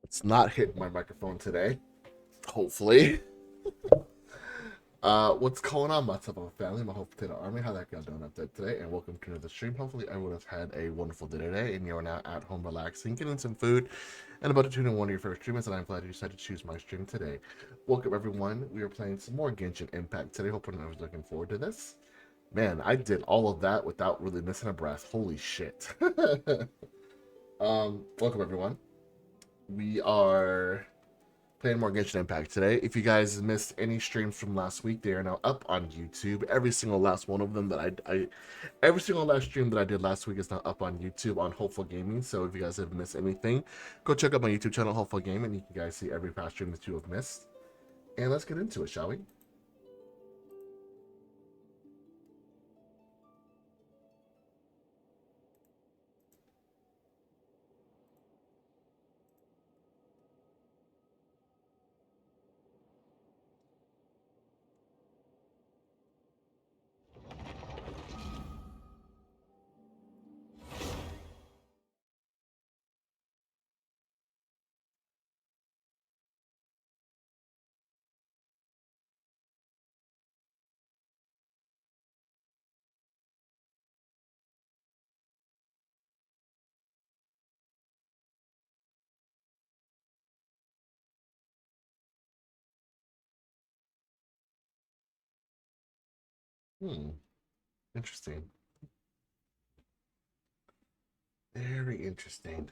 It's not hitting my microphone today. Hopefully. What's going on, what's up, family? My whole potato army. How that y'all doing up there today? And welcome to another stream. Hopefully, everyone has had a wonderful day today, and you're now at home relaxing, getting some food, and about to tune in one of your favorite streamers. And I'm glad you decided to choose my stream today. Welcome, everyone. We are playing some more Genshin Impact today. Hoping I was looking forward to this. Man, I did all of that without really missing a breath. Holy shit. Welcome, everyone. We are playing more Genshin Impact today. If you guys missed any streams from last week, they are now up on YouTube. Every single last one of them that every single last stream that I did last week is now up on YouTube on Hopeful Gaming. So if you guys have missed anything, go check out my YouTube channel, Hopeful Gaming, and you can guys see every past stream that you have missed. And let's get into it, shall we? Interesting. Very interesting.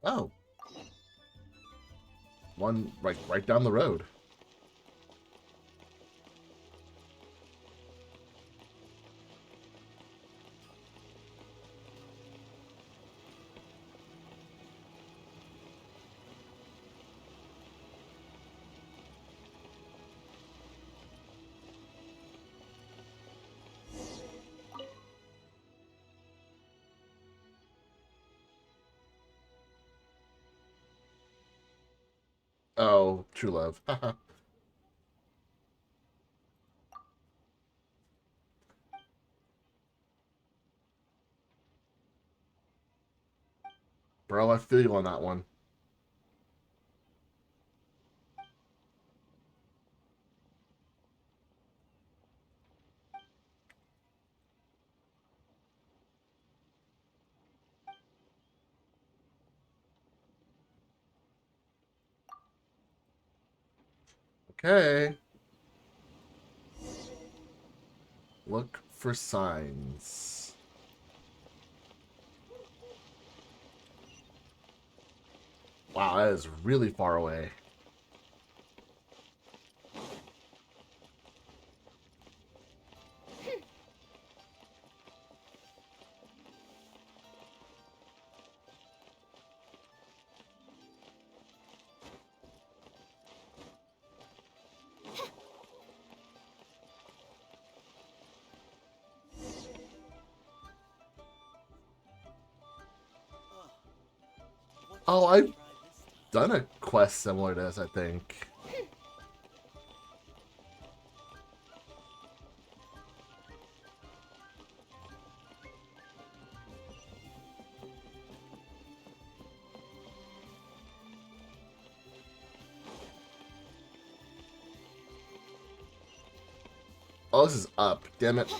Oh, one right down the road. Oh, true love. Bro, I feel you on that one. Okay. Look for signs. Wow, that is really far away. Oh, I've done a quest similar to this, I think. Oh, this is up. Damn it.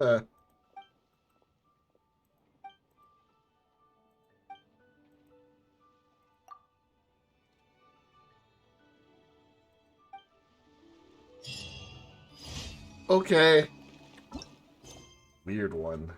Uh, okay. Weird one.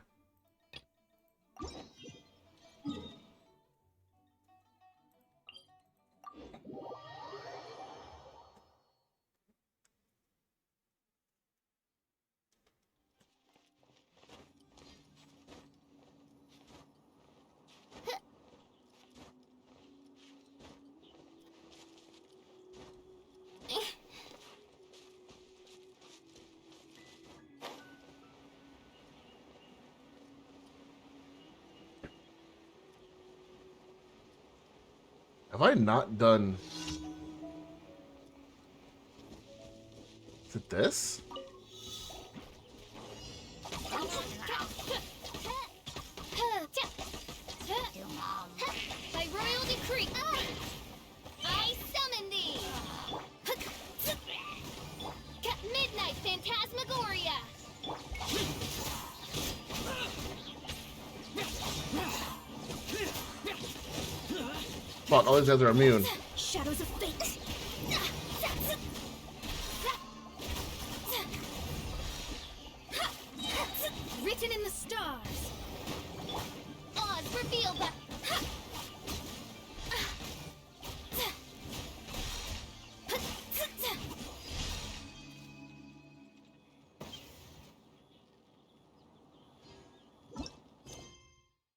Have I not done... Is it this? By royal decree, I summon thee! Midnight Phantasmagoria! Fuck, all these guys are immune. Shadows of fate! Written in the stars! Oz revealed that...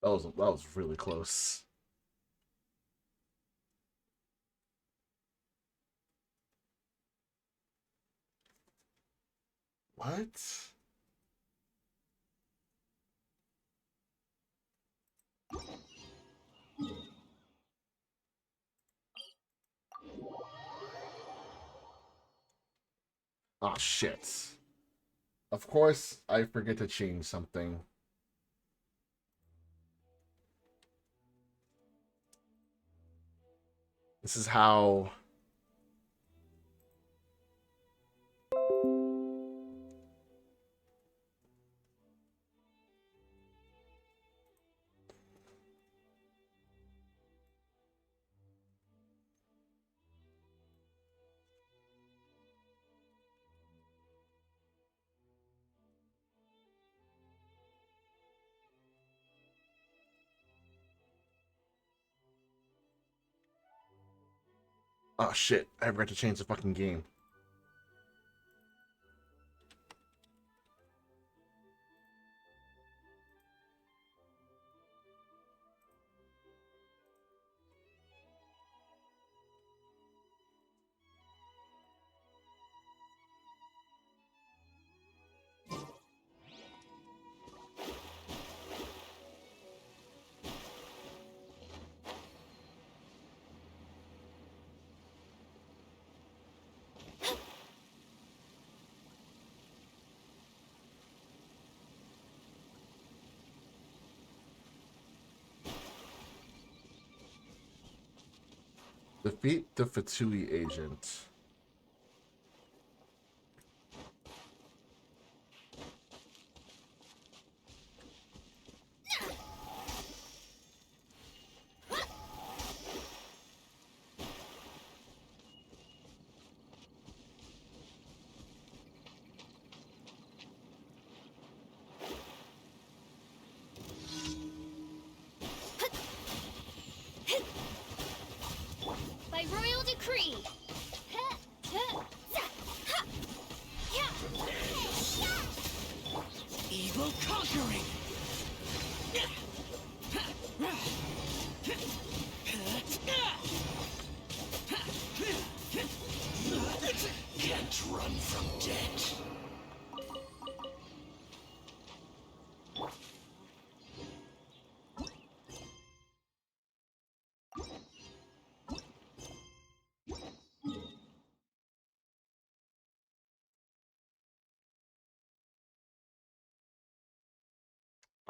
That was really close. What? Oh shit. Of course I forget to change something. This is how... Oh shit, I forgot to change the fucking game. Defeat the Fatui agent. By royal decree! Evil conquering! Can't run from death.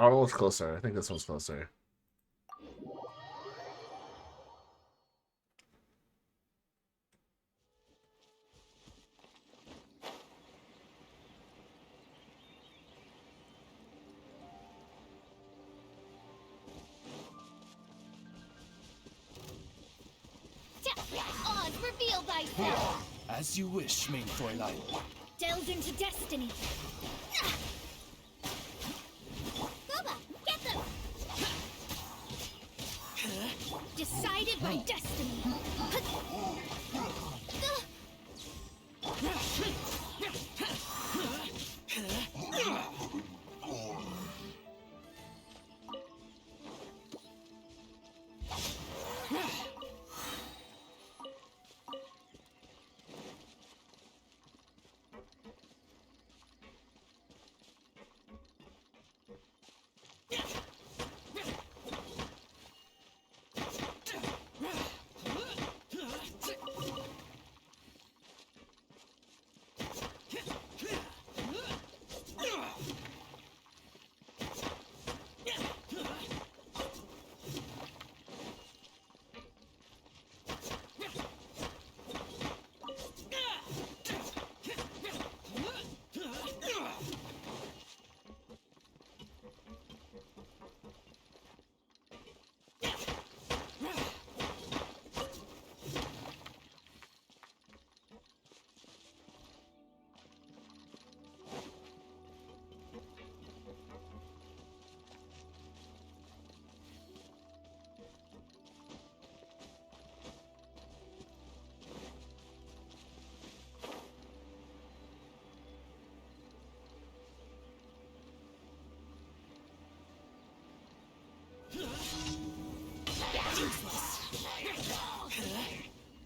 Oh, one's closer. I think this one's closer. Oz, reveal thyself! As you wish, main Fräulein. Delve into destiny! Booba, get them! Decided by destiny!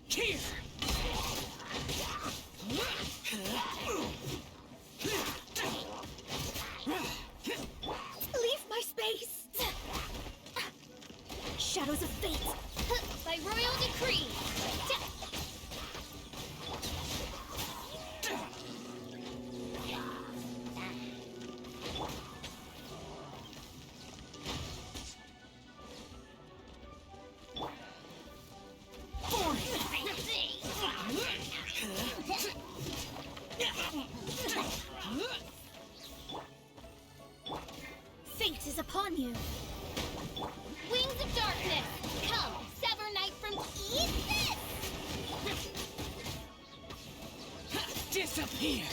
Here! Leave my space! Shadows of fate! By royal decree! Fate is upon you! Wings of darkness! Come, sever night from east! Disappear!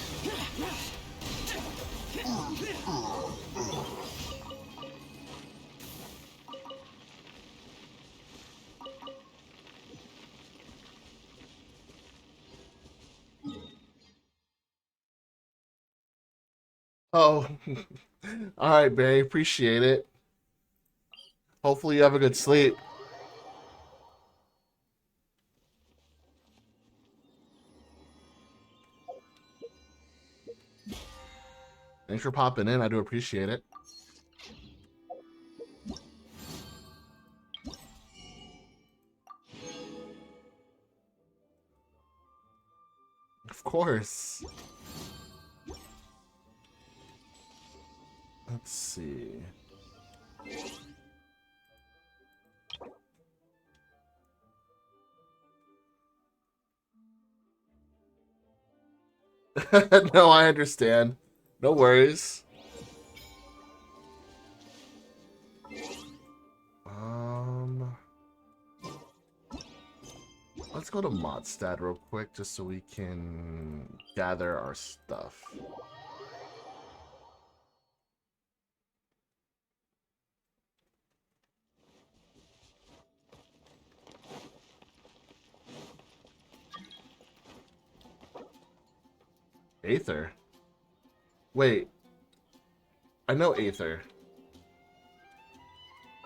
Oh, all right, Barry. Appreciate it. Hopefully, you have a good sleep. Thanks for popping in. I do appreciate it. Of course. Let's see. No, I understand. No worries. Um, let's go to Modstad real quick just so we can gather our stuff. Aether? Wait. I know Aether.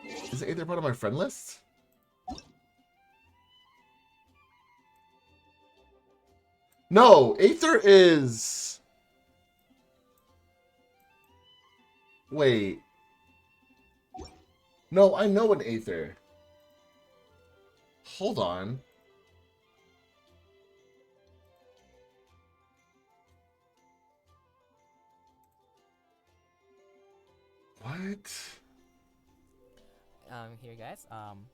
Is Aether part of my friend list? No, Aether is... Wait. No, I know an Aether. Hold on. What? Here guys, I'm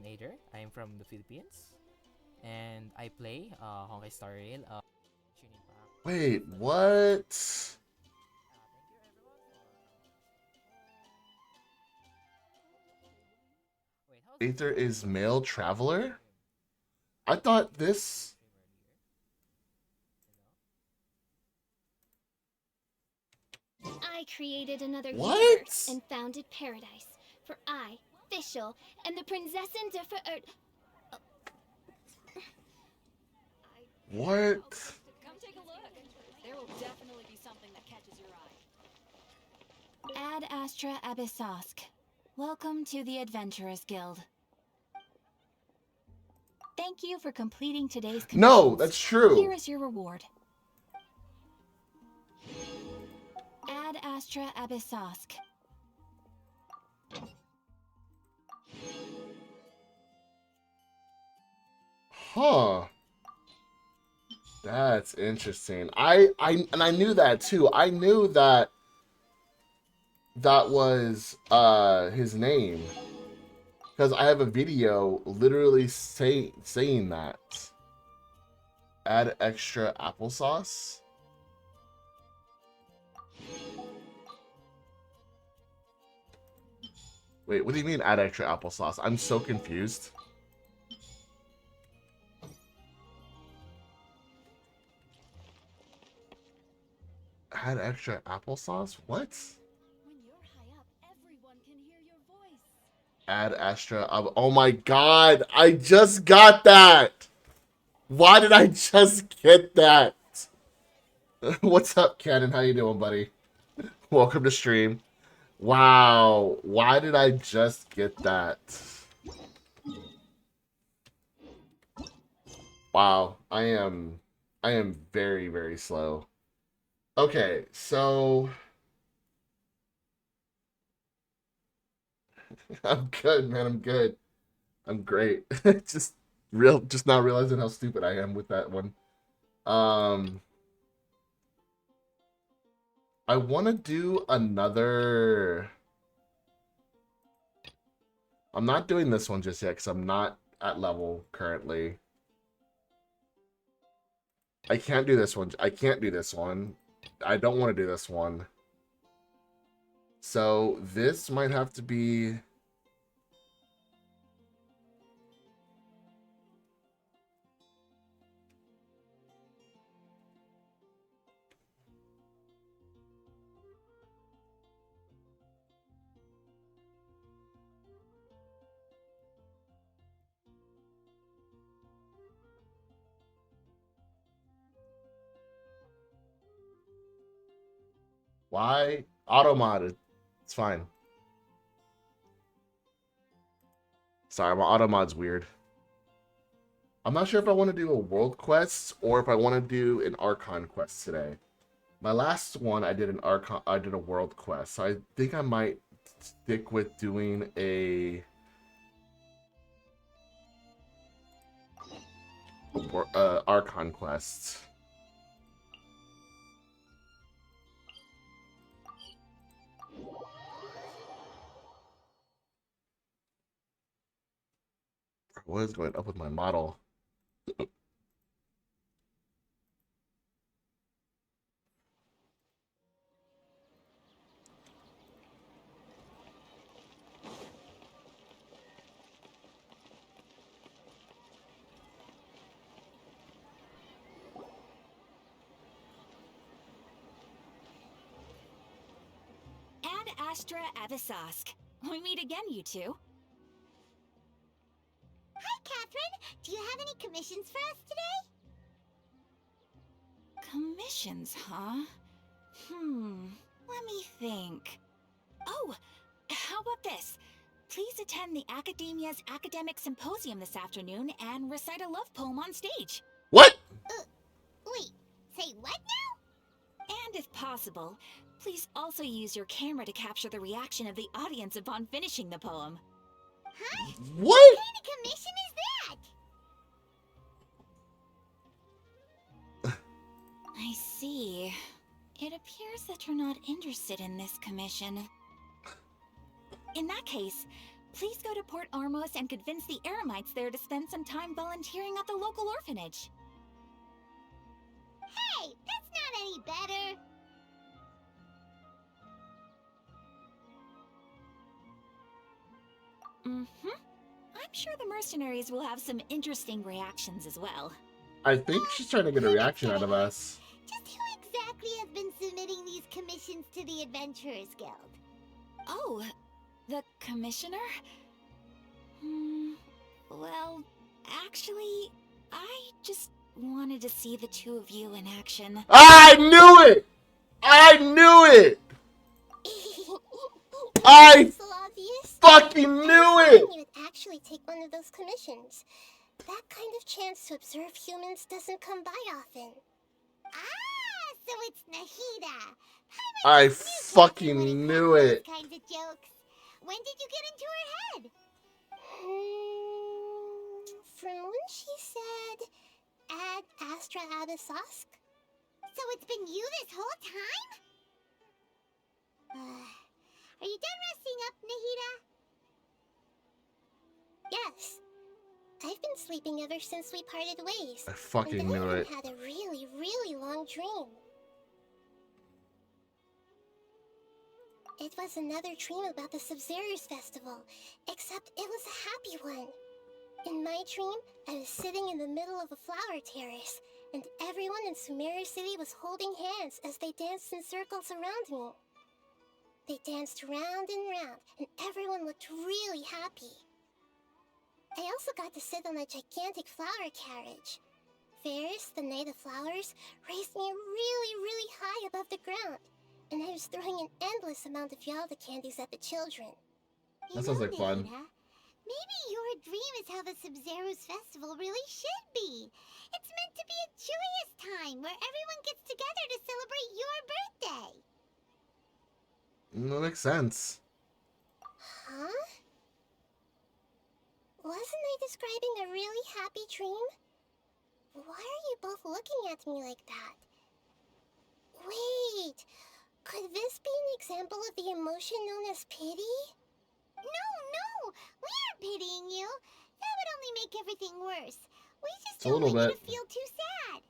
Ader. I'm from the Philippines, and I play Honkai Star Rail. Tuning back. Wait, what? Thank you everyone for. Wait, how's Aether is male traveler? I thought this. I created another What? universe and founded paradise. For I, Fischl, and the Prinzessin de What? Come take a look. There will definitely be something that catches your eye. Ad Astra Abyssosk. Welcome to the Adventurers Guild. Thank you for completing today's commissions. No, that's true. Here is your reward. Ad Astra Abyssosk. Huh. That's interesting. I knew that too. I knew that was his name. Because I have a video literally saying that. Add extra applesauce. Wait, what do you mean add extra applesauce? I'm so confused. Add extra applesauce? What? When you're high up, everyone can hear your voice. Add extra. Oh my god! I just got that. Why did I just get that? What's up, Cannon? How you doing, buddy? Welcome to stream. Wow. Why did I just get that? Wow. I am very, very slow. Okay, so I'm good, man. I'm good. I'm great. just not realizing how stupid I am with that one. I want to do another. I'm not doing this one just yet because I'm not at level currently. I can't do this one. I can't do this one. I don't want to do this one. So this might have to be. Why? Auto modded. It's fine. Sorry, my auto mod's weird. I'm not sure if I want to do a world quest or if I want to do an Archon quest today. My last one I did a world quest. So I think I might stick with doing a Archon quest. What is going up with my model? Ad Astra Abyssosk. We meet again, you two. Hi, Catherine. Do you have any commissions for us today? Commissions, huh? Let me think. Oh, how about this? Please attend the Academia's Academic Symposium this afternoon and recite a love poem on stage. What? Wait, say what now? And if possible, please also use your camera to capture the reaction of the audience upon finishing the poem. Huh? What? What kind of commission is that? I see. It appears that you're not interested in this commission. In that case, please go to Port Armos and convince the Eremites there to spend some time volunteering at the local orphanage. Hey, that's not any better. I'm I'm sure the mercenaries will have some interesting reactions as well. I think she's trying to get a reaction out of us. Just who exactly has been submitting these commissions to the Adventurers Guild? Oh, the commissioner? Well, actually, I just wanted to see the two of you in action. I knew it! I knew it! I So obvious. fucking knew it! You would actually take one of those commissions. That kind of chance to observe humans doesn't come by often. Ah, so it's Nahida. I fucking knew it. Kinds of jokes. When did you get into her head? From when she said, "Ad Astra Abyssosque." So it's been you this whole time? Are you done resting up, Nahida? Yes. I've been sleeping ever since we parted ways. I fucking and knew I it. had a really, really long dream. It was another dream about the Sub-Zero's festival, except it was a happy one. In my dream, I was sitting in the middle of a flower terrace, and everyone in Sumeru City was holding hands as they danced in circles around me. They danced round and round, and everyone looked really happy. I also got to sit on a gigantic flower carriage. Ferris, the Knight of Flowers, raised me really, really high above the ground, and I was throwing an endless amount of Yalda candies at the children. That sounds like fun. Nahida, maybe your dream is how the Sub-Zero's festival really should be. It's meant to be a joyous time where everyone gets together to celebrate your birthday. That makes sense. Huh? Wasn't I describing a really happy dream? Why are you both looking at me like that? Wait, could this be an example of the emotion known as pity? No, we aren't pitying you. That would only make everything worse. We just A don't little want you bit. to feel too sad.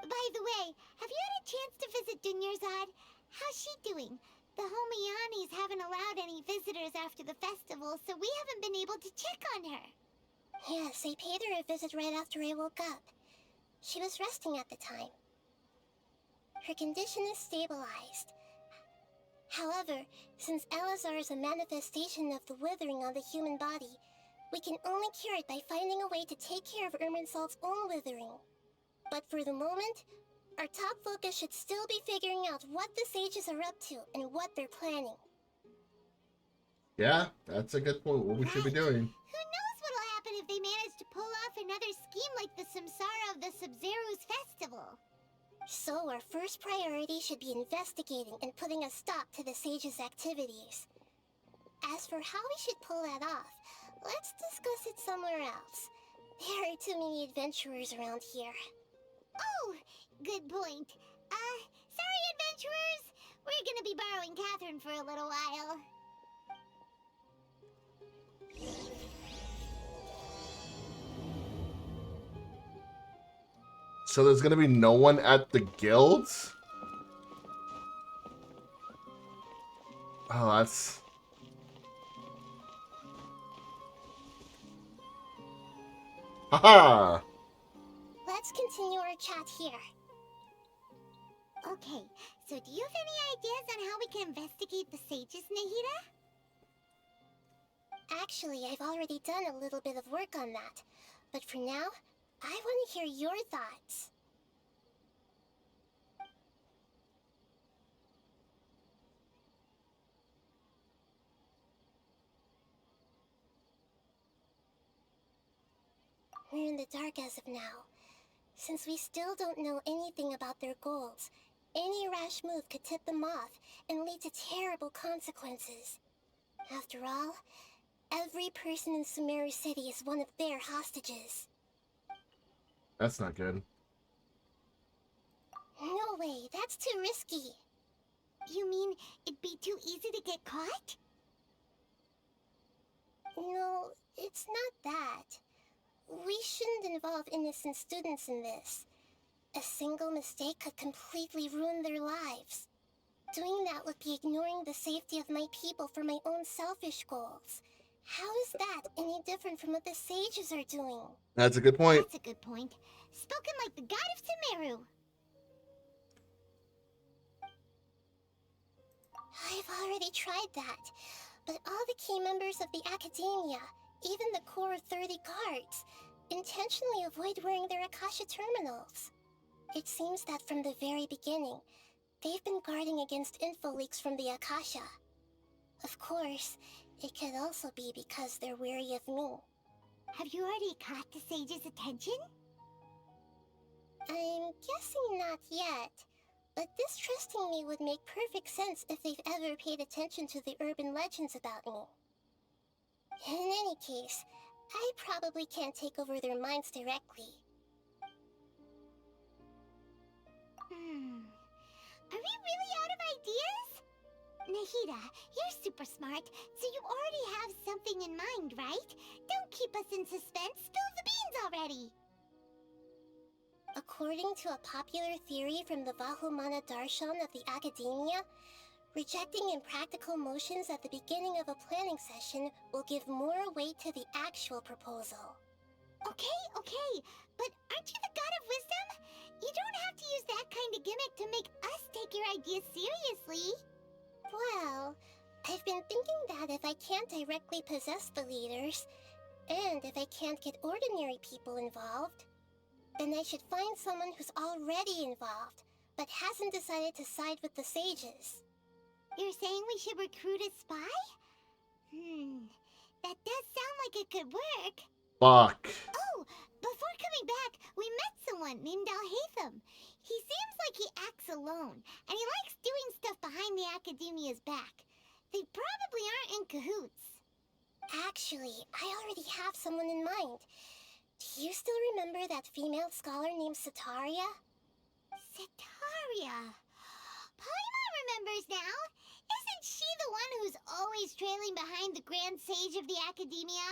By the way, have you had a chance to visit Dunyarzad? How's she doing? The Homianis haven't allowed any visitors after the festival, so we haven't been able to check on her. Yes, I paid her a visit right after I woke up. She was resting at the time. Her condition is stabilized. However, since Elazar is a manifestation of the withering on the human body, we can only cure it by finding a way to take care of Irminsul's own withering. But for the moment, our top focus should still be figuring out what the sages are up to and what they're planning. Yeah, that's a good point. What we should be doing. Who knows what'll happen if they manage to pull off another scheme like the Samsara of the Sub-Zero's festival. So our first priority should be investigating and putting a stop to the sages' activities. As for how we should pull that off, let's discuss it somewhere else. There are too many adventurers around here. Oh, good point. Sorry, adventurers. We're gonna be borrowing Catherine for a little while. So there's gonna be no one at the guilds? Oh, that's... Haha! Let's continue our chat here. Okay, so do you have any ideas on how we can investigate the sages, Nahida? Actually, I've already done a little bit of work on that. But for now, I want to hear your thoughts. We're in the dark as of now. Since we still don't know anything about their goals, any rash move could tip them off and lead to terrible consequences. After all, every person in Sumeru City is one of their hostages. That's not good. No way, that's too risky. You mean it'd be too easy to get caught? No, it's not that. We shouldn't involve innocent students in this. A single mistake could completely ruin their lives. Doing that would be ignoring the safety of my people for my own selfish goals. How is that any different from what the sages are doing? That's a good point. That's a good point. Spoken like the god of Sumeru. I've already tried that, but all the key members of the Academia, even the core 30 guards, intentionally avoid wearing their Akasha terminals. It seems that from the very beginning, they've been guarding against info leaks from the Akasha. Of course, it could also be because they're wary of me. Have you already caught the sage's attention? I'm guessing not yet, but distrusting me would make perfect sense if they've ever paid attention to the urban legends about me. In any case, I probably can't take over their minds directly. Are we really out of ideas? Nahida, you're super smart, so you already have something in mind, right? Don't keep us in suspense. Spill the beans already! According to a popular theory from the Vahumana Darshan of the Academia, rejecting impractical motions at the beginning of a planning session will give more weight to the actual proposal. Okay, but aren't you the god of wisdom? You don't have to use that kind of gimmick to make us take your ideas seriously. Well, I've been thinking that if I can't directly possess the leaders, and if I can't get ordinary people involved, then I should find someone who's already involved, but hasn't decided to side with the sages. You're saying we should recruit a spy? That does sound like it could work. Fuck. Oh, before coming back, we met someone named Alhaitham. He seems like he acts alone, and he likes doing stuff behind the Academia's back. They probably aren't in cahoots. Actually, I already have someone in mind. Do you still remember that female scholar named Setaria? Setaria? Paimon remembers now. Isn't she the one who's always trailing behind the Grand Sage of the Academia?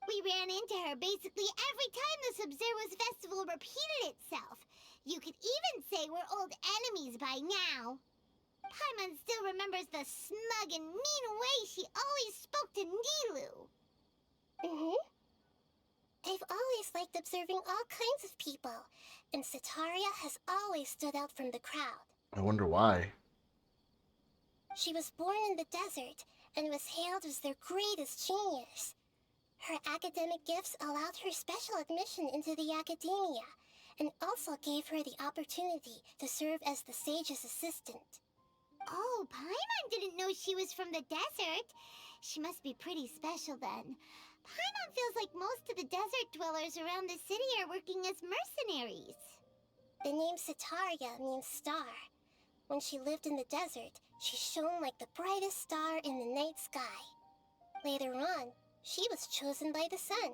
We ran into her basically every time the Sub-Zero's festival repeated itself. You could even say we're old enemies by now. Paimon still remembers the smug and mean way she always spoke to Nilu. I've always liked observing all kinds of people, and Setaria has always stood out from the crowd. I wonder why. She was born in the desert and was hailed as their greatest genius. Her academic gifts allowed her special admission into the Academia, and also gave her the opportunity to serve as the sage's assistant. Oh, Paimon didn't know she was from the desert. She must be pretty special then. Paimon feels like most of the desert dwellers around the city are working as mercenaries. The name Setaria means star. When she lived in the desert, she shone like the brightest star in the night sky. Later on, she was chosen by the sun.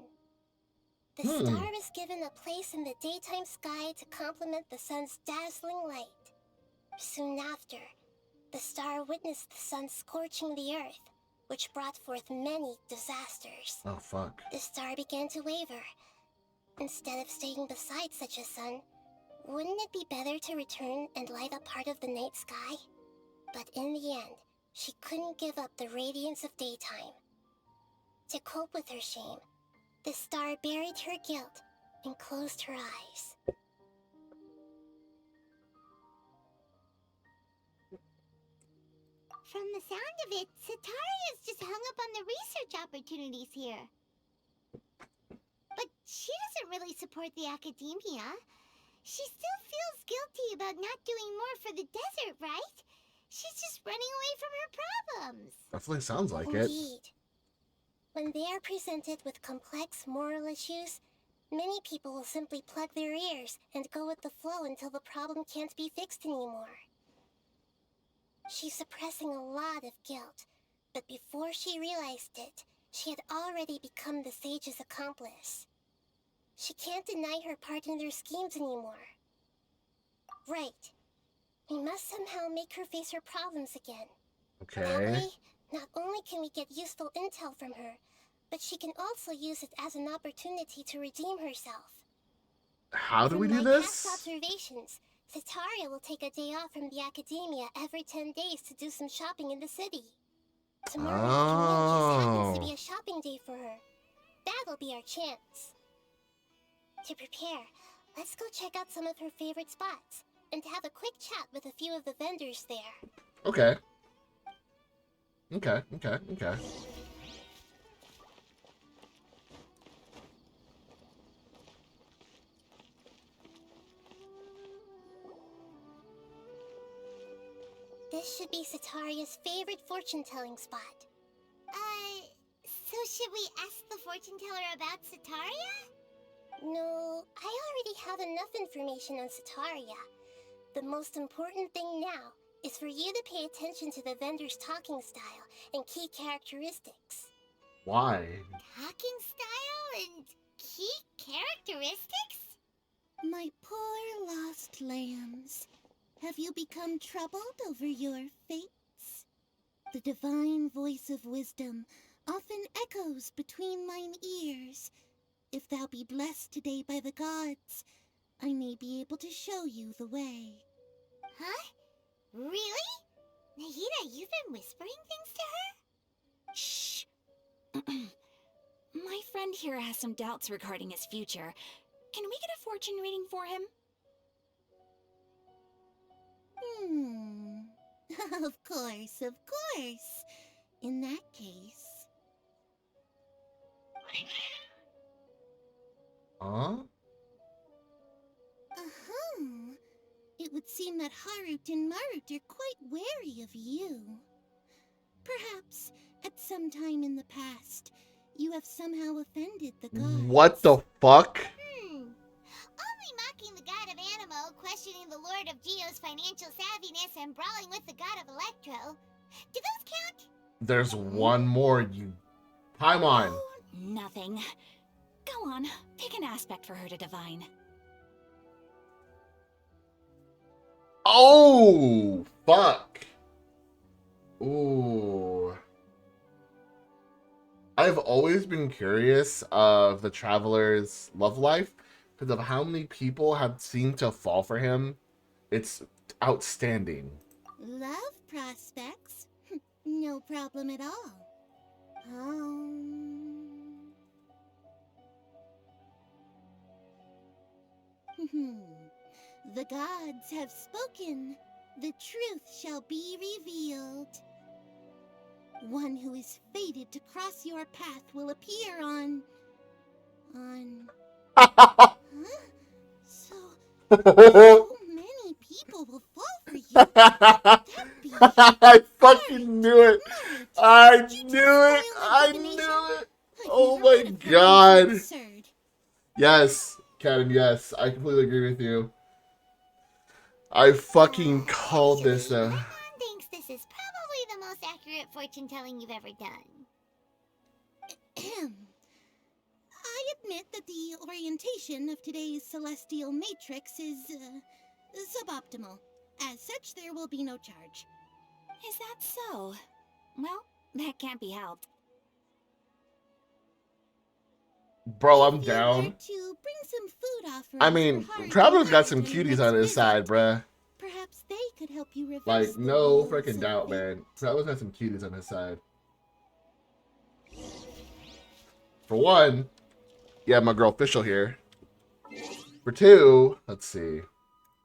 The star was given a place in the daytime sky to complement the sun's dazzling light. Soon after, the star witnessed the sun scorching the earth, which brought forth many disasters. Oh, fuck. The star began to waver. Instead of staying beside such a sun, wouldn't it be better to return and light up part of the night sky? But in the end, she couldn't give up the radiance of daytime. To cope with her shame, the star buried her guilt and closed her eyes. From the sound of it, Setaria's just hung up on the research opportunities here. But she doesn't really support the Academia. She still feels guilty about not doing more for the desert, right? She's just running away from her problems. Definitely sounds like it. Indeed. When they are presented with complex moral issues, many people will simply plug their ears and go with the flow until the problem can't be fixed anymore. She's suppressing a lot of guilt, but before she realized it, she had already become the sage's accomplice. She can't deny her part in their schemes anymore. Right. We must somehow make her face her problems again. That Okay. way, not only can we get useful intel from her, but she can also use it as an opportunity to redeem herself. How do we From do my past this? observations, Setaria will take a day off from the Academia every 10 days to do some shopping in the city. Tomorrow afternoon just happens to Oh. be a shopping day for her. That'll be our chance. To prepare, let's go check out some of her favorite spots and have a quick chat with a few of the vendors there. Okay. Okay. This should be Sataria's favorite fortune-telling spot. So should we ask the fortune teller about Sataria? No, I already have enough information on Sataria. The most important thing now is for you to pay attention to the vendor's talking style and key characteristics. Why? Talking style and key characteristics? My poor lost lambs. Have you become troubled over your fates? The divine voice of wisdom often echoes between mine ears. If thou be blessed today by the gods, I may be able to show you the way. Huh? Really? Nahida, you've been whispering things to her? Shh. My friend here has some doubts regarding his future. Can we get a fortune reading for him? Of course, of course. In that case... Huh? It would seem that Harut and Marut are quite wary of you. Perhaps, at some time in the past, you have somehow offended the gods. What the fuck? Only mocking the god of Animo, questioning the Lord of Geo's financial savviness, and brawling with the god of Electro. Do those count? There's one more, you... Paimon! Oh, nothing. Go on, pick an aspect for her to divine. Oh! Fuck! Ooh. I've always been curious of the Traveler's love life because of how many people have seemed to fall for him. It's outstanding. Love prospects? No problem at all. The gods have spoken. The truth shall be revealed. One who is fated to cross your path will appear on... Huh? So many people will fall for you. I fucking knew it. I knew it. I divination? knew it. I'd Oh never my would have thought god. it was absurd. Yes, Kevin, yes. I completely agree with you. I fucking called this. Actually, Lemon thinks this is probably the most accurate fortune telling you've ever done. I admit that the orientation of today's celestial matrix is suboptimal. As such, there will be no charge. Is that so? Well, that can't be helped. Bro, I'm If you were down. to bring some food offerings I mean, for Haru Traveler's got Haru some during cuties the on next his side, visit, bruh. perhaps they could help you reverse Like, the no wheels freaking of doubt, fate. man. Traveler's got some cuties on his side. For one, you have my girl Official here. For two, let's see.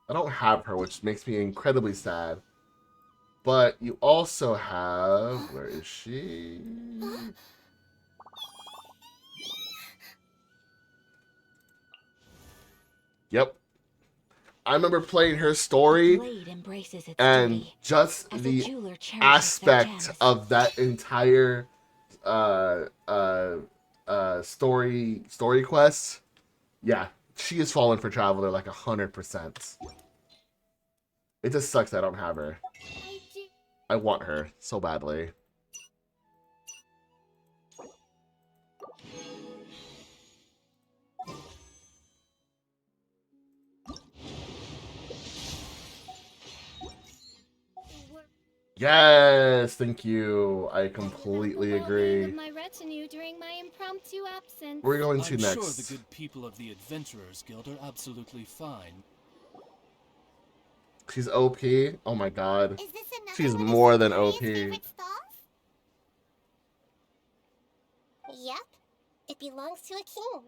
I don't have her, which makes me incredibly sad. But you also have... Where is she? Yep. I remember playing her The story blade embraces its and duty, just as a the jeweler cherishes their aspect gems. of that entire story quest. Yeah, she has fallen for Traveler like 100%. It just sucks I don't have her. I want her so badly. Yes, thank you. I completely agree. My retinue during my impromptu absence. Where are we going to I'm sure next? the good people of the Adventurers Guild are absolutely fine. She's OP. Oh my god. Is this another She's one of more than Sataria's OP. favorite stalls? Yep, it belongs to a king.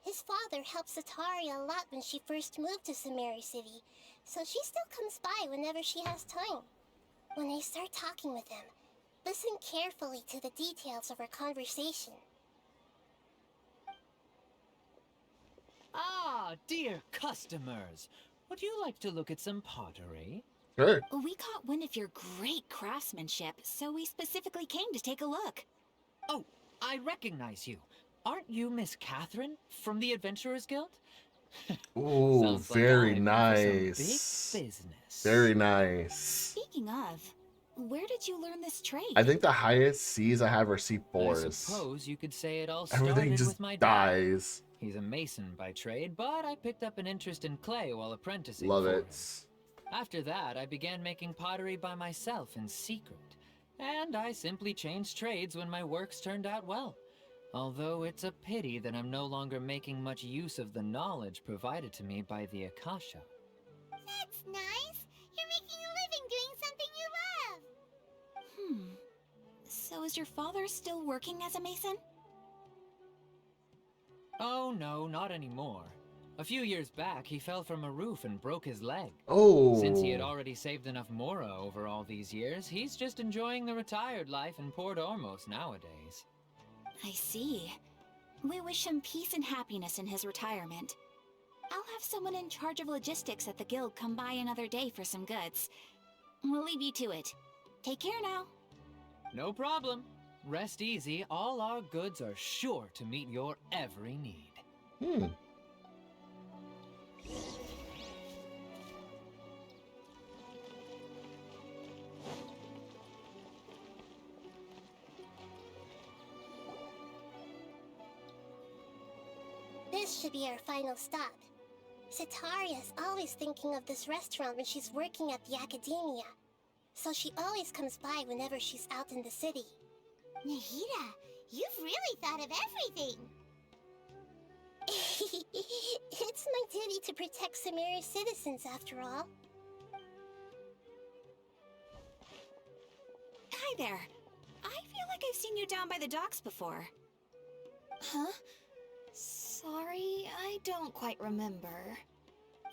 His father helped Sataria a lot when she first moved to Samari City, so she still comes by whenever she has time. When I start talking with him, listen carefully to the details of our conversation. Ah, dear customers. Would you like to look at some pottery? Sure. We caught wind of your great craftsmanship, so we specifically came to take a look. Oh, I recognize you. Aren't you Miss Catherine from the Adventurers Guild? Ooh, Sounds like very I'm in for some nice. big business. Very nice. Speaking of, where did you learn this trade? I think the highest C's I have are I C4s. suppose you could say it all started Everything just with my dad. dies. He's a mason by trade, but I picked up an interest in clay while apprenticing Love for it. him. After that, I began making pottery by myself in secret, and I simply changed trades when my works turned out well. Although it's a pity that I'm no longer making much use of the knowledge provided to me by the Akasha. That's nice. You're making a living doing something you love. So is your father still working as a mason? Oh no, not anymore. A few years back, he fell from a roof and broke his leg. Oh. Since he had already saved enough Mora over all these years, he's just enjoying the retired life in Port Ormos nowadays. I see. We wish him peace and happiness in his retirement. I'll have someone in charge of logistics at the guild come by another day for some goods. We'll leave you to it. Take care now. No problem. Rest easy, all our goods are sure to meet your every need. This should be our final stop. Sataria's always thinking of this restaurant when she's working at the academia, so she always comes by whenever she's out in the city. Nahida, you've really thought of everything. It's my duty to protect Samari's citizens, after all. Hi there. I feel like I've seen you down by the docks before. Huh? Sorry, I don't quite remember.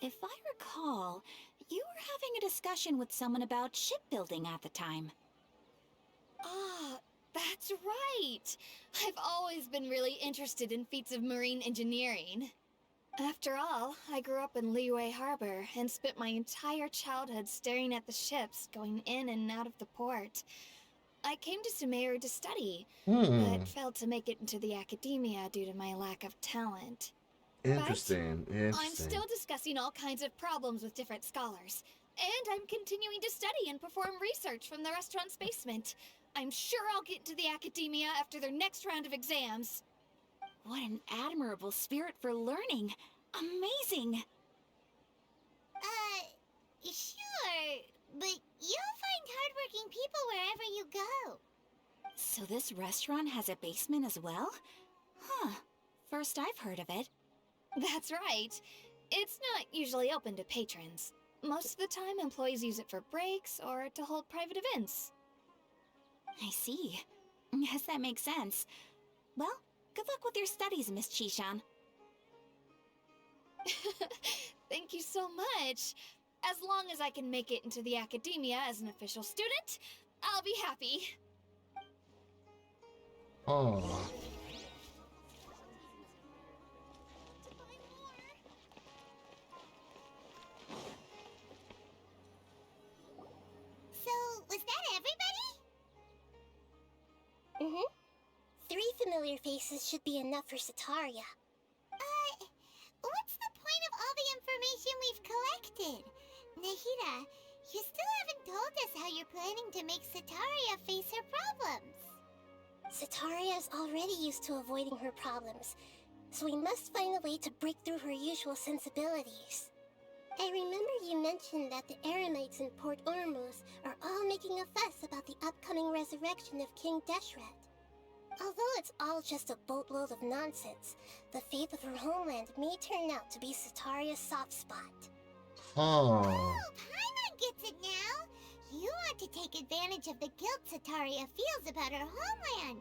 If I recall, you were having a discussion with someone about shipbuilding at the time. Ah, that's right! I've always been really interested in feats of marine engineering. After all, I grew up in Liyue Harbor and spent my entire childhood staring at the ships going in and out of the port. I came to Sumeru to study, but failed to make it into the academia due to my lack of talent. Interesting. I'm still discussing all kinds of problems with different scholars, and I'm continuing to study and perform research from the restaurant's basement. I'm sure I'll get into the academia after their next round of exams. What an admirable spirit for learning. Amazing. Sure, but you'll find hardworking people wherever you go. So this restaurant has a basement as well? Huh. First I've heard of it. That's right. It's not usually open to patrons. Most of the time, employees use it for breaks or to hold private events. I see. Yes, that makes sense. Well, good luck with your studies, Miss Chishan. Thank you so much. As long as I can make it into the academia as an official student, I'll be happy. Oh. So, was that everybody? Mm-hmm. 3 familiar faces should be enough for Sataria. What's the point of all the information we've collected? Nahida, you still haven't told us how you're planning to make Sataria face her problems. Sataria is already used to avoiding her problems, so we must find a way to break through her usual sensibilities. I remember you mentioned that the Eremites in Port Ormuz are all making a fuss about the upcoming resurrection of King Deshret. Although it's all just a boatload of nonsense, the fate of her homeland may turn out to be Sataria's soft spot. Oh. Paimon gets it now. You want to take advantage of the guilt Sataria feels about her homeland.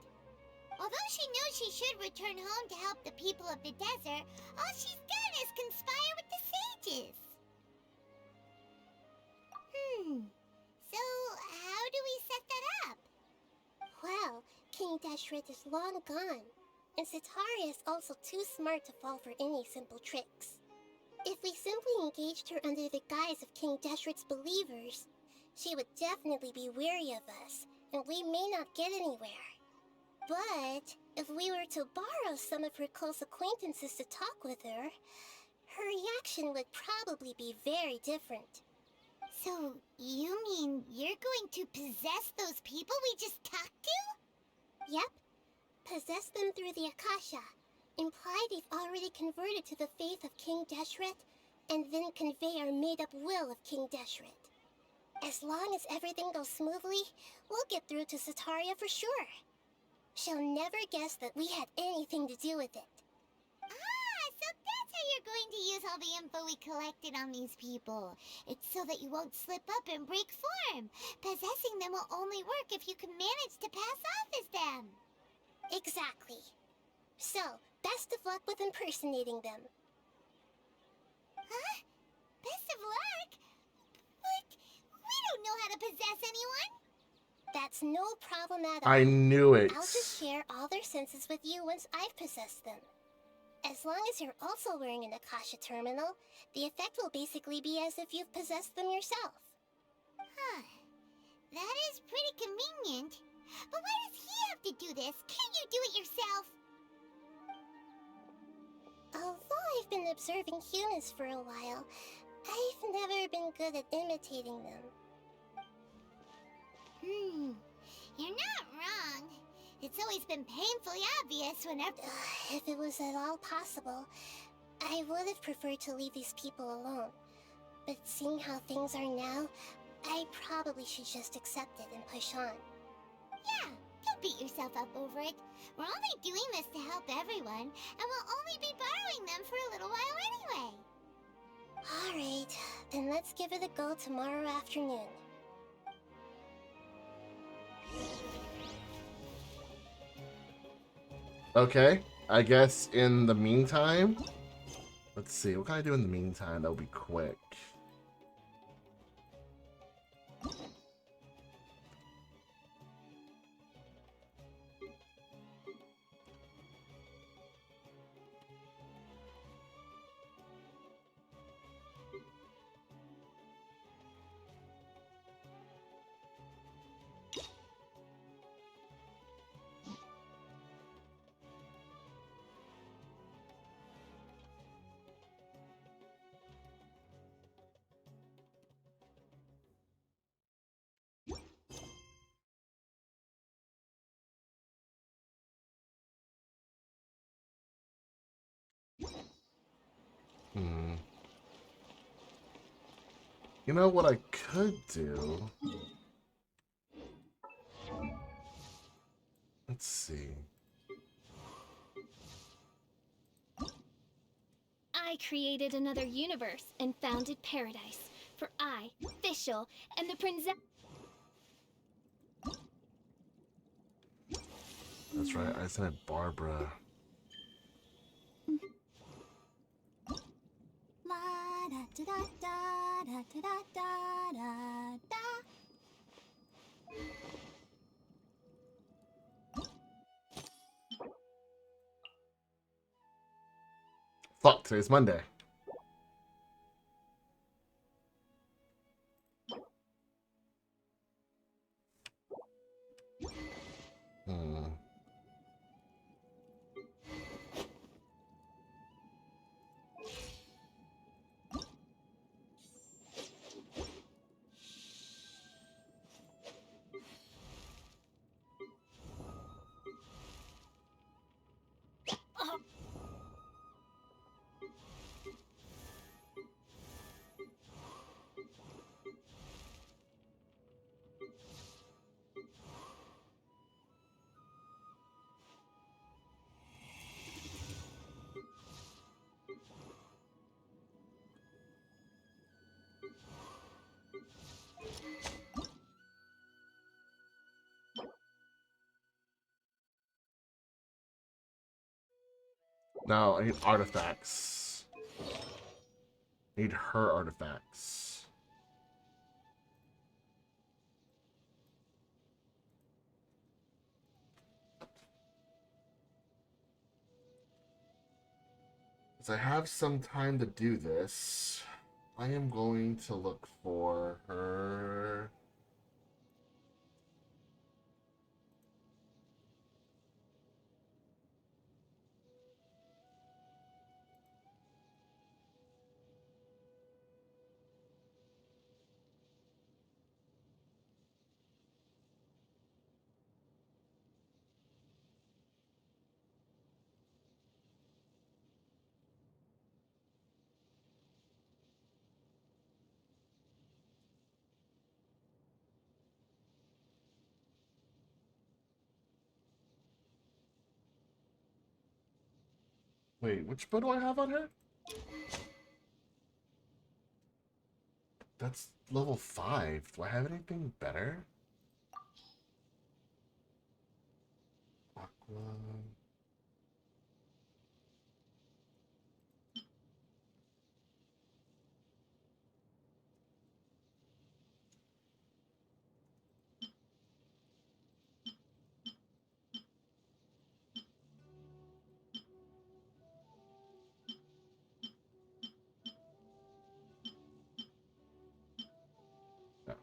Although she knows she should return home to help the people of the desert, all she's done is conspire with the sages. So how do we set that up? Well, King Deshret is long gone, and Sitaria is also too smart to fall for any simple tricks. If we simply engaged her under the guise of King Deshret's believers, she would definitely be wary of us, and we may not get anywhere. But if we were to borrow some of her close acquaintances to talk with her, her reaction would probably be very different. So, you mean you're going to possess those people we just talked to? Yep. Possess them through the Akasha. Imply they've already converted to the faith of King Deshret, and then convey our made-up will of King Deshret. As long as everything goes smoothly, we'll get through to Sitaria for sure. She'll never guess that we had anything to do with it. Ah, so that's how you're going to use all the info we collected on these people. It's so that you won't slip up and break form. Possessing them will only work if you can manage to pass off as them. Exactly. So, best of luck with impersonating them. Huh? Best of luck? But we don't know how to possess anyone. That's no problem at all. I knew it. I'll just share all their senses with you once I've possessed them. As long as you're also wearing an Akasha terminal, the effect will basically be as if you've possessed them yourself. Huh. That is pretty convenient. But why does he have to do this? Can't you do it yourself? Although I've been observing humans for a while, I've never been good at imitating them. You're not wrong. It's always been painfully obvious whenever... If it was at all possible, I would have preferred to leave these people alone. But seeing how things are now, I probably should just accept it and push on. Yeah, don't beat yourself up over it. We're only doing this to help everyone, and we'll only be borrowing them for a little while anyway. Alright, then let's give it a go tomorrow afternoon. Okay, I guess in the meantime, let's see, what can I do in the meantime that'll be quick? You know what I could do? Let's see. I created another universe and founded paradise for I, Fischl, and the princess. That's right, I said Barbara. La da da da da da da da da da. Fuck, today's Monday. No, I need artifacts. I need her artifacts. As I have some time to do this, I am going to look for her. Wait, which bow do I have on her? That's level 5. Do I have anything better? Aqua. No.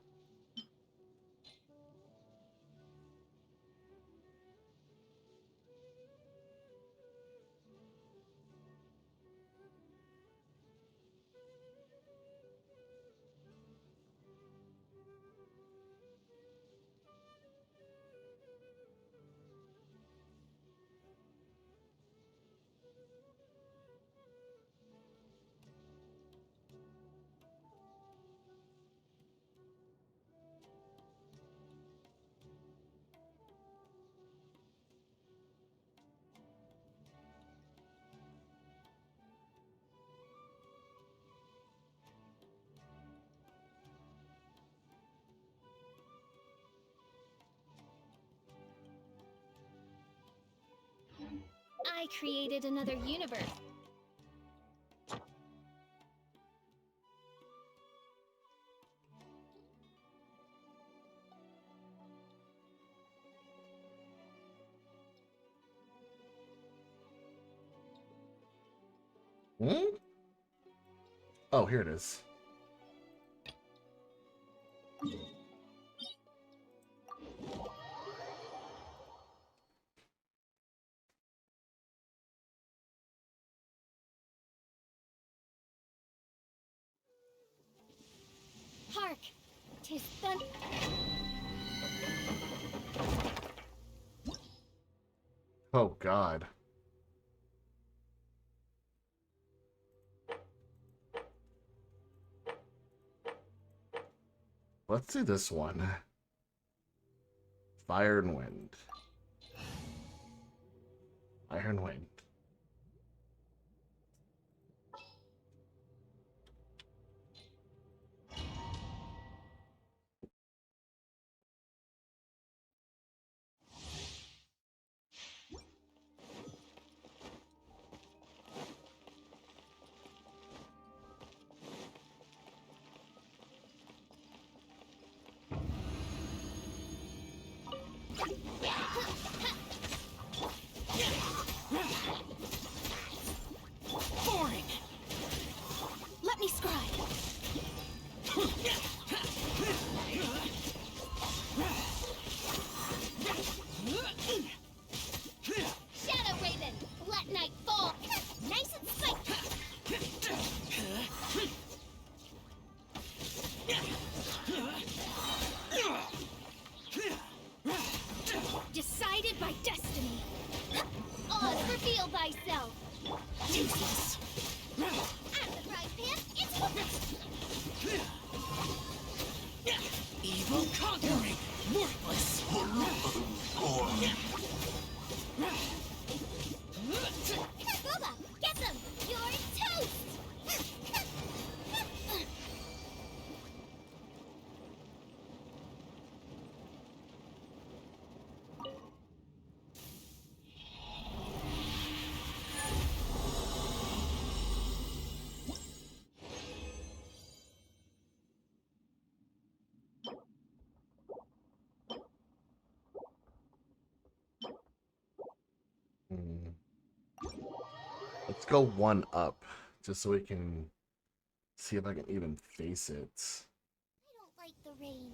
I created another universe. Hmm? Oh, here it is. Hark! 'Tis thun. Oh, God. Let's do this one. Fire and Wind. Iron Wind. Boring. Let me scribe. Shadow Raven! Let night fall! Nice and spiky! Decided by destiny! Oz, reveal thyself! Useless. I'm the prize pan, it's hooked! Evil conquering. Worthless. Booba, get them! You're toast! go one up, just so we can see if I can even face it. I don't like the rain.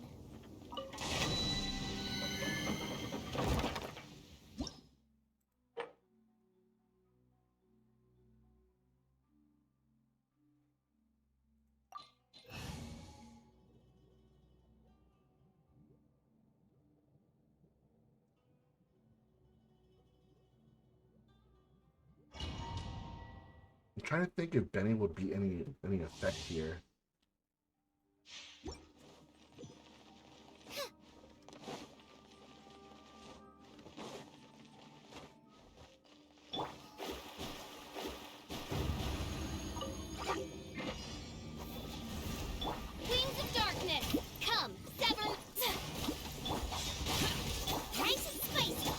I'm trying to think if Benny would be any effect here. Wings of darkness, come, sever. Nice and spicy.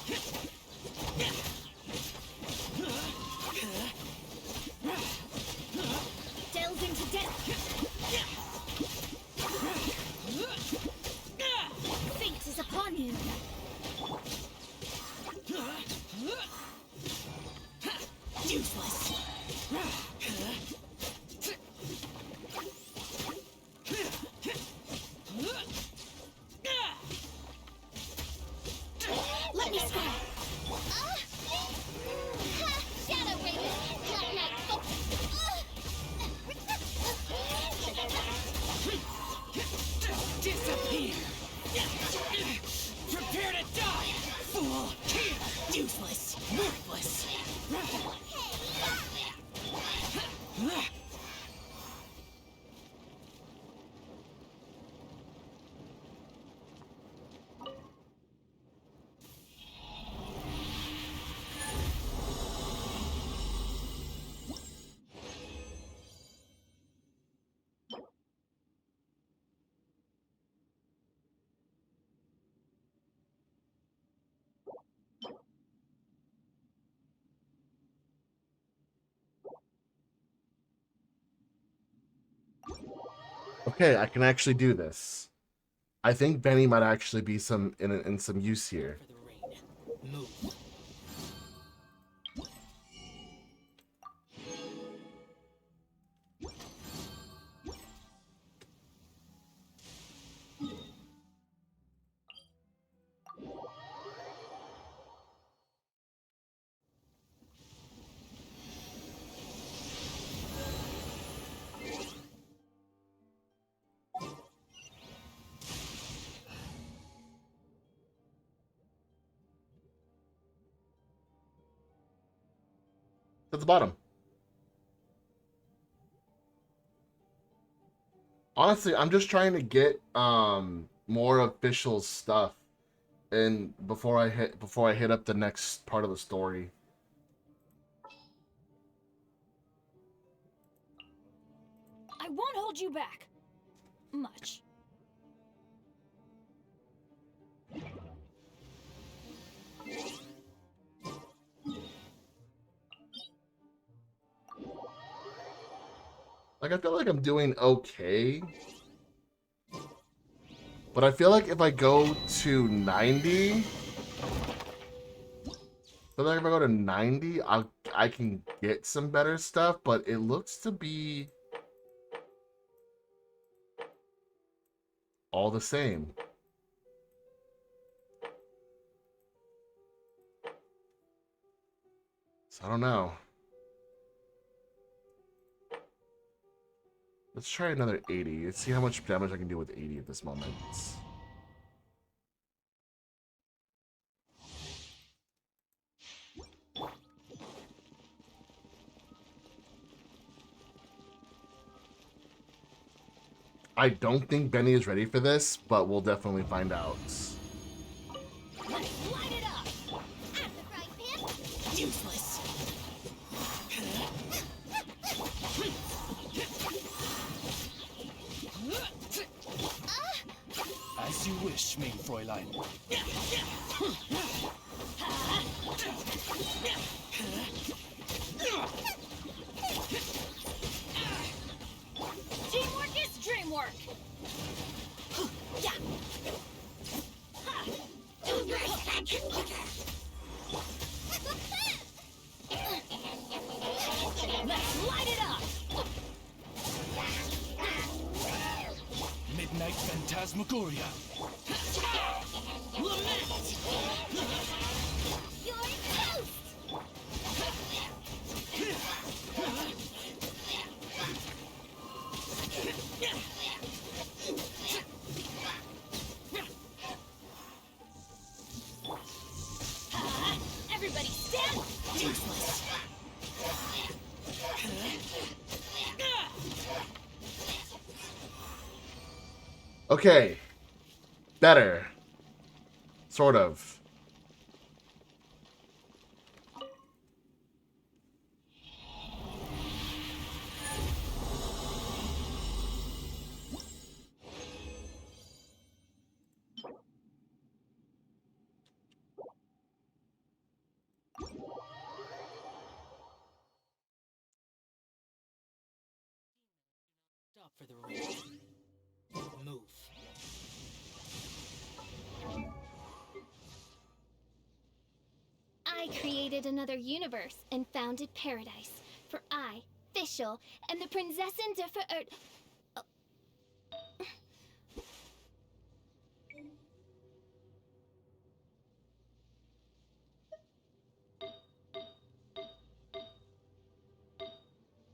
Delve into death. Fate is upon you. Useless. Let me sky. Shadow Raven, Black Knight focus. Disappear! Prepare to die, fool! Useless! Worthless! Okay, I can actually do this. I think Benny might actually be in some use here. For the rain. Move. At the bottom. Honestly, I'm just trying to get more official stuff and before I hit up the next part of the story. I won't hold you back. Much. Like, I feel like I'm doing okay. But I feel like if I go to 90... I feel like if I go to 90, I can get some better stuff, but it looks to be all the same. So I don't know. Let's try another 80. Let's see how much damage I can do with 80 at this moment. I don't think Benny is ready for this, but we'll definitely find out. Let's light it up. At the right pin. Useless! As you wish, mein Fräulein. Teamwork is dreamwork. Yeah. Light it up! Midnight Phantasmagoria. Lament! You're toast! Everybody stand! Useless! Okay. Better. Sort of. Stop for the raid. Move. I created another universe and founded paradise. For I, Fischl, and the Prinzessin de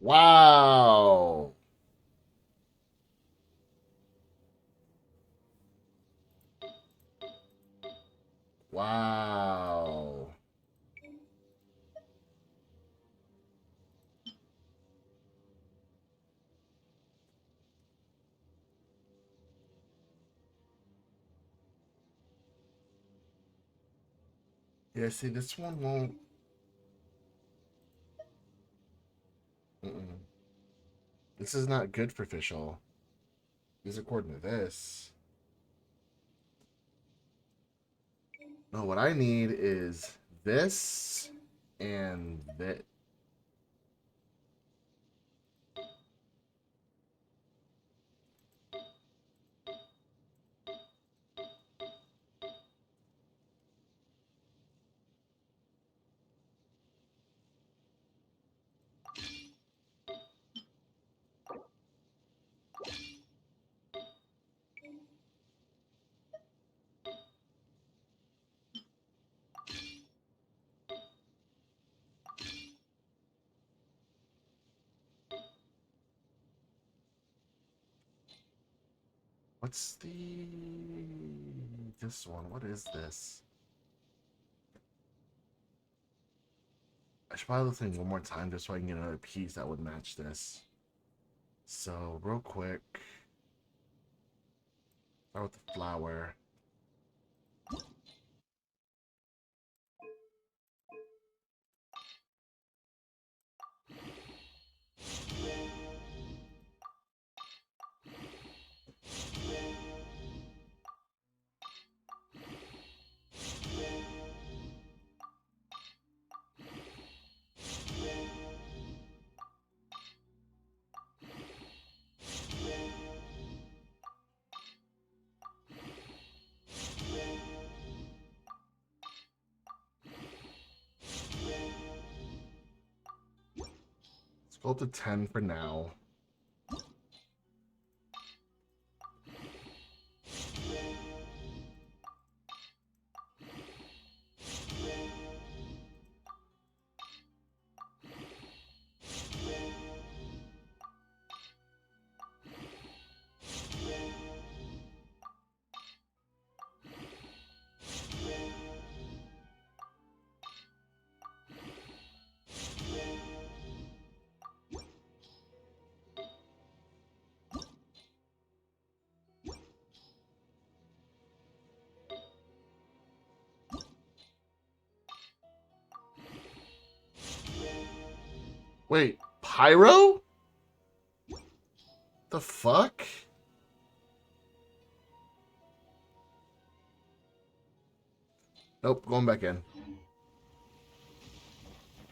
Wow. Wow. Yeah, see, this one won't. This is not good for Fischl. Is according to this. No, what I need is this and that. What's this one? What is this? I should probably listen one more time just so I can get another piece that would match this. So, real quick. Start with the flower. Let's go up to 10 for now. Wait, Pyro? The fuck? Nope, going back in.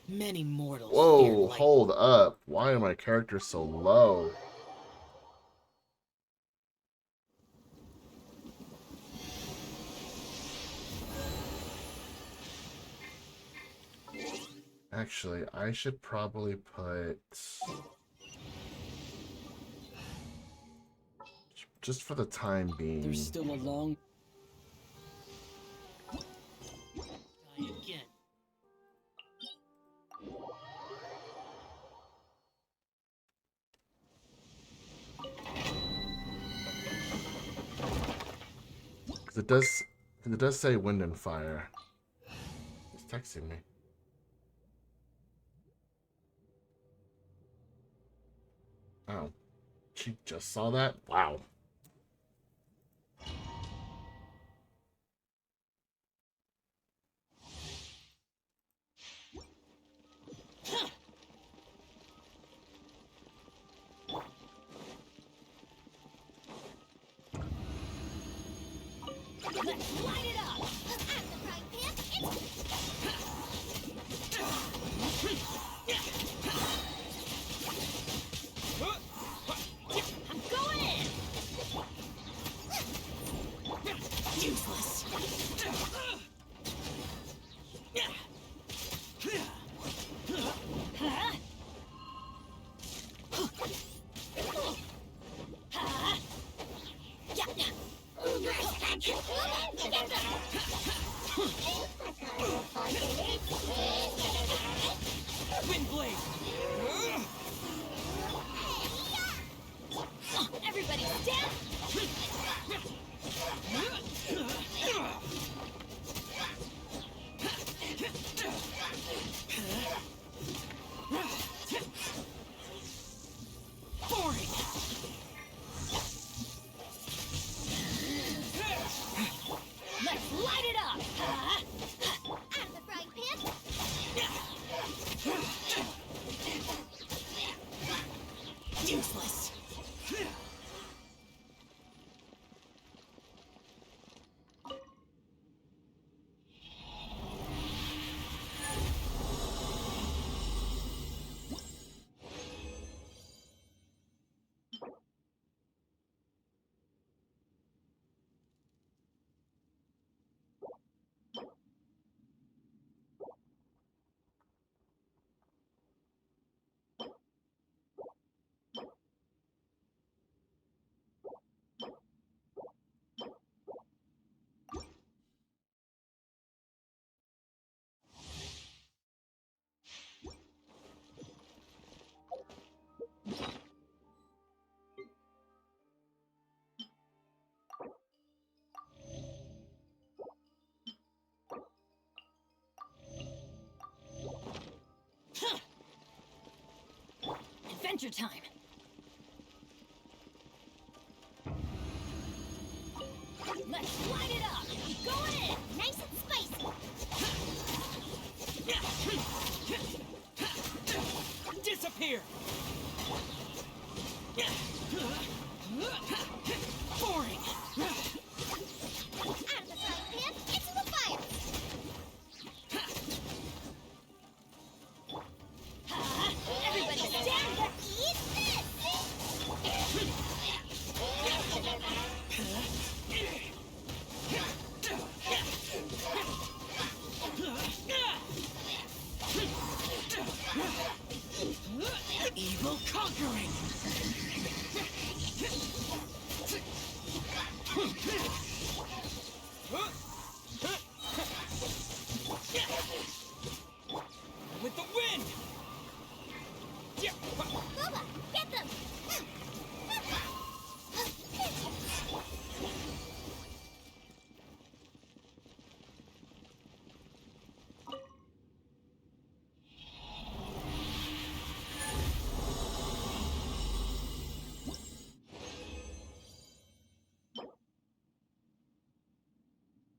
Many mortals fear Whoa, light. hold up. Why are my characters so low? Actually, I should probably put just for the time being. There's still a long... Die again. Because it does say wind and fire. It's texting me. Oh, she just saw that? Wow. Let's light it up! I'm the frying pan, I'm going in! Useless! Windblade! Everybody stand! Boring! Let's light it up! Out of the frying pan! Useless! Adventure time! Let's light it up! Going in! Nice and spicy! Disappear! Boring! Out of the frying pan, into the fire! Everybody stand! Eat this! Evil conquering! With the wind! Booba, get them!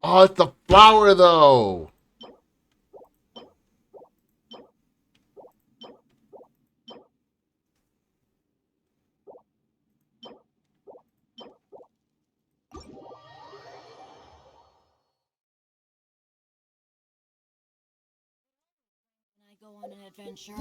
Oh, it's the flower though. Can I go on an adventure?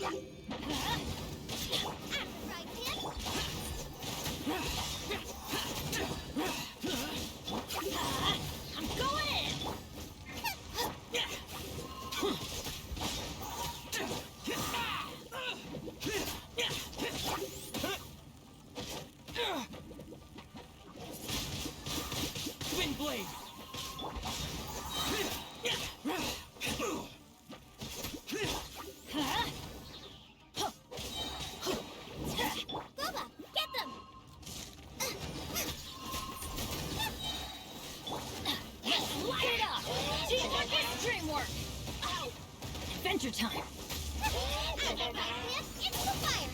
I'm going in! Twin blade. Booba, get them! Let's light it up! Teamwork is dreamwork! Ow! Adventure time! It's the fire!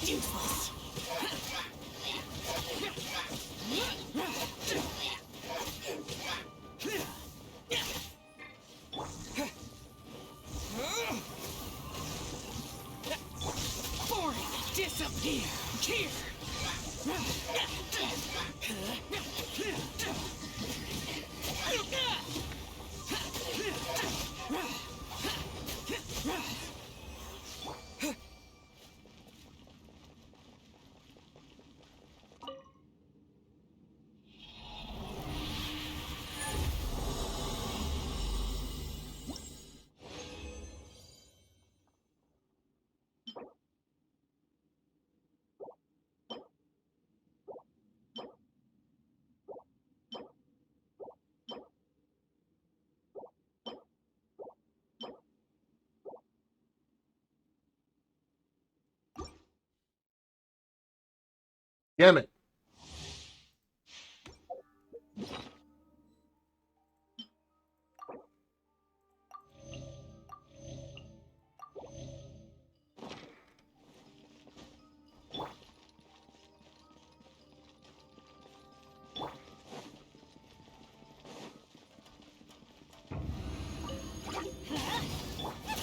Useless! Boring. Disappear. Here. Damn it.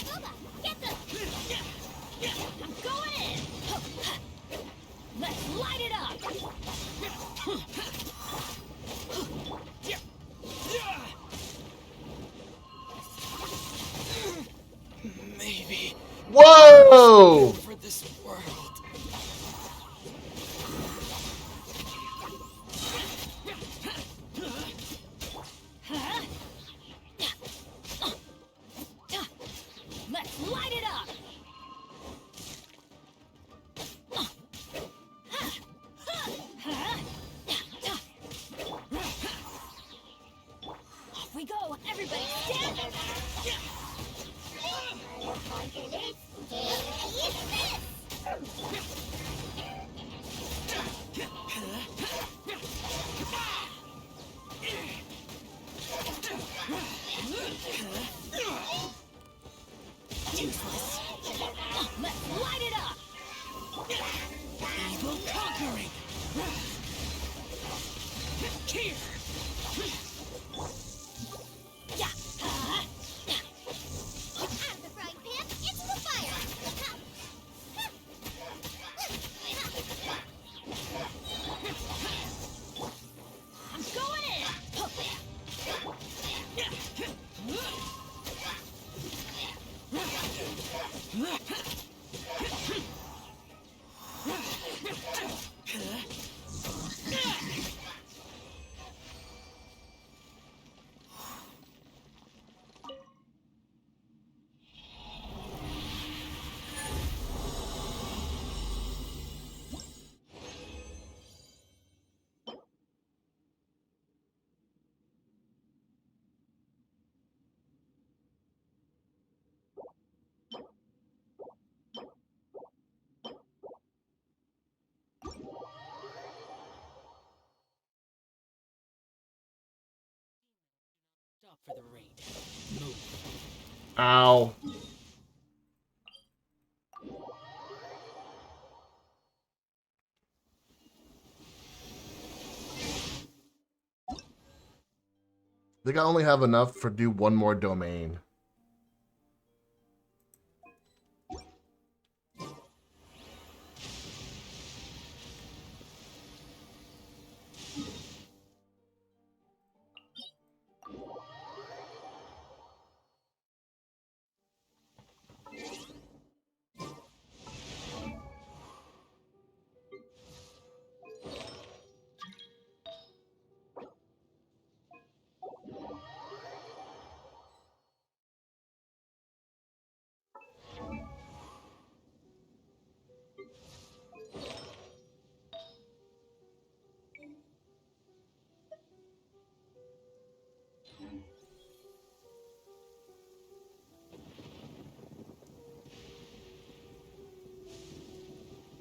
Booba, get them! I'm going in! Let's light it up! Maybe Whoa! for this world. Let's light it up! Off we go! Everybody stand! Useless! Let's light it up! Evil conquering. Here. Yeah! Out of the frying pan, into the fire! I'm going in! Stop for the raid. Move. Ow. I think I only have enough for do one more domain.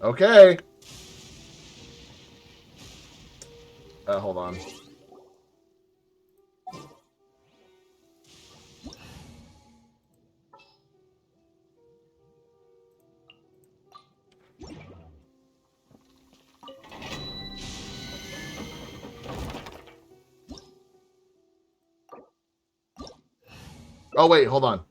Okay. Hold on. Oh, wait, hold on.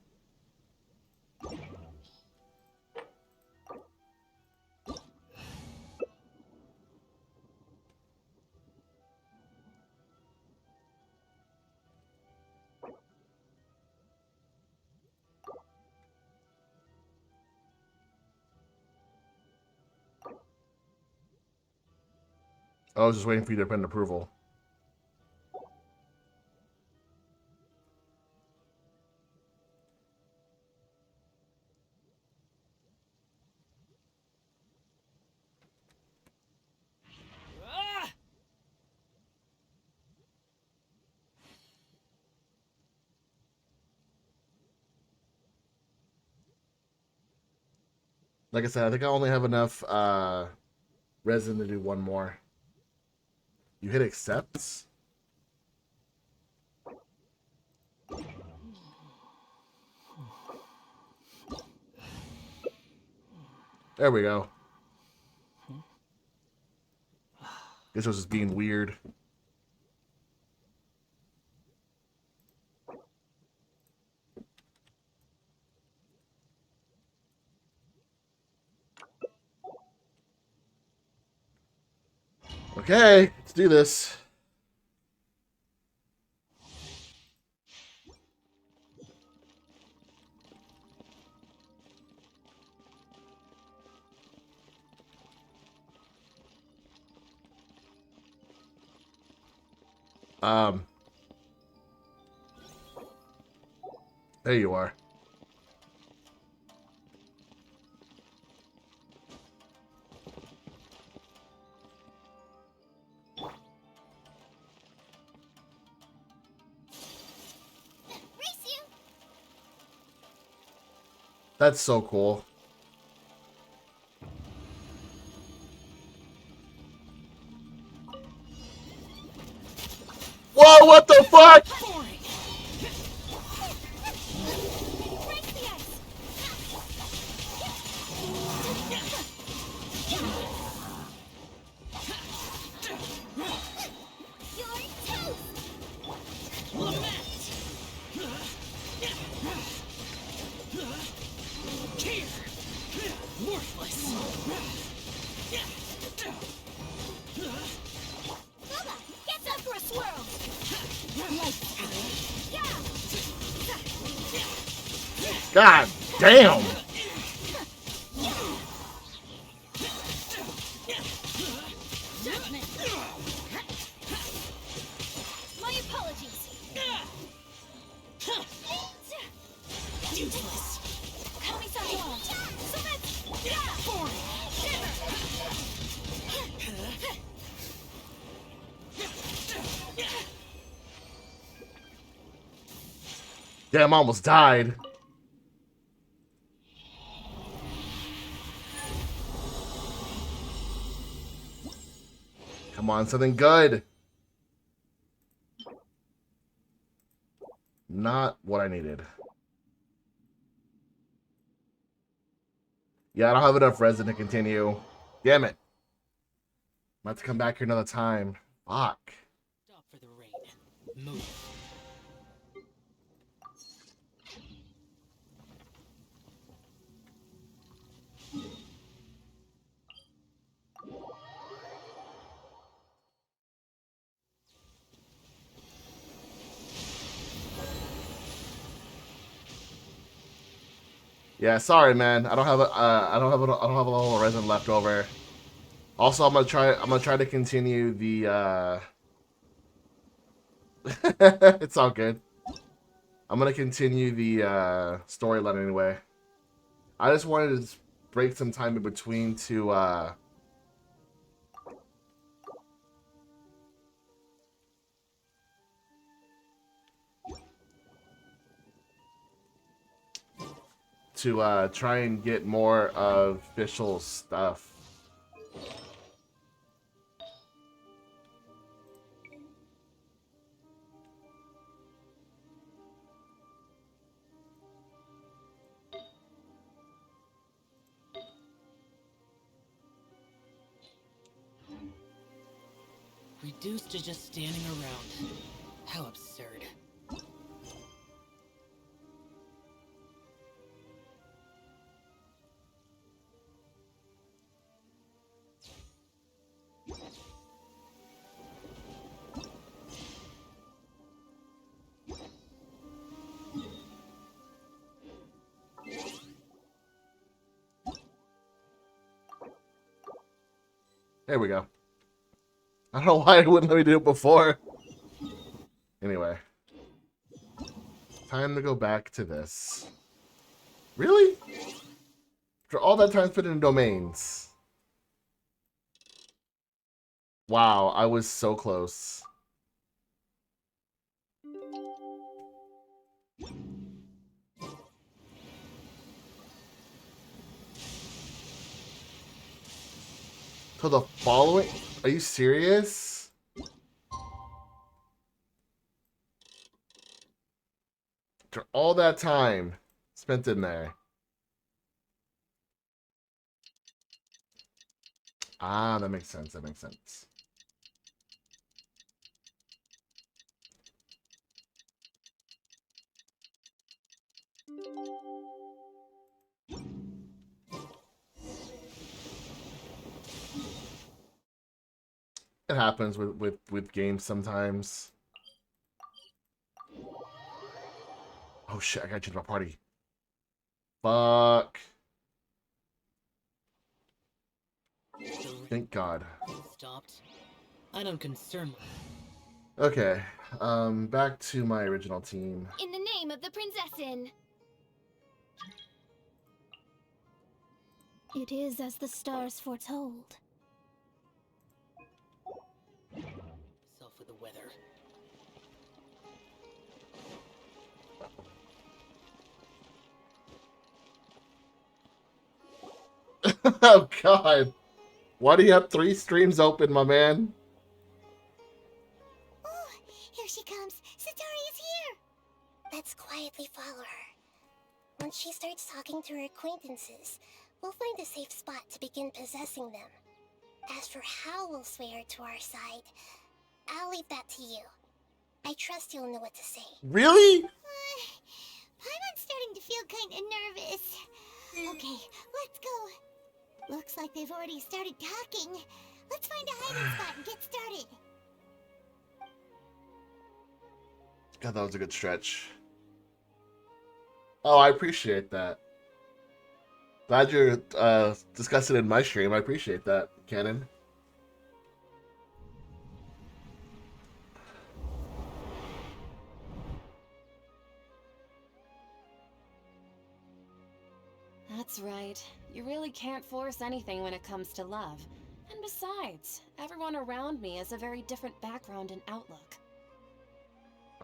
I was just waiting for you to put an approval. Like I said, I think I only have enough resin to do one more. You hit accepts? There we go. This was just being weird. Okay, let's do this. Um, there you are. Race you! That's so cool. Whoa, what the fuck? Race the ice! You're toast! Bubba, get up for a swirl! God damn. My apologies. Useless. Kami-sama. Damn, I almost died. Come on, something good. Not what I needed. Yeah, I don't have enough resin to continue. Damn it. I'm about to come back here another time. Fuck. Stop for the rain. Move. Yeah, sorry, man. I don't have a, I don't have a little resin left over. Also, I'm gonna try to continue the. It's all good. I'm gonna continue the storyline anyway. I just wanted to break some time in between to try and get more official stuff. Reduced to just standing around. How absurd. There we go. I don't know why it wouldn't let me do it before. Anyway. Time to go back to this. Really? For all that time spent in domains. Wow, I was so close. To the following? Are you serious? After all that time spent in there. Ah, that makes sense. That makes sense. It happens with games sometimes. Oh shit, I gotta change my party. Fuck. Thank God. Stopped. I don't concern myself. Okay, back to my original team. In the name of the Princessin. It is as the stars foretold. Self with the weather. Oh God. Why do you have 3 streams open, my man? Oh, here she comes. Satori is here. Let's quietly follow her. Once she starts talking to her acquaintances, we'll find a safe spot to begin possessing them. As for how we'll sway her to our side, I'll leave that to you. I trust you'll know what to say. Really? Paimon's starting to feel kind of nervous. Okay, let's go. Looks like they've already started talking. Let's find a hiding spot and get started. God, that was a good stretch. Oh, I appreciate that. Glad you're discussing it in my stream. I appreciate that, Cannon. That's right. You really can't force anything when it comes to love. And besides, everyone around me has a very different background and outlook.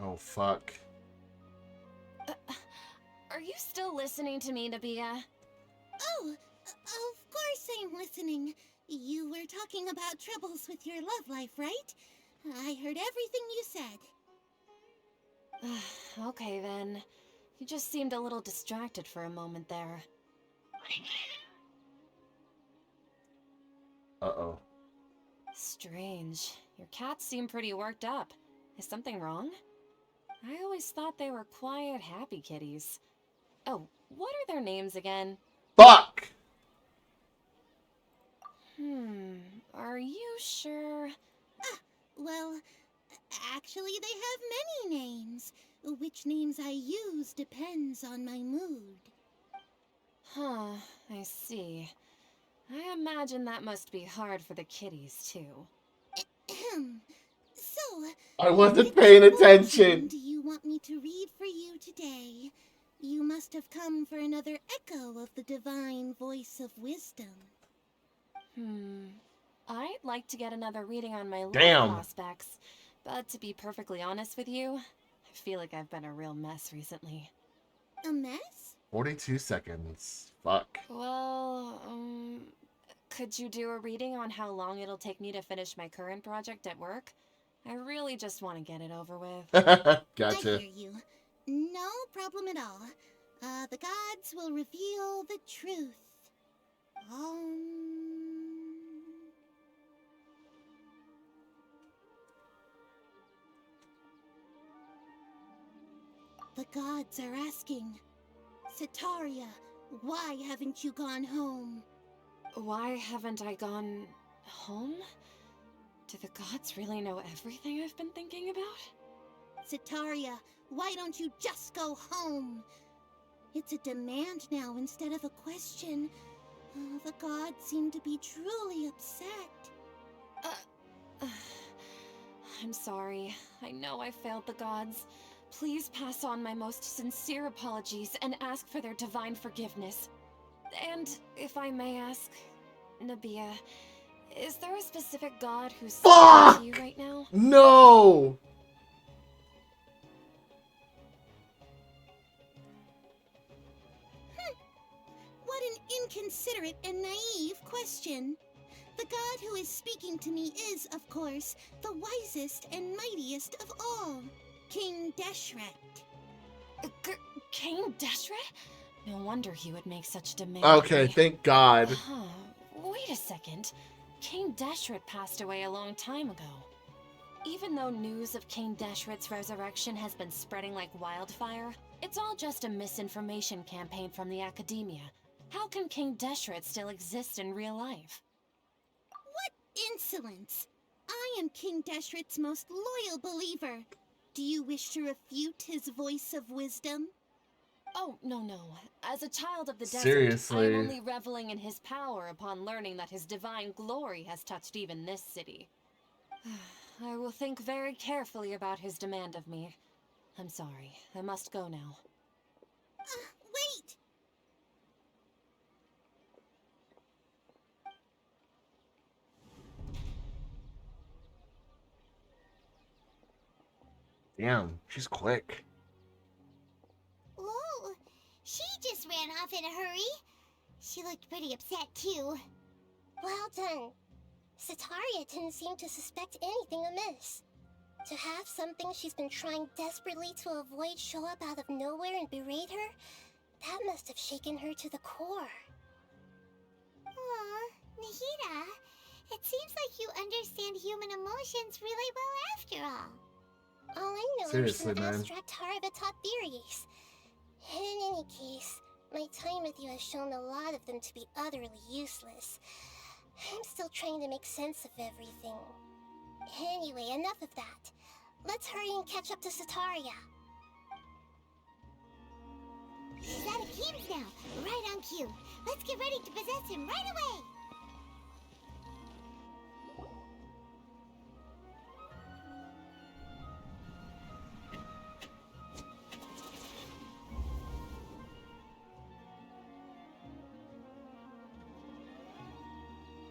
Oh, fuck. Are you still listening to me, Nabia? Oh, of course I'm listening. You were talking about troubles with your love life, right? I heard everything you said. Okay then. You just seemed a little distracted for a moment there. Uh-oh. Strange. Your cats seem pretty worked up. Is something wrong? I always thought they were quiet, happy kitties. Oh, what are their names again? Fuck! Are you sure? Well, actually they have many names. Which names I use depends on my mood. Huh, I see. I imagine that must be hard for the kitties, too. So, I wasn't which paying portion attention. do you want me to read for you today? You must have come for another echo of the divine voice of wisdom. I'd like to get another reading on my Damn. love prospects, but to be perfectly honest with you, I feel like I've been a real mess recently. A mess? 42 seconds. Fuck. Well, could you do a reading on how long it'll take me to finish my current project at work? I really just want to get it over with. Gotcha. I hear you. No problem at all. The gods will reveal the truth. The gods are asking, Setaria, why haven't you gone home? Why haven't I gone home? Do the gods really know everything I've been thinking about? Setaria, why don't you just go home? It's a demand now instead of a question. Oh, the gods seem to be truly upset. I'm sorry. I know I failed the gods. Please pass on my most sincere apologies and ask for their divine forgiveness. And if I may ask, Nabia, is there a specific god who's speaking to you right now? No! What an inconsiderate and naive question. The god who is speaking to me is, of course, the wisest and mightiest of all, King Deshret. King Deshret? No wonder he would make such demands. Okay, thank God. Huh. Wait a second. King Deshret passed away a long time ago. Even though news of King Deshret's resurrection has been spreading like wildfire, it's all just a misinformation campaign from the academia. How can King Deshret still exist in real life? What insolence! I am King Deshret's most loyal believer. Do you wish to refute his voice of wisdom? Oh, no. As a child of the desert, I Seriously. am only reveling in his power upon learning that his divine glory has touched even this city. I will think very carefully about his demand of me. I'm sorry. I must go now. Wait! Damn, she's quick. Whoa, she just ran off in a hurry. She looked pretty upset too. Well done. Setaria didn't seem to suspect anything amiss. To have something she's been trying desperately to avoid show up out of nowhere and berate her, that must have shaken her to the core. Aw, Nahida, it seems like you understand human emotions really well after all. All I know Seriously, are some man. abstract Harabatot theories. In any case, my time with you has shown a lot of them to be utterly useless. I'm still trying to make sense of everything. Anyway, enough of that. Let's hurry and catch up to Setaria. He's out of Keem's now, right on cue. Let's get ready to possess him right away.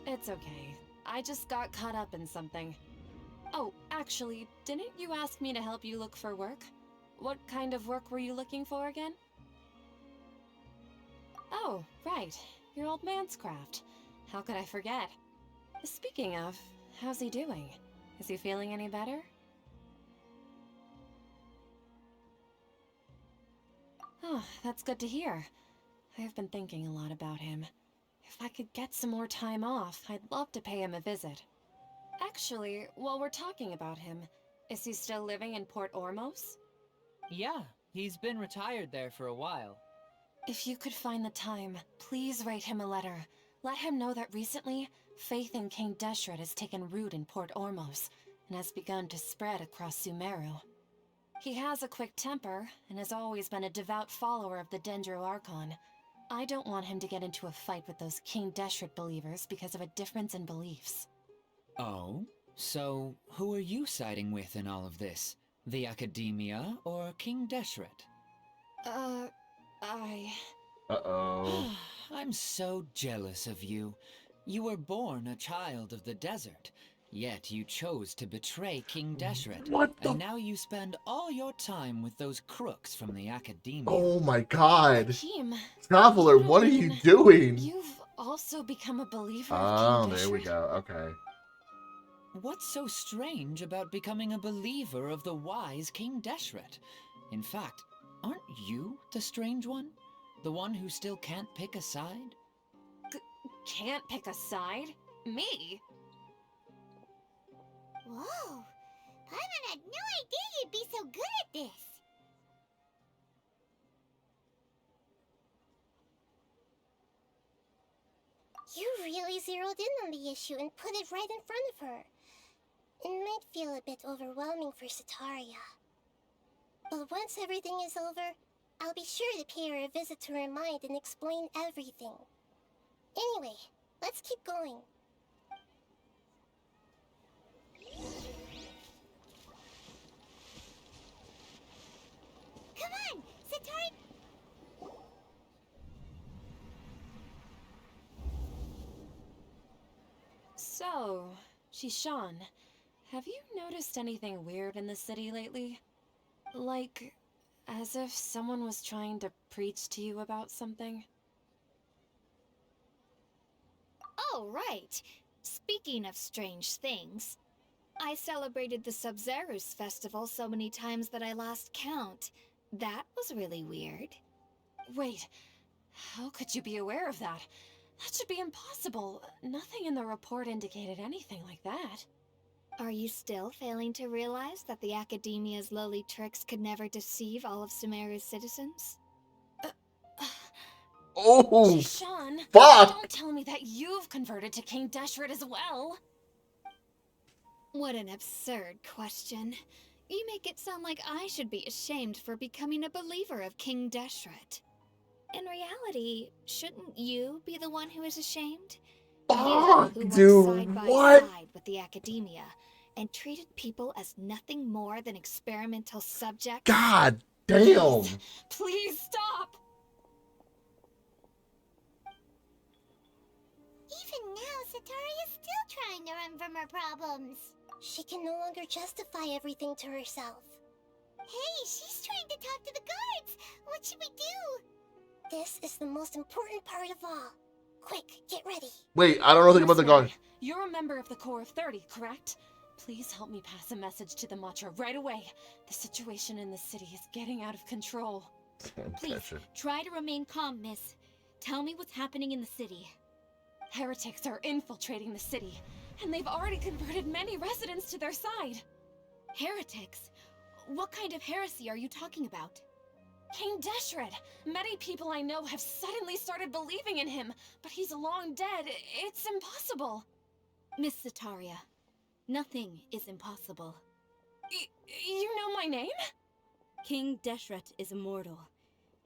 It's okay. I just got caught up in something. Oh, actually, didn't you ask me to help you look for work? What kind of work were you looking for again? Oh, right. Your old man's craft. How could I forget? Speaking of, how's he doing? Is he feeling any better? Oh, that's good to hear. I've been thinking a lot about him. If I could get some more time off, I'd love to pay him a visit. Actually, while we're talking about him, is he still living in Port Ormos? Yeah, he's been retired there for a while. If you could find the time, please write him a letter. Let him know that recently, faith in King Deshret has taken root in Port Ormos and has begun to spread across Sumeru. He has a quick temper and has always been a devout follower of the Dendro Archon. I don't want him to get into a fight with those King Deshret believers because of a difference in beliefs. Oh? So, who are you siding with in all of this? The Academia or King Deshret? Uh-oh. I'm so jealous of you. You were born a child of the desert, yet you chose to betray King Deshret. What the- And now you spend all your time with those crooks from the Academia. Oh my God. Akeem, Traveler, you what are don't you mean doing? You've also become a believer of Oh, King there we Deshret? go. Okay. What's so strange about becoming a believer of the wise King Deshret? In fact, aren't you the strange one? The one who still can't pick a side? Can't pick a side? Me? Whoa, Paimon had no idea you'd be so good at this. You really zeroed in on the issue and put it right in front of her. It might feel a bit overwhelming for Sataria. But once everything is over, I'll be sure to pay her a visit to her mind and explain everything. Anyway, let's keep going. Come on, Satori. So, Shishan, have you noticed anything weird in the city lately? Like, as if someone was trying to preach to you about something? Oh, right. Speaking of strange things, I celebrated the Sub-Zerus festival so many times that I lost count. That was really weird. Wait, how could you be aware of that? That should be impossible. Nothing in the report indicated anything like that. Are you still failing to realize that the Academia's lowly tricks could never deceive all of Sumeru's citizens? Oh, Shishan, fuck! don't tell me that you've converted to King Deshret as well. What an absurd question. You make it sound like I should be ashamed for becoming a believer of King Deshret. In reality, shouldn't you be the one who is ashamed? Fuck, You who dude, worked side by what? side with the Academia and treated people as nothing more than experimental subjects. God damn! Please stop! Even now, Satori is still trying to run from her problems. She can no longer justify everything to herself. Hey, she's trying to talk to the guards. What should we do? This is the most important part of all. Quick, get ready. Wait, I don't know anything about the guard. You're a member of the Corps of 30, correct? Please help me pass a message to the Matcha right away. The situation in the city is getting out of control. Please, try to remain calm, miss. Tell me what's happening in the city. Heretics are infiltrating the city, and they've already converted many residents to their side. Heretics? What kind of heresy are you talking about? King Deshret! Many people I know have suddenly started believing in him, but he's long dead. It's impossible. Miss Sataria, nothing is impossible. You know my name? King Deshret is immortal,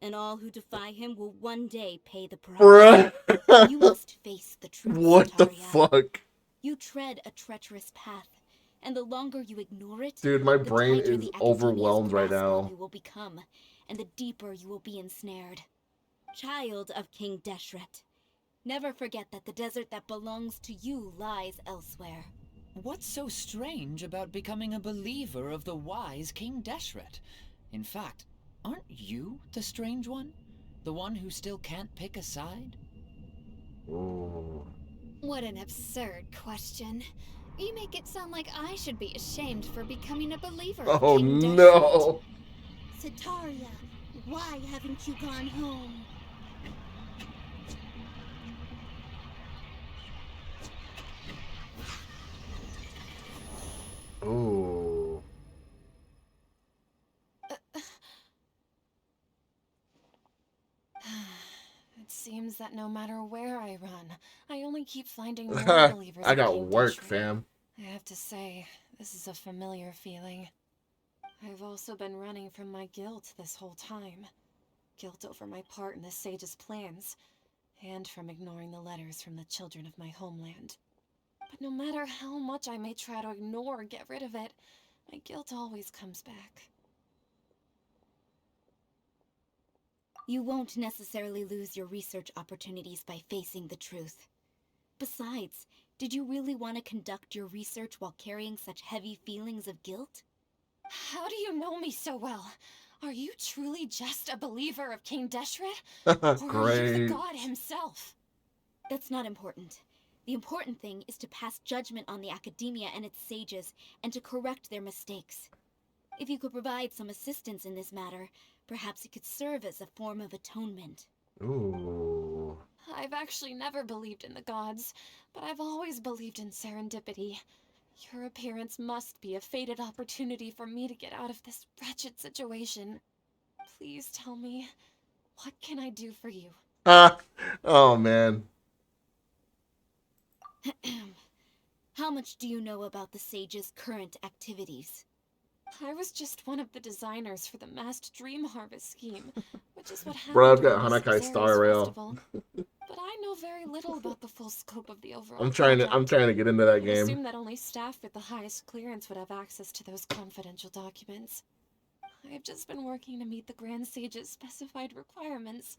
and all who defy him will one day pay the price. Bruh. You must face the truth, What the Sataria. fuck? You tread a treacherous path, and the longer you ignore it, Dude, my the brain tighter is the Academia's overwhelmed right grasp on now. you will become, and the deeper you will be ensnared. Child of King Deshret, never forget that the desert that belongs to you lies elsewhere. What's so strange about becoming a believer of the wise King Deshret? In fact, aren't you the strange one? The one who still can't pick a side? Ooh. What an absurd question. You make it sound like I should be ashamed for becoming a believer of Oh King Deshret. no! Sataria, why haven't you gone home? Ooh. It seems that no matter where I run, I only keep finding more believers I in got King work, Deshret. fam. I have to say, this is a familiar feeling. I've also been running from my guilt this whole time. Guilt over my part in the sage's plans, and from ignoring the letters from the children of my homeland. But no matter how much I may try to ignore or get rid of it, my guilt always comes back. You won't necessarily lose your research opportunities by facing the truth. Besides, did you really want to conduct your research while carrying such heavy feelings of guilt? How do you know me so well? Are you truly just a believer of King Deshret? Or are you the Great. god himself? That's not important. The important thing is to pass judgment on the Academia and its sages, and to correct their mistakes. If you could provide some assistance in this matter, perhaps it could serve as a form of atonement. Ooh. I've actually never believed in the gods, but I've always believed in serendipity. Your appearance must be a fated opportunity for me to get out of this wretched situation. Please tell me, what can I do for you? Ah. Oh man. How much do you know about the Sage's current activities? I was just one of the designers for the masked dream harvest scheme, which is what Bro, happened I've got during the Hanakai Sub-Zero's Star Rail. festival. But I know very little about the full scope of the overall I'm trying project. to get into that I'd game. assume that only staff with the highest clearance would have access to those confidential documents. I've just been working to meet the Grand Sage's specified requirements.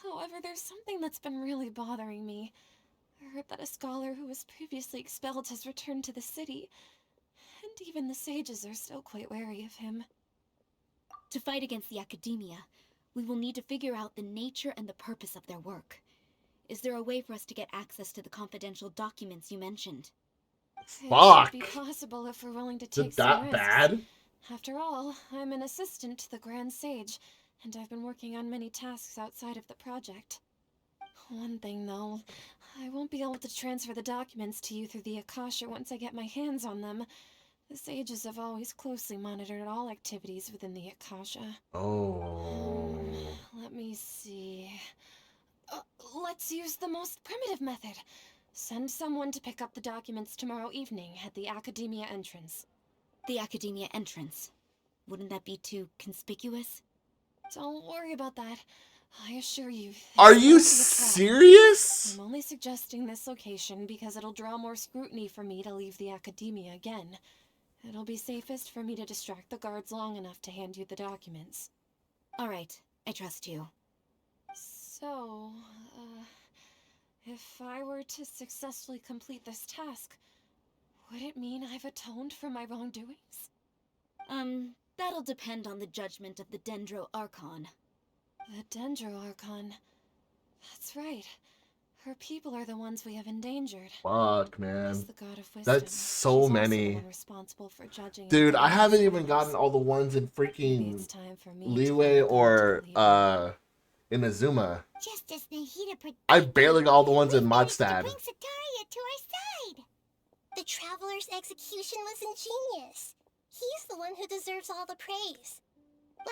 However, there's something that's been really bothering me. I heard that a scholar who was previously expelled has returned to the city, and even the sages are still quite wary of him. To fight against the Academia, we will need to figure out the nature and the purpose of their work. Is there a way for us to get access to the confidential documents you mentioned? Fuck! It should be possible if we're willing to Is take it some that risks. bad? After all, I'm an assistant to the Grand Sage, and I've been working on many tasks outside of the project. One thing, though, I won't be able to transfer the documents to you through the Akasha once I get my hands on them. The sages have always closely monitored all activities within the Akasha. Oh. Let me see. Let's use the most primitive method. Send someone to pick up the documents tomorrow evening at the Academia entrance. The Academia entrance. Wouldn't that be too conspicuous? Don't worry about that. I assure you. Are this you won't be a trap. serious? I'm only suggesting this location because it'll draw more scrutiny for me to leave the Academia again. It'll be safest for me to distract the guards long enough to hand you the documents. All right, I trust you. So, if I were to successfully complete this task, would it mean I've atoned for my wrongdoings? That'll depend on the judgment of the Dendro Archon. The Dendro Archon. That's right. Her people are the ones we have endangered. Fuck, man. As the god of wisdom, That's so she's many. also the one responsible for judging. Dude, I and haven't clearing even souls. gotten all the ones in Maybe freaking it's time for me to Liyue find or God to Inazuma. Just as Nahida predicted, I barely got all the ones in we managed to Mondstadt. bring Sataria to our side. The Traveler's execution was ingenious. He's the one who deserves all the praise.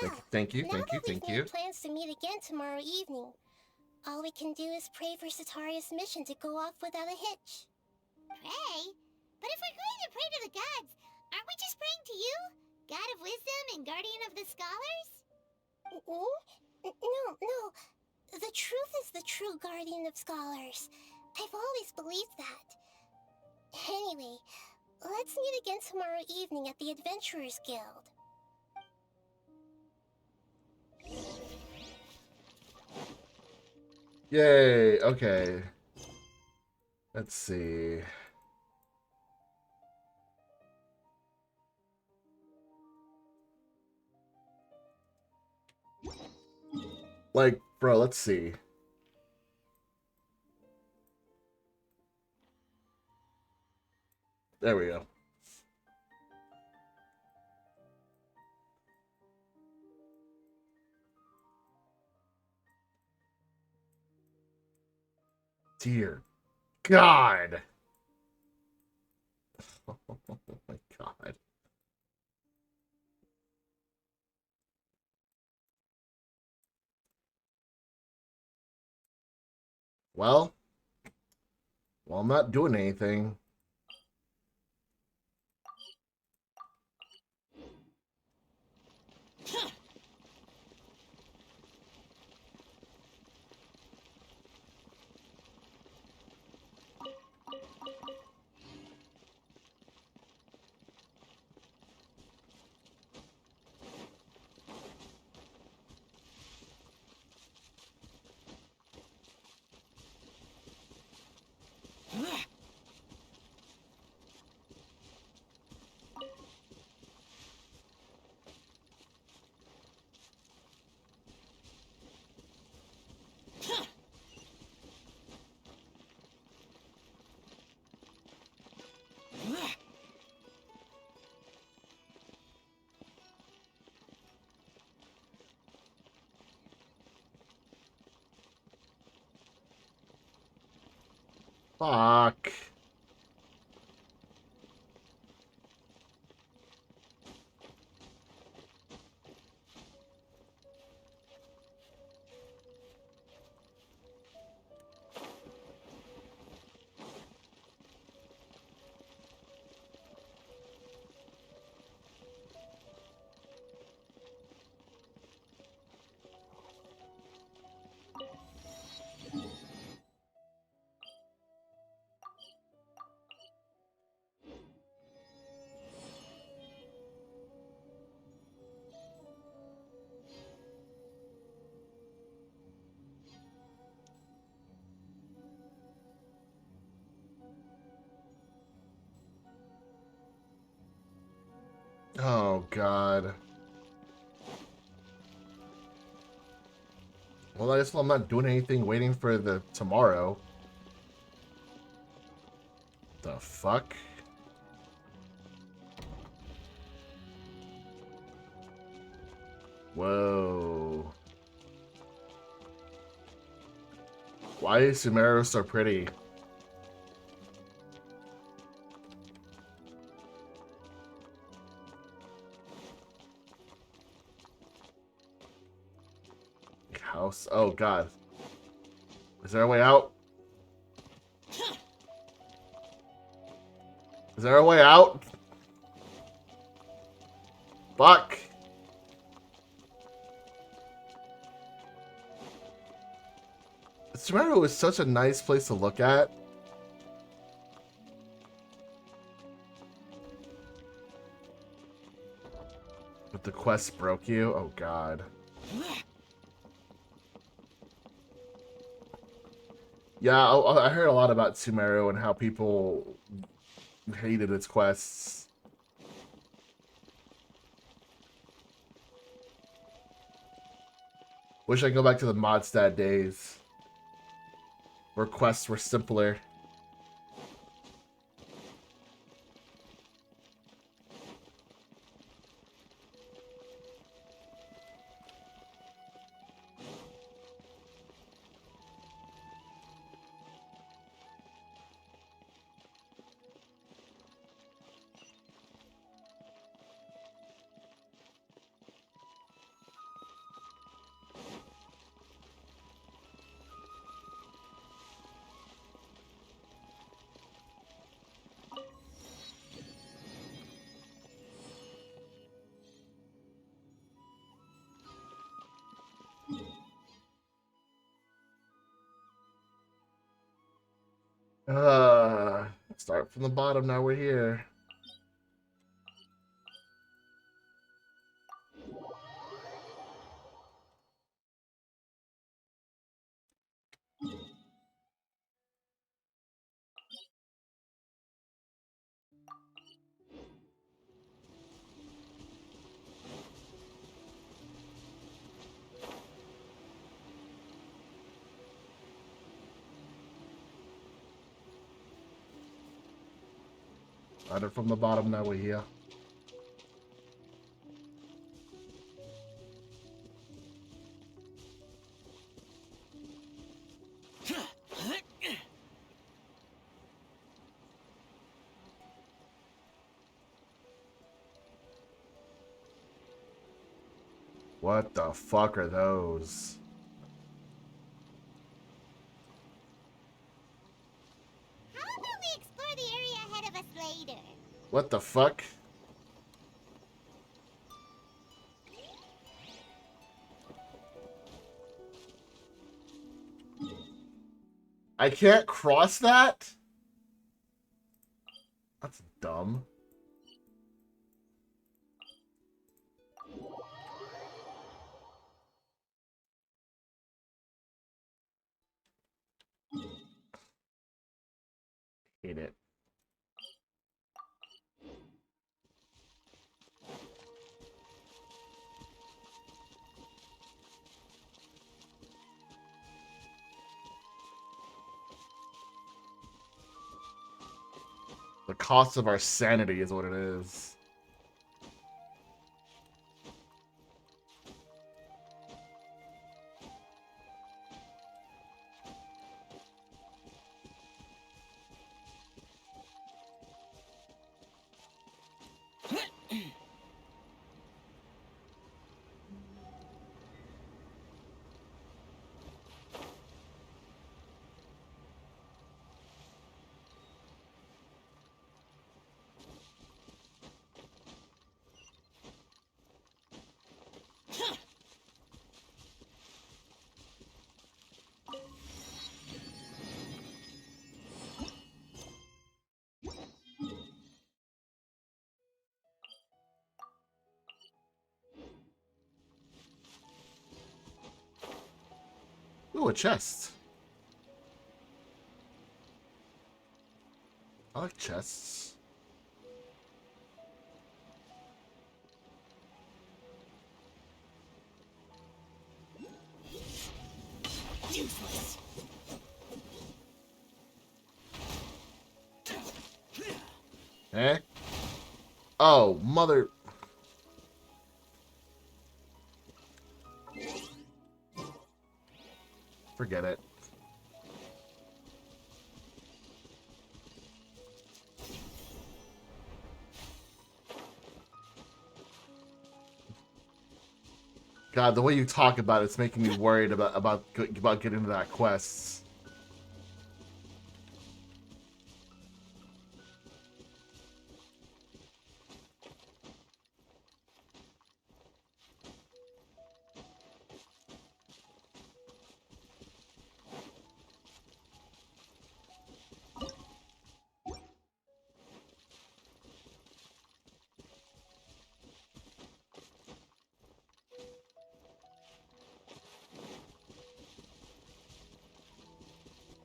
Well, Thank you, now thank you, that we've thank made you. plans to meet again tomorrow evening, all we can do is pray for Sataria's mission to go off without a hitch. Pray? But if we're going to pray to the gods, aren't we just praying to you? God of wisdom and guardian of the scholars? No. The truth is the true guardian of scholars. I've always believed that. Anyway, let's meet again tomorrow evening at the Adventurers Guild. Yay, okay. Let's see. Like, bro, let's see. There we go. Dear God. Oh my God. Well, I'm not doing anything. Fuck. Oh, God. Well, I guess I'm not doing anything waiting for the tomorrow. The fuck? Whoa. Why is Sumeru so pretty? House. Oh, God. Is there a way out? Is there a way out? Fuck. Sumeru is such a nice place to look at. But the quest broke you? Oh, God. Yeah, I heard a lot about Sumeru and how people hated its quests. Wish I could go back to the Modstad days, where quests were simpler. Start from the bottom, now we're here. Started from the bottom, now we're here. What the fuck are those? How about we explore the area ahead of us later? What the fuck? I can't cross that? That's dumb. Hate it. The cost of our sanity is what it is. Ooh, a chest. I like chests. Useless. Eh? Oh, mother... Forget it. God, the way you talk about it's making me worried about getting to that quest.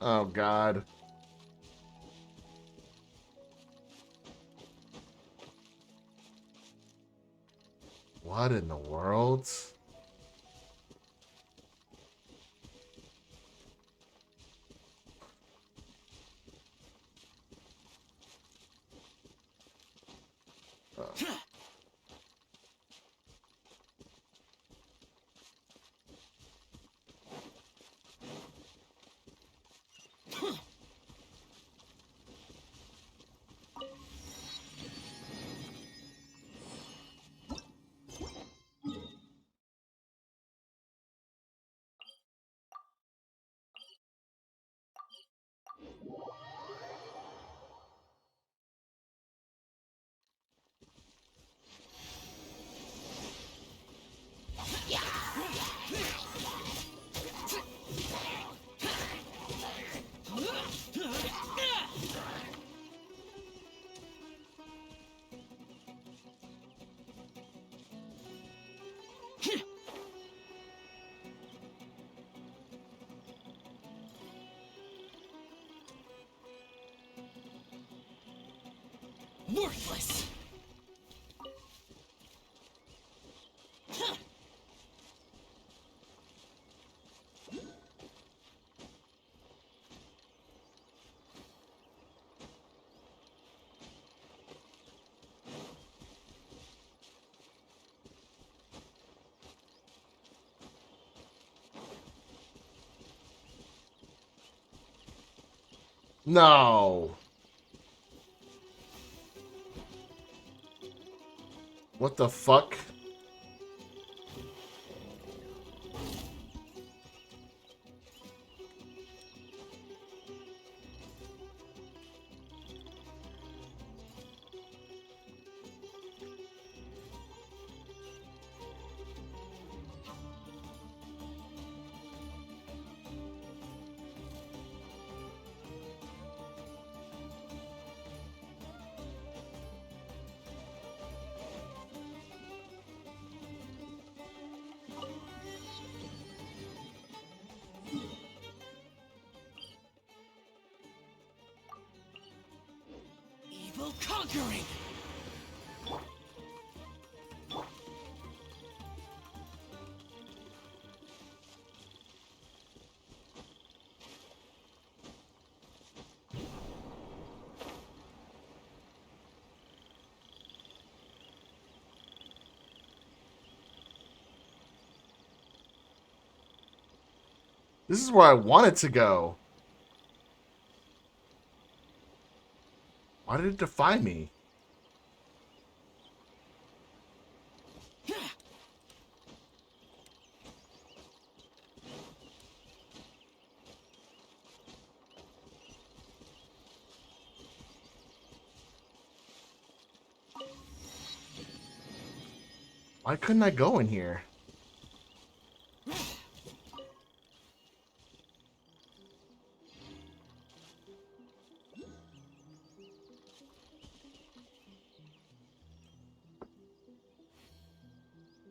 Oh, God. What in the world? Worthless. No. What the fuck? Evil conquering. This is where I wanted to go. Why did it defy me? Why couldn't I go in here?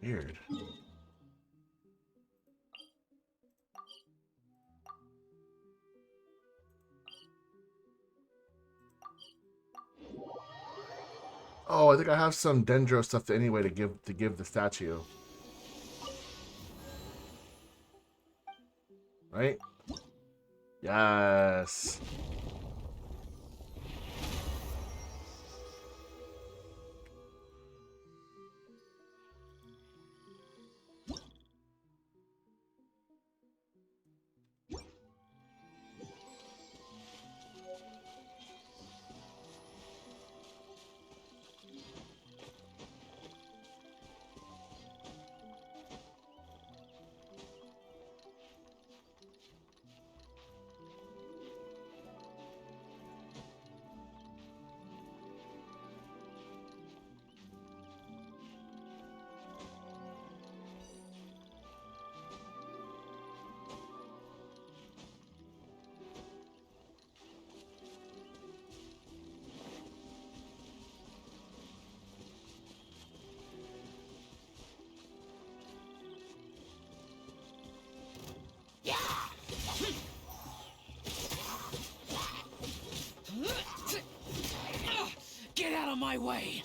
Weird. Oh, I think I have some Dendro stuff anyway to give the statue. right? Yes. Get out of my way!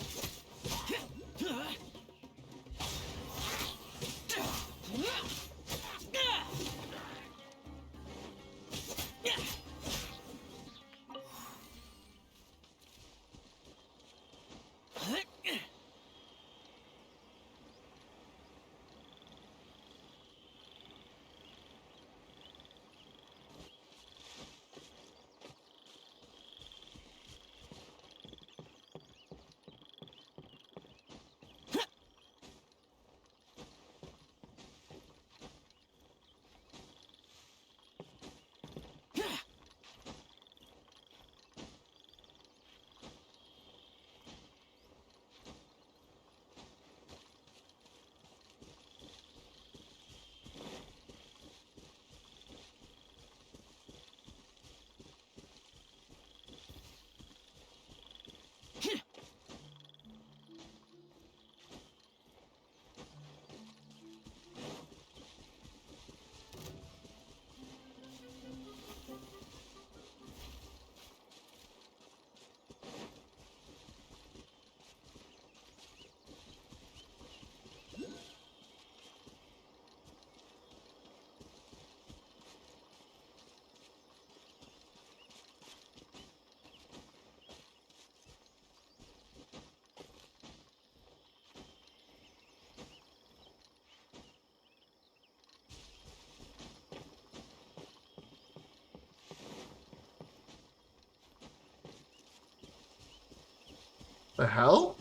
The hell?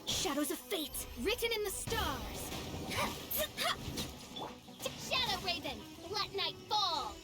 Shadows of fate, written in the stars. Shadow Raven, let night fall!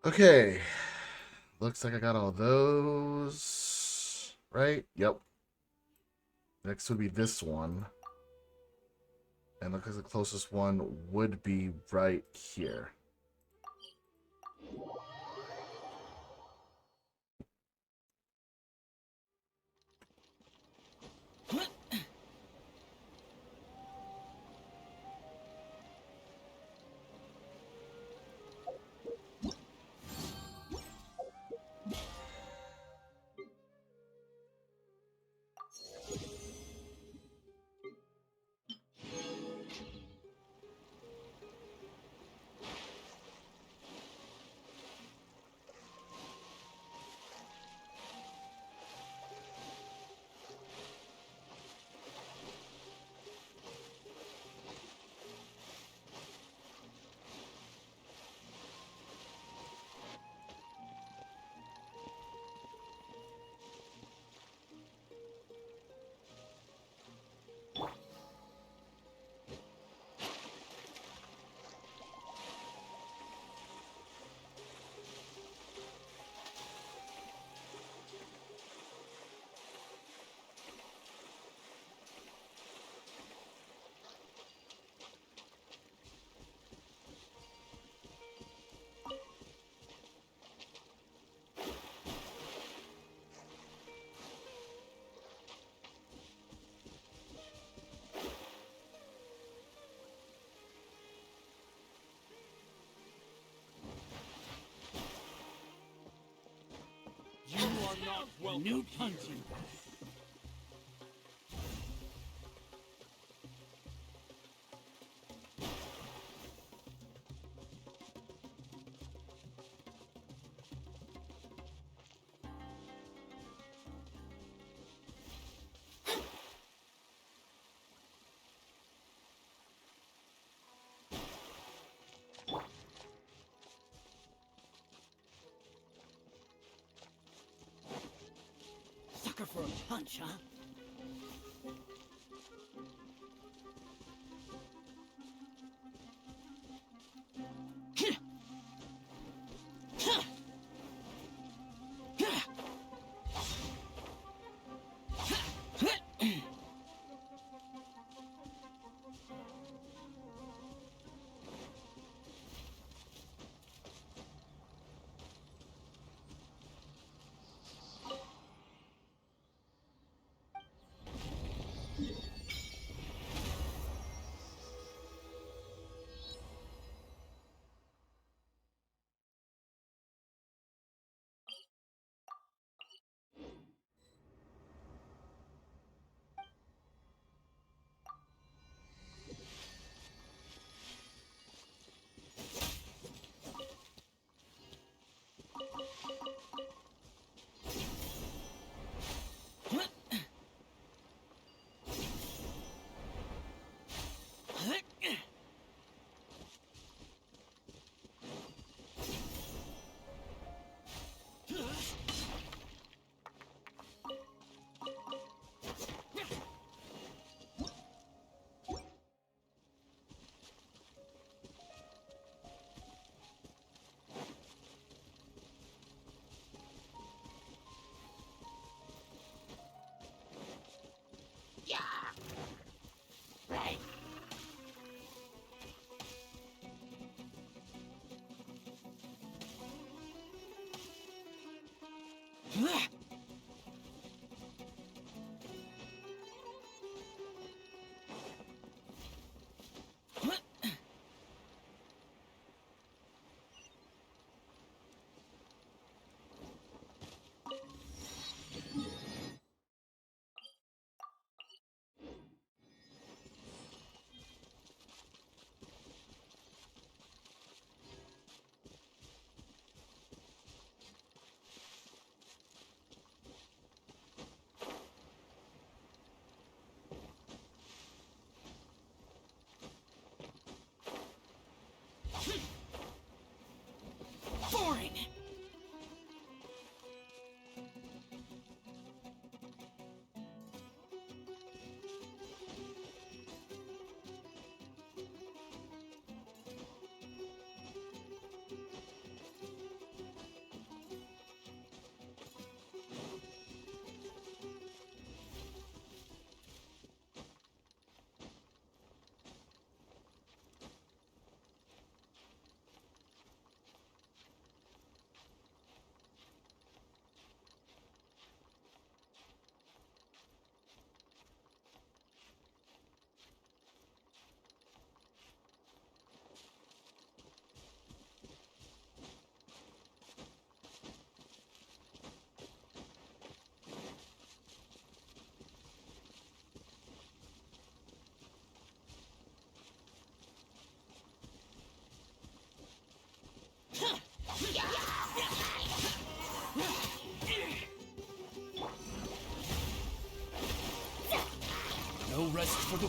Okay. Looks like I got all those. Right? Yep. Next would be this one. And looks like the closest one would be right here. You are not welcome. New punching bag. Sucker for a punch, huh?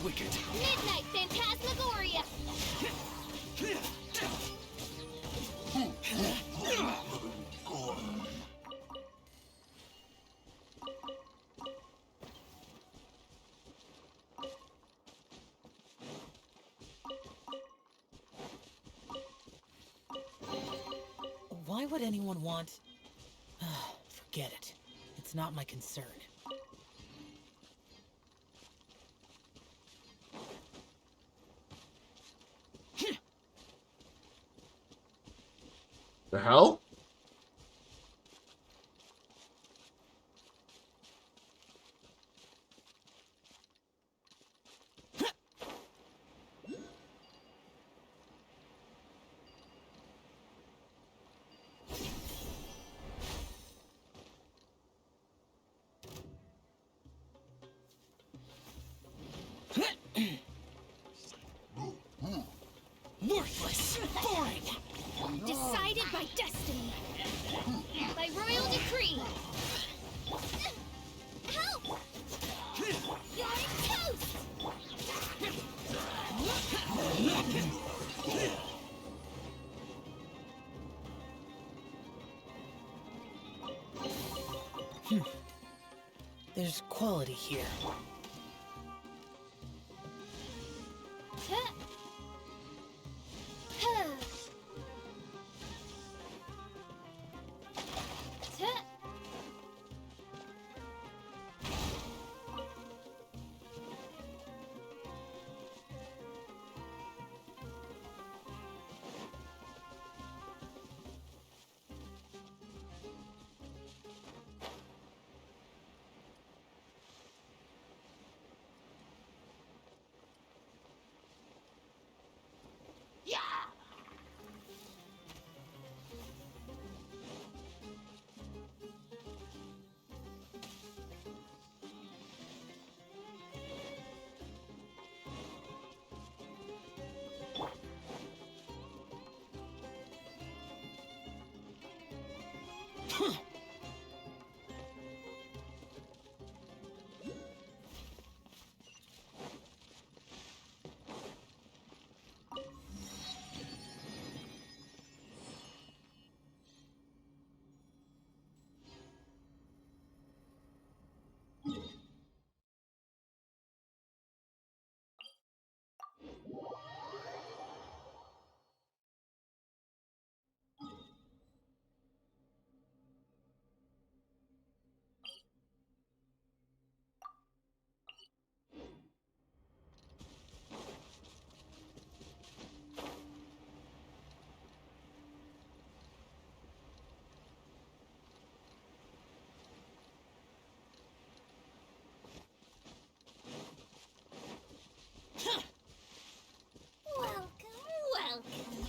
wicked. Midnight Phantasmagoria! Why would anyone want... Forget it. It's not my concern. The hell? Worthless! Boring! Decided by destiny! By royal decree! Help! You're toast! There's quality here.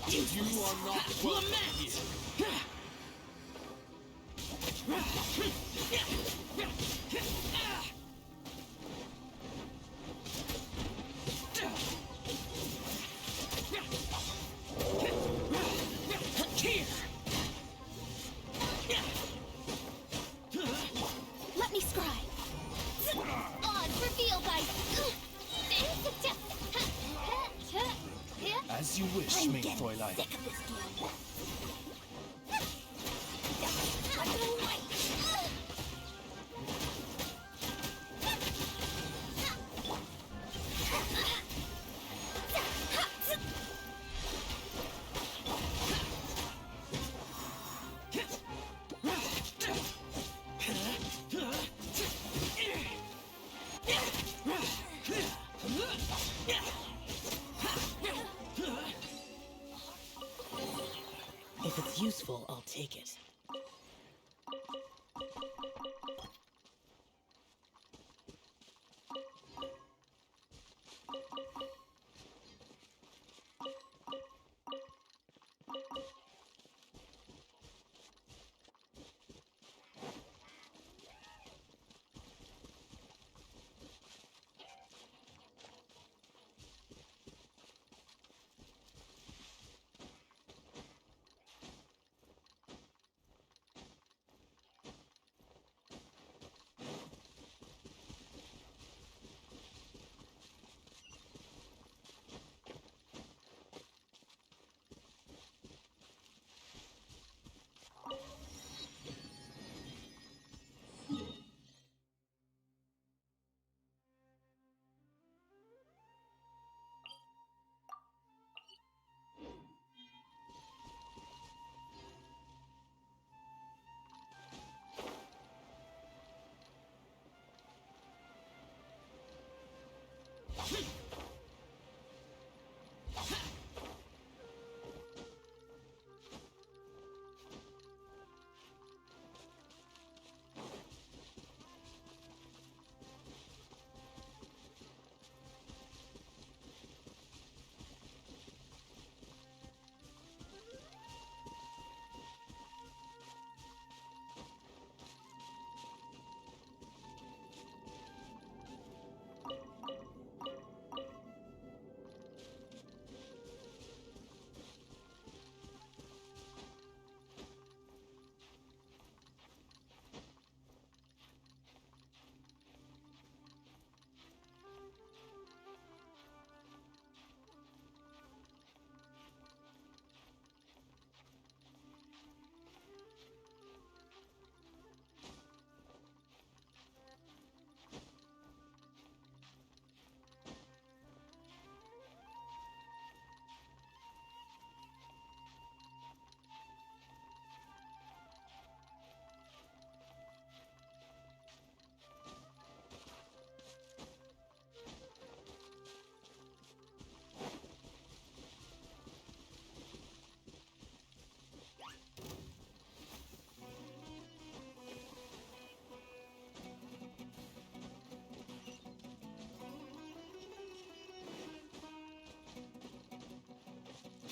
You are not welcome here. Let me scry. Odds revealed by... As you wish, I'm main getting Fräulein. sick of this game. If it's useful, I'll take it.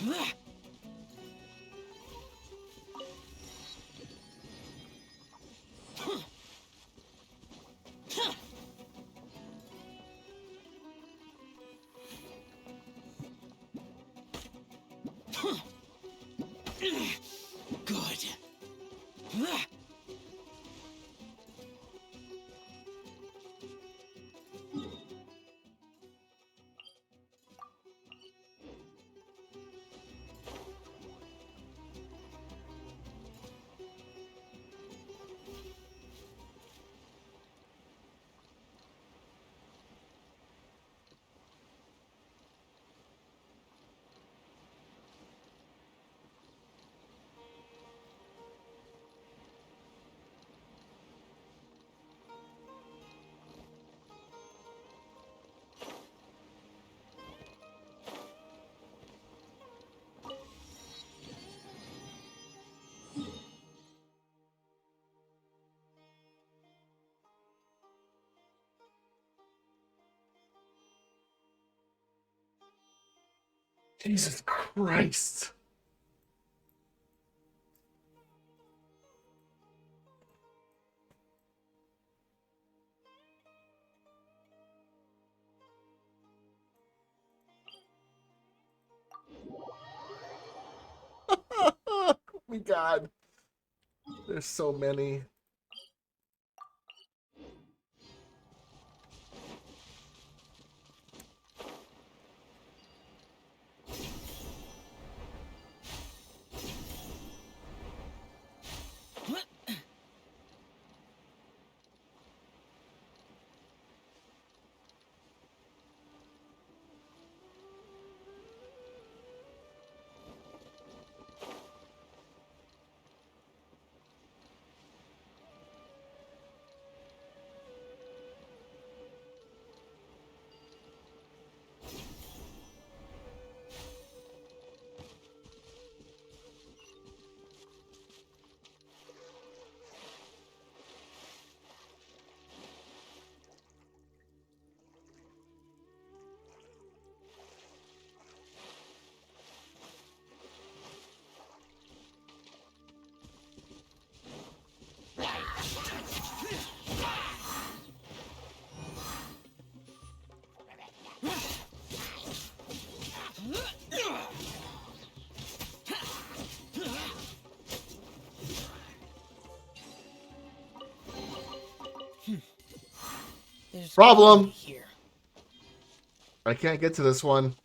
Good. Jesus Christ. Oh my God. There's so many. Problem. Here. I can't get to this one.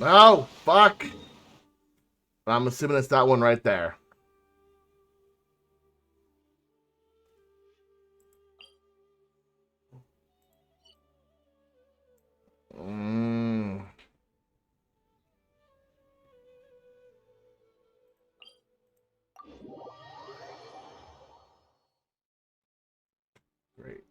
No, fuck. I'm assuming it's that one right there. Mm. Great.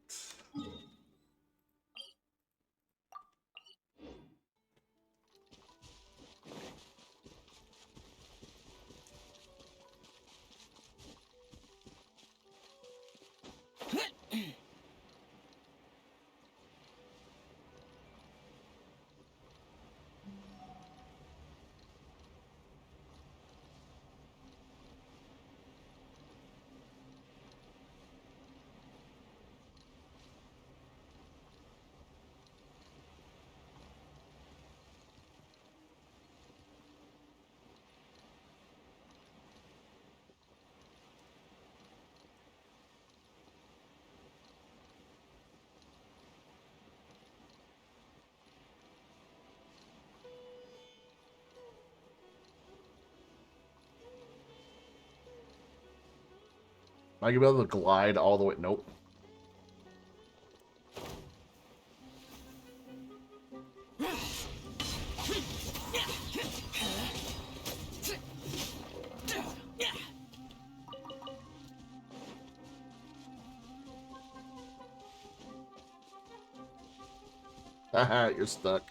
Am I gonna be able to glide all the way? Nope. Haha, you're stuck.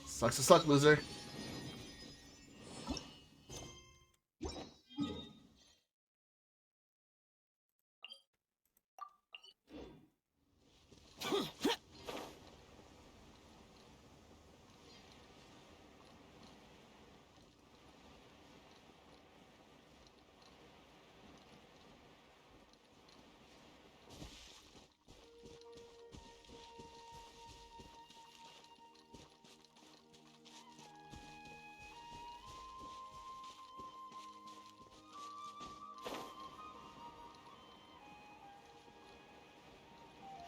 Sucks to suck, loser.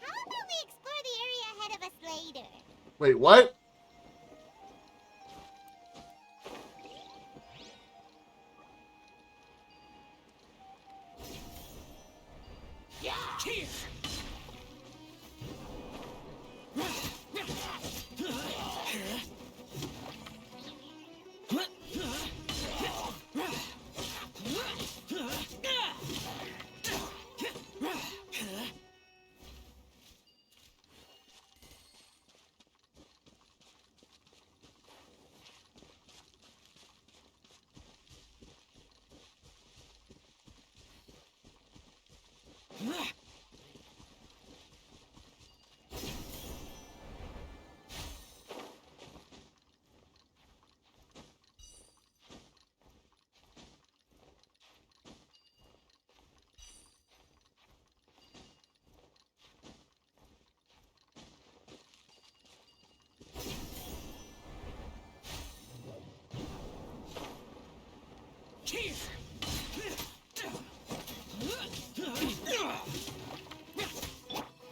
How about we explore the area ahead of us later? Wait, what?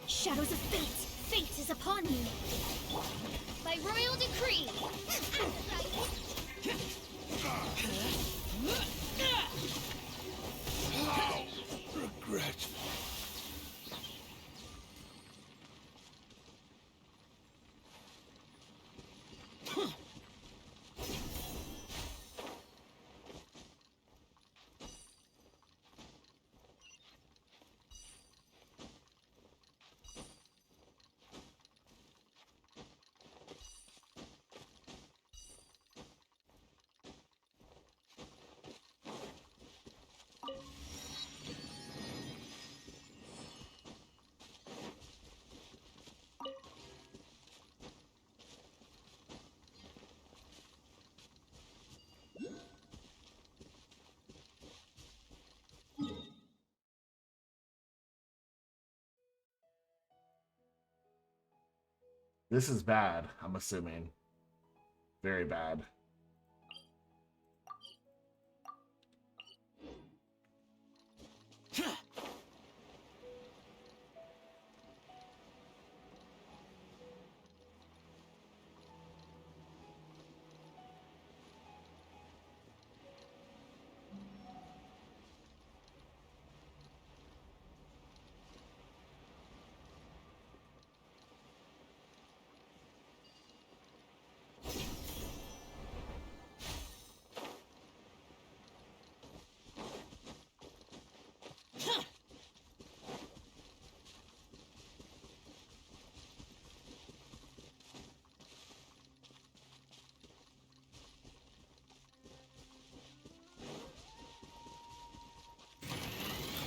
Shadows of fate! Fate is upon me! By royal decree! Regret. This is bad, I'm assuming. Very bad.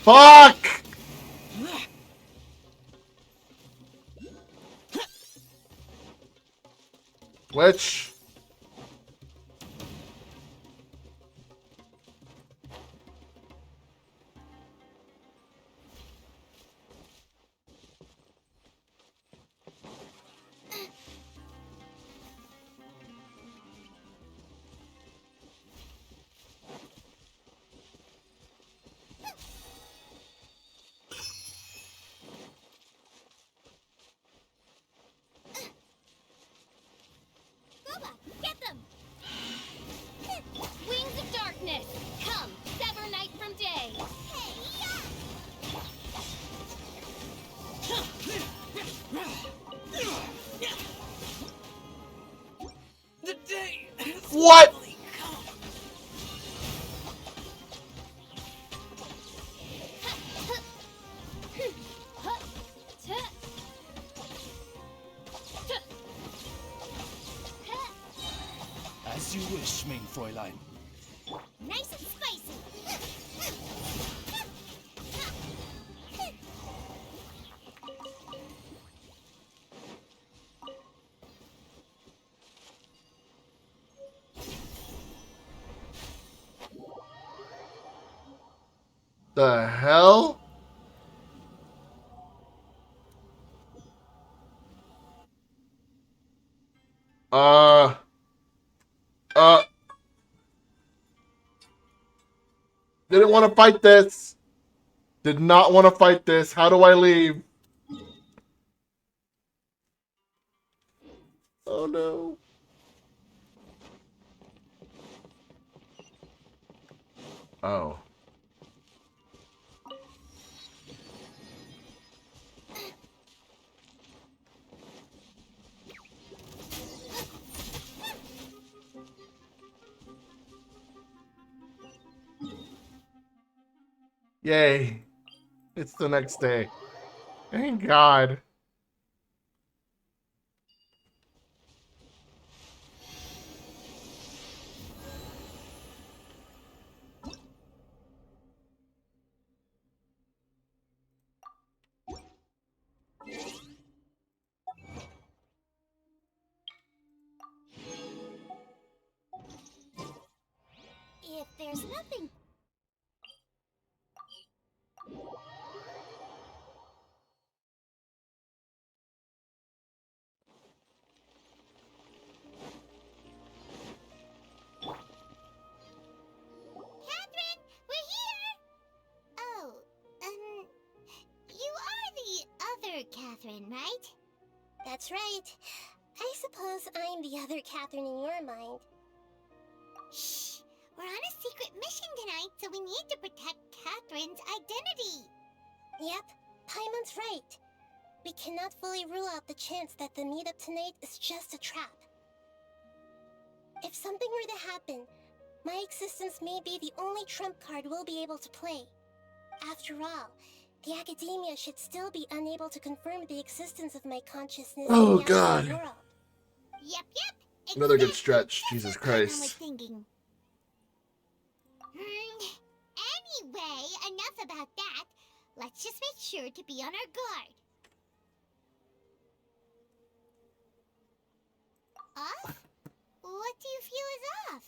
Fuck! Which? Booba! What? As you wish, mein Fräulein. Nice and spicy. The hell? Uh. Didn't want to fight this. Did not want to fight this. How do I leave? Oh no. Oh. Yay. It's the next day. Thank God. If there's nothing... Catherine, we're here! Oh, you are the other Catherine, right? That's right. I suppose I'm the other Catherine in your mind. Shh! We're on a secret mission tonight, so we need to protect Catherine's identity. Yep, Paimon's right. We cannot fully rule out the chance that the meetup tonight is just a trap. If something were to happen, my existence may be the only trump card we'll be able to play. After all, the Academia should still be unable to confirm the existence of my consciousness Oh, in the outside God. world. Yep. Another good Exactly. stretch. Just Jesus what Paimon was Christ. thinking. Anyway, enough about that. Let's just make sure to be on our guard. Off? What do you feel is off?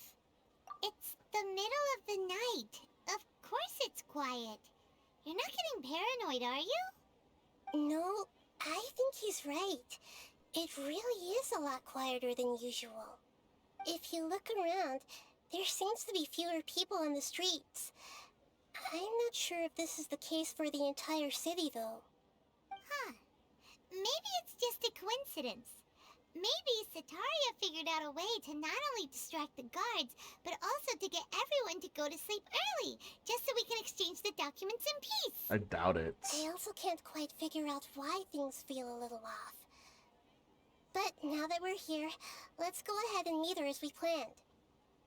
It's the middle of the night. Of course it's quiet. You're not getting paranoid, are you? No, I think he's right. It really is a lot quieter than usual. If you look around, there seems to be fewer people on the streets. I'm not sure if this is the case for the entire city, though. Huh. Maybe it's just a coincidence. Maybe Sataria figured out a way to not only distract the guards, but also to get everyone to go to sleep early, just so we can exchange the documents in peace. I doubt it. I also can't quite figure out why things feel a little off. But now that we're here, let's go ahead and meet her as we planned.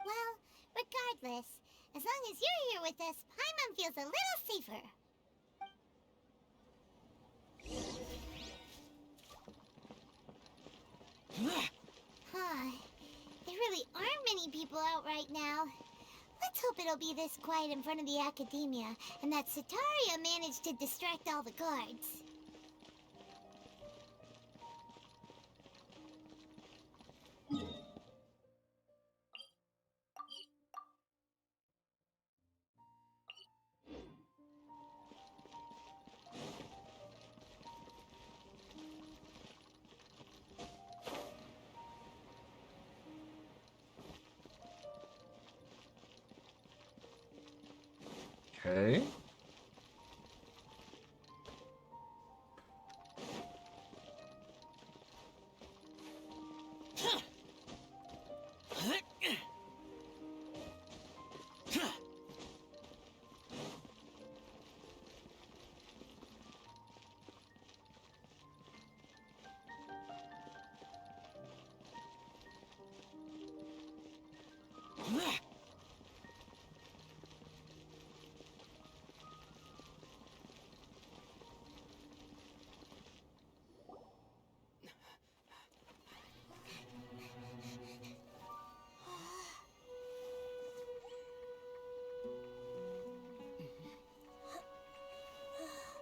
Well, regardless, as long as you're here with us, Paimon feels a little safer. Huh. There really aren't many people out right now. Let's hope it'll be this quiet in front of the Academia, and that Sataria managed to distract all the guards. Okay.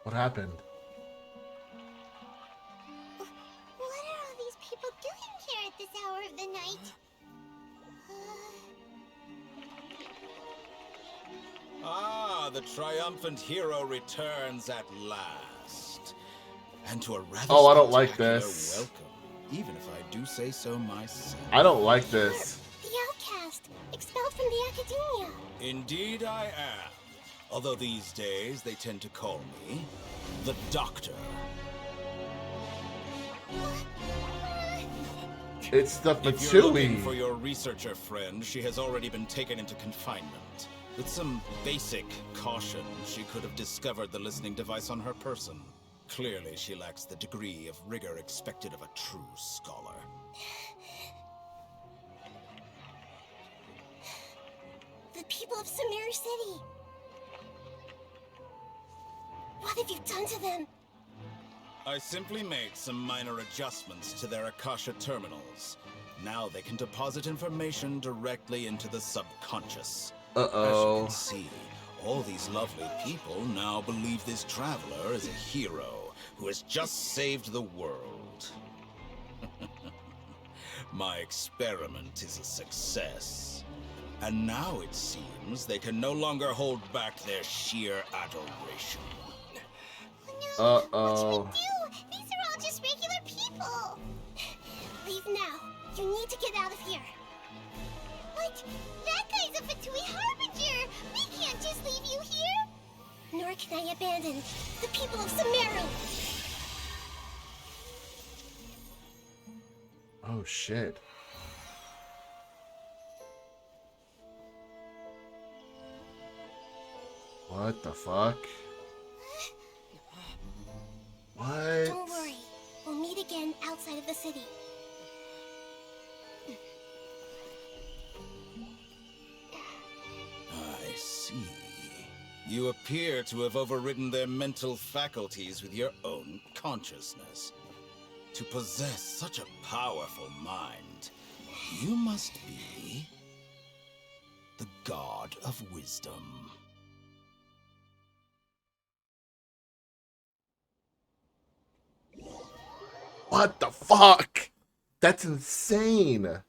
What happened? What are all these people doing here at this hour of the night? Ah, the triumphant hero returns at last. And to a rather Oh, I don't like spectacular this. welcome, even if I do say so myself. I don't like this. The outcast, expelled from the academia. Indeed I am. Although these days they tend to call me the Doctor. It's the If you're looking Fatui. for your researcher friend, she has already been taken into confinement. With some basic caution, she could have discovered the listening device on her person. Clearly, she lacks the degree of rigor expected of a true scholar. The people of Sumeru City. What have you done to them? I simply made some minor adjustments to their Akasha terminals. Now they can deposit information directly into the subconscious. Uh-oh. As you can see, all these lovely people now believe this traveler is a hero who has just saved the world. My experiment is a success. And now it seems they can no longer hold back their sheer adoration. Uh-oh. These are all just regular people. Leave now. You need to get out of here. What? That guy's a Fatui Harbinger. We can't just leave you here. Nor can I abandon the people of Sumeru. Oh, shit. What the fuck? What? Don't worry. We'll meet again outside of the city. I see. You appear to have overridden their mental faculties with your own consciousness. To possess such a powerful mind, you must be the god of wisdom. What the fuck? That's insane. This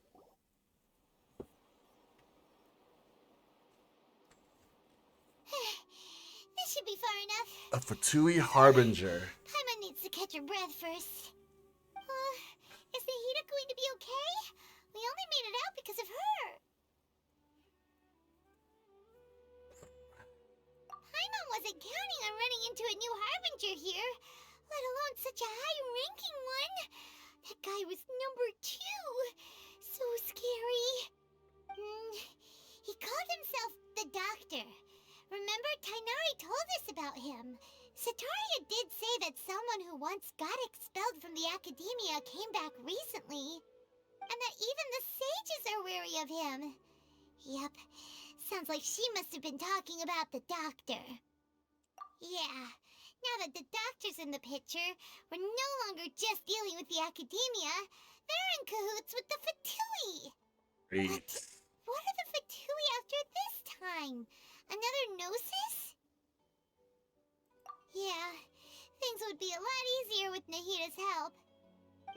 should be far enough. A Fatui Harbinger. Paimon needs to catch her breath first. Is Nahida going to be okay? We only made it out because of her. Paimon wasn't counting on running into a new Harbinger here, let alone such a high-ranking one. That guy was number 2. So scary. He called himself the Doctor. Remember, Tainari told us about him. Sataria did say that someone who once got expelled from the academia came back recently. And that even the sages are wary of him. Yep, sounds like she must have been talking about the Doctor. Yeah, now that the Doctor's in the picture, we're no longer just dealing with the academia. They're in cahoots with the Fatui. Great. What are the Fatui after this time? Another Gnosis? Yeah, things would be a lot easier with Nahida's help.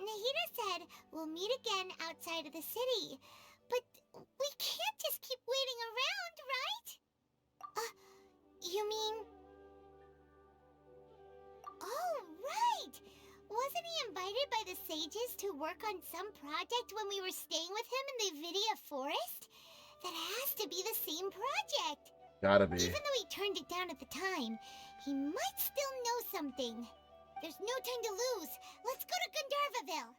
Nahida said we'll meet again outside of the city. But we can't just keep waiting around, right? You mean... Oh, right! Wasn't he invited by the sages to work on some project when we were staying with him in the Vidia forest? That has to be the same project. Gotta be. Even though he turned it down at the time, he might still know something. There's no time to lose. Let's go to Gandharvaville.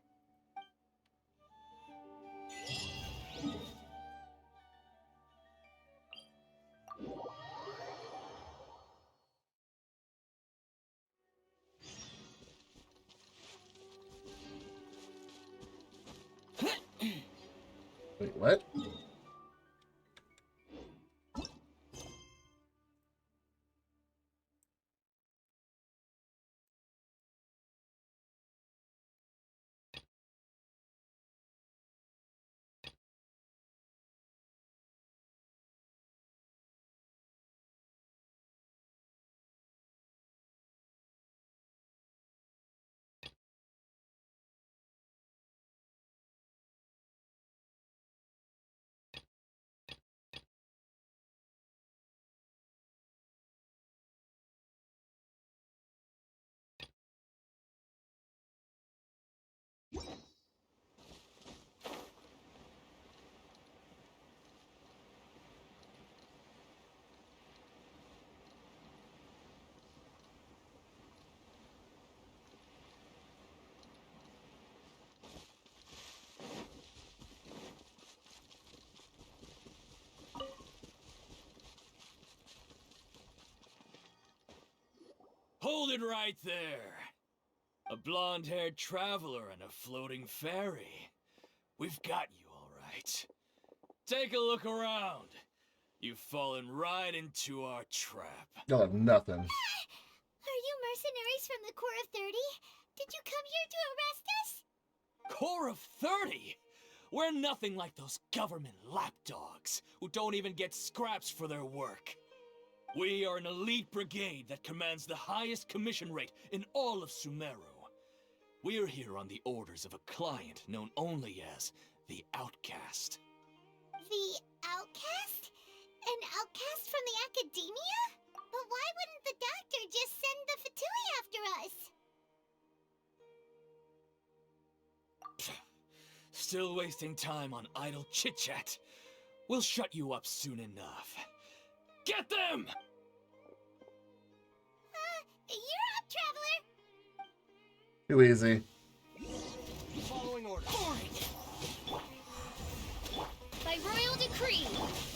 Wait, what? Hold it right there. A blonde-haired traveler and a floating fairy. We've got you all right. Take a look around. You've fallen right into our trap. Y'all have nothing. Are you mercenaries from the Corps of 30? Did you come here to arrest us? Corps of 30? We're nothing like those government lapdogs who don't even get scraps for their work. We are an elite brigade that commands the highest commission rate in all of Sumeru. We're here on the orders of a client known only as the Outcast. The outcast? An outcast from the academia? But why wouldn't the doctor just send the Fatui after us? Still wasting time on idle chit-chat. We'll shut you up soon enough. Get them! You're up, traveler! Too easy. Following orders. By royal decree.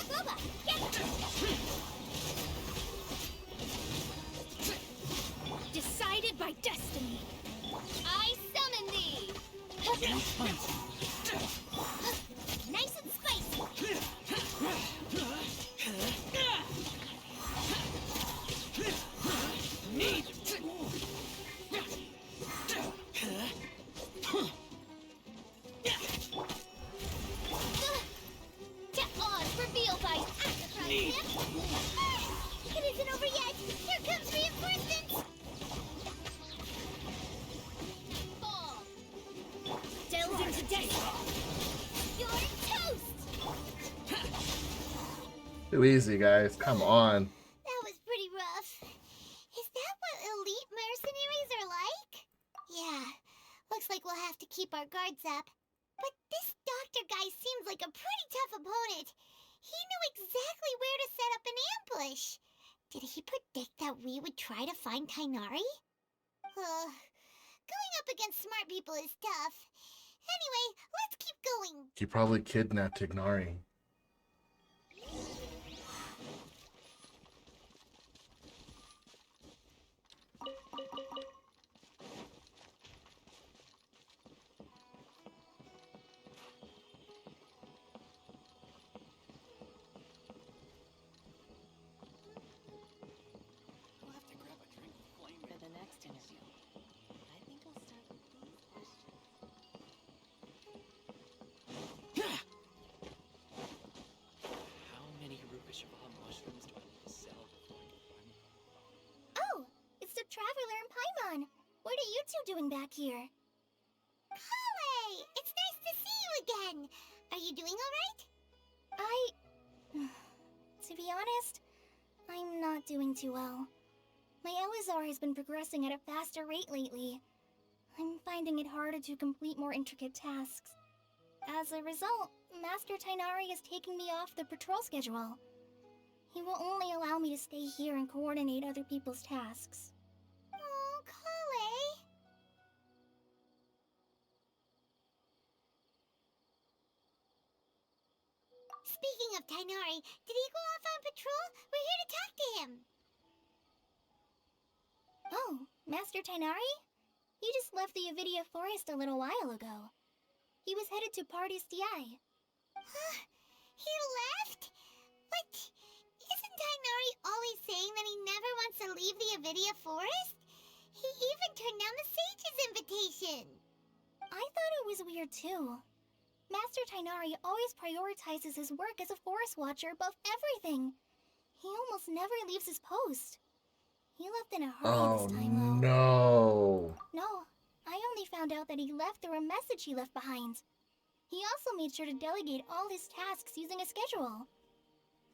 Booba, get Decided by destiny. I summon thee. nice and spicy. Need. To odds revealed by Need. It isn't over yet. Here comes reinforcements. fall. Delved into death. You're toast. Too easy, guys. Come on. That was pretty rough. Is that what elite mercenaries are like? Yeah. Looks like we'll have to keep our guards up. But this doctor guy seems like a pretty tough opponent. He knew exactly where to set up an ambush. Did he predict that we would try to find Tainari? Going up against smart people is tough. Anyway, let's keep going. He probably kidnapped Tignari. We'll have to grab a drink with Flame for the next interview. I think I'll start with these questions. How many Rukashava mushrooms do I need to sell before I get money? Oh, it's the Traveler and Paimon. What are you two doing back here? Kale! It's nice to see you again. Are you doing all right? To be honest, I'm not doing too well. My Elazar has been progressing at a faster rate lately. I'm finding it harder to complete more intricate tasks. As a result, Master Tainari is taking me off the patrol schedule. He will only allow me to stay here and coordinate other people's tasks. Oh, Kale! Speaking of Tainari, did he go off on patrol? We're here to talk to him. Oh, Master Tainari? He just left the Avidia Forest a little while ago. He was headed to Party's DI. Huh? He left? But isn't Tainari always saying that he never wants to leave the Avidia Forest? He even turned down the Sage's invitation. I thought it was weird too. Master Tainari always prioritizes his work as a forest watcher above everything. He almost never leaves his post. He left in a hurry this time, though. No. No, I only found out that he left through a message he left behind. He also made sure to delegate all his tasks using a schedule.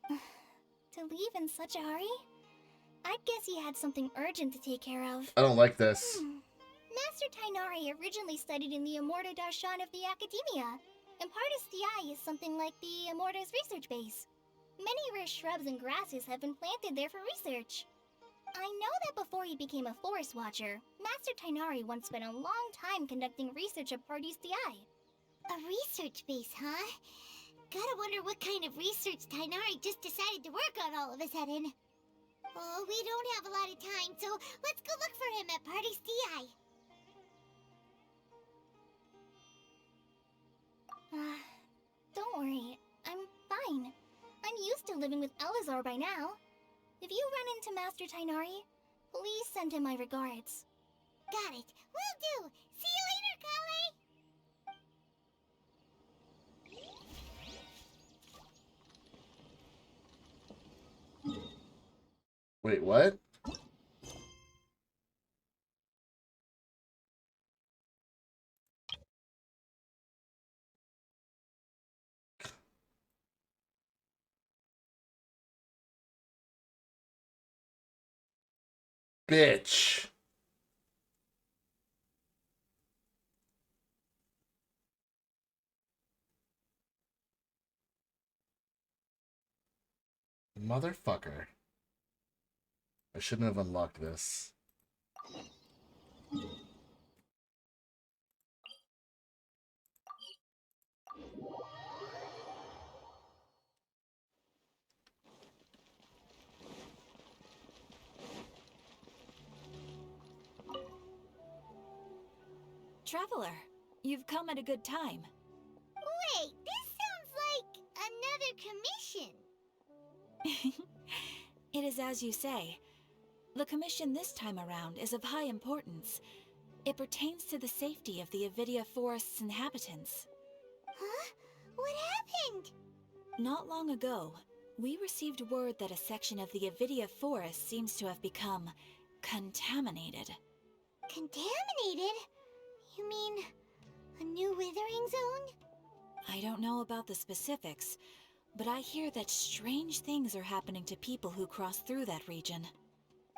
To leave in such a hurry? I'd guess he had something urgent to take care of. I don't like this. Master Tainari originally studied in the Immorta Darshan of the Academia, and Partis DI is something like the Immorta's research base. Many rare shrubs and grasses have been planted there for research. I know that before he became a forest watcher, Master Tainari once spent a long time conducting research at Partis DI. A research base, huh? Gotta wonder what kind of research Tainari just decided to work on all of a sudden. Oh, we don't have a lot of time, so let's go look for him at Party's DI. Don't worry, I'm fine. I'm used to living with Elazar by now. If you run into Master Tainari, please send him my regards. Got it. Will do. See you later, Kale. Wait, what? Bitch. Motherfucker. I shouldn't have unlocked this. Traveler, you've come at a good time. Wait, this sounds like another commission. It is as you say. The commission this time around is of high importance. It pertains to the safety of the Avidia Forest's inhabitants. Huh? What happened? Not long ago, we received word that a section of the Avidia Forest seems to have become contaminated. Contaminated? You mean a new withering zone? I don't know about the specifics, but I hear that strange things are happening to people who cross through that region.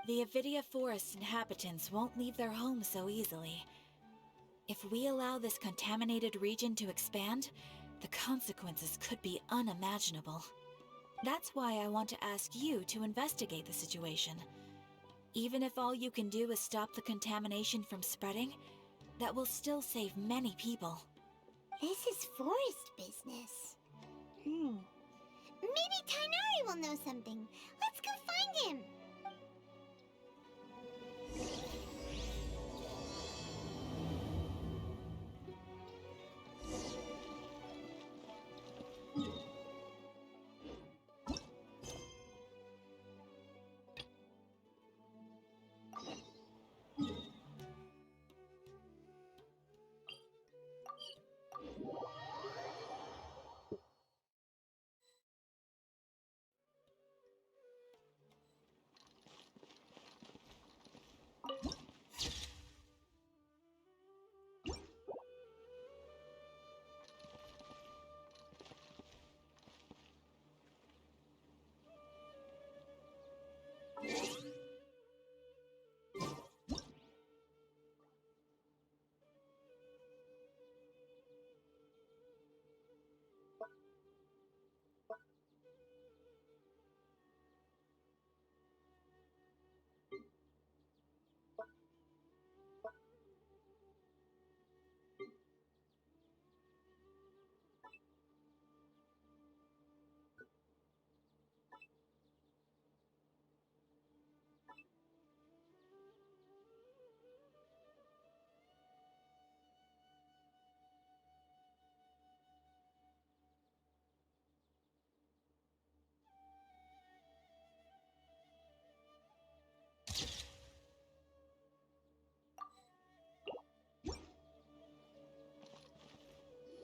The Avidia Forest inhabitants won't leave their homes so easily. If we allow this contaminated region to expand, the consequences could be unimaginable. That's why I want to ask you to investigate the situation. Even if all you can do is stop the contamination from spreading, that will still save many people. This is forest business. Maybe Tainari will know something. Let's go find him.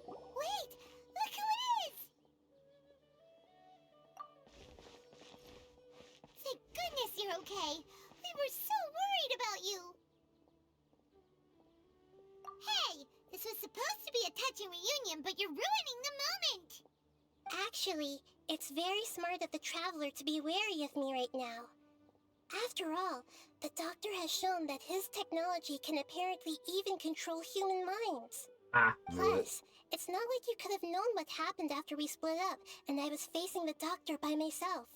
Wait! Look who it is! Thank goodness you're okay. We were so worried about you. Hey! This was supposed to be a touching reunion, but you're ruining the moment! Actually, it's very smart of the Traveler to be wary of me right now. After all, the Doctor has shown that his technology can apparently even control human minds. Plus, it's not like you could have known what happened after we split up and I was facing the Doctor by myself.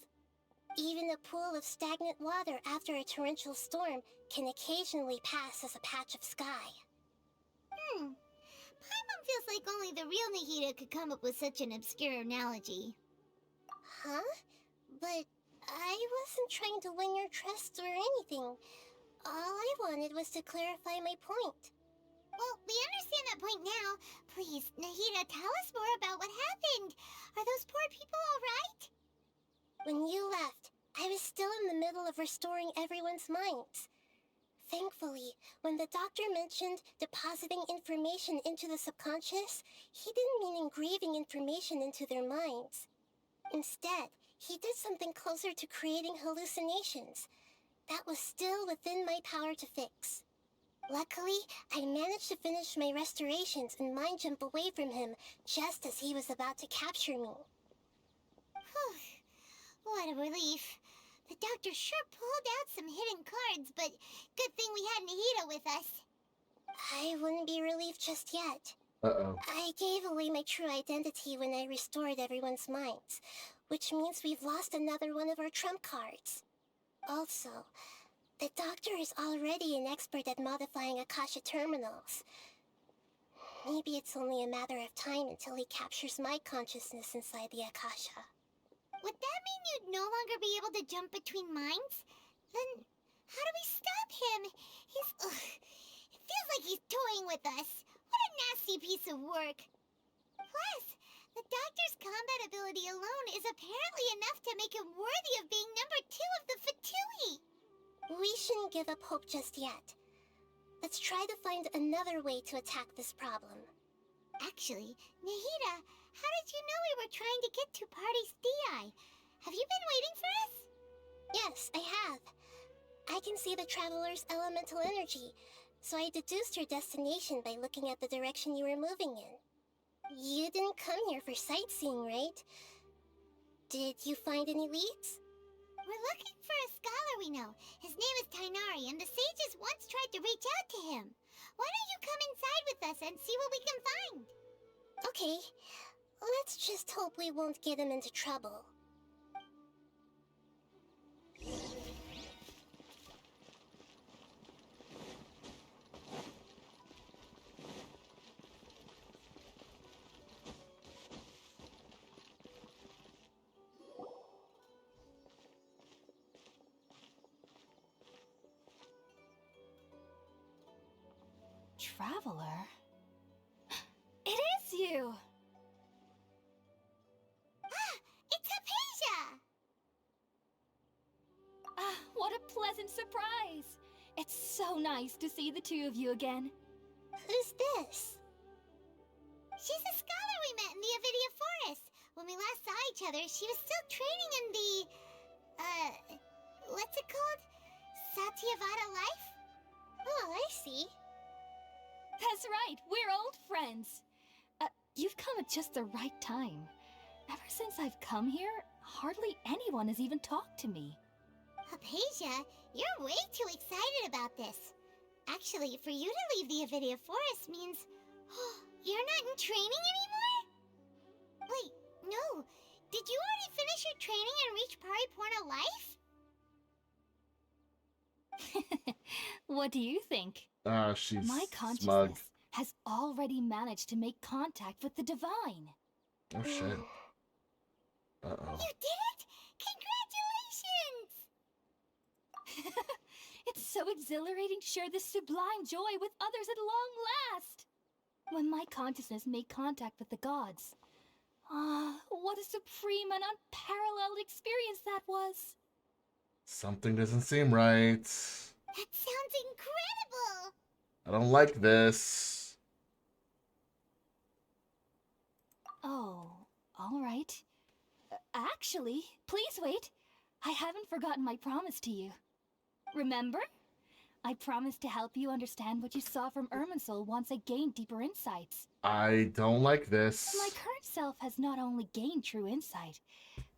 Even a pool of stagnant water after a torrential storm can occasionally pass as a patch of sky. Paimon feels like only the real Nahida could come up with such an obscure analogy. Huh? But I wasn't trying to win your trust or anything. All I wanted was to clarify my point. Well, we understand that point now. Please, Nahida, tell us more about what happened. Are those poor people all right? When you left, I was still in the middle of restoring everyone's minds. Thankfully, when the doctor mentioned depositing information into the subconscious, he didn't mean engraving information into their minds. Instead, he did something closer to creating hallucinations. That was still within my power to fix. Luckily, I managed to finish my restorations and mind jump away from him just as he was about to capture me. Whew. What a relief. The doctor sure pulled out some hidden cards, but good thing we had Nahida with us. I wouldn't be relieved just yet. Uh-oh. I gave away my true identity when I restored everyone's minds, which means we've lost another one of our trump cards. Also, the doctor is already an expert at modifying Akasha terminals. Maybe it's only a matter of time until he captures my consciousness inside the Akasha. Would that mean you'd no longer be able to jump between minds? Then how do we stop him? It feels like he's toying with us. What a nasty piece of work. Plus, the doctor's combat ability alone is apparently enough to make him worthy of being number 2 of the Fatui. We shouldn't give up hope just yet. Let's try to find another way to attack this problem. Actually, Nahida, how did you know we were trying to get to Party's DI? Have you been waiting for us? Yes, I have. I can see the traveler's elemental energy, so I deduced your destination by looking at the direction you were moving in. You didn't come here for sightseeing, right? Did you find any leads? We're looking for a scholar we know. His name is Tainari, and the sages once tried to reach out to him. Why don't you come inside with us and see what we can find? Okay, let's just hope we won't get him into trouble. Traveler? It is you! Ah, it's Hypatia! Ah, what a pleasant surprise! It's so nice to see the two of you again. Who's this? She's a scholar we met in the Avidia Forest. When we last saw each other, she was still training in the... what's it called? Satyavada life? Oh, I see. That's right, we're old friends. You've come at just the right time. Ever since I've come here, hardly anyone has even talked to me. Hypatia, you're way too excited about this. Actually, for you to leave the Avidia Forest means... you're not in training anymore? Wait, no. Did you already finish your training and reach Pariporna life? What do you think? She's My consciousness smug. has already managed to make contact with the divine. Oh shit. Uh-oh. You did it! Congratulations! It's so exhilarating to share this sublime joy with others at long last! When my consciousness made contact with the gods. What a supreme and unparalleled experience that was! Something doesn't seem right. That sounds incredible! I don't like this. Oh, alright. Actually, please wait. I haven't forgotten my promise to you. Remember? I promised to help you understand what you saw from Irminsul once I gained deeper insights. I don't like this. My current self has not only gained true insight,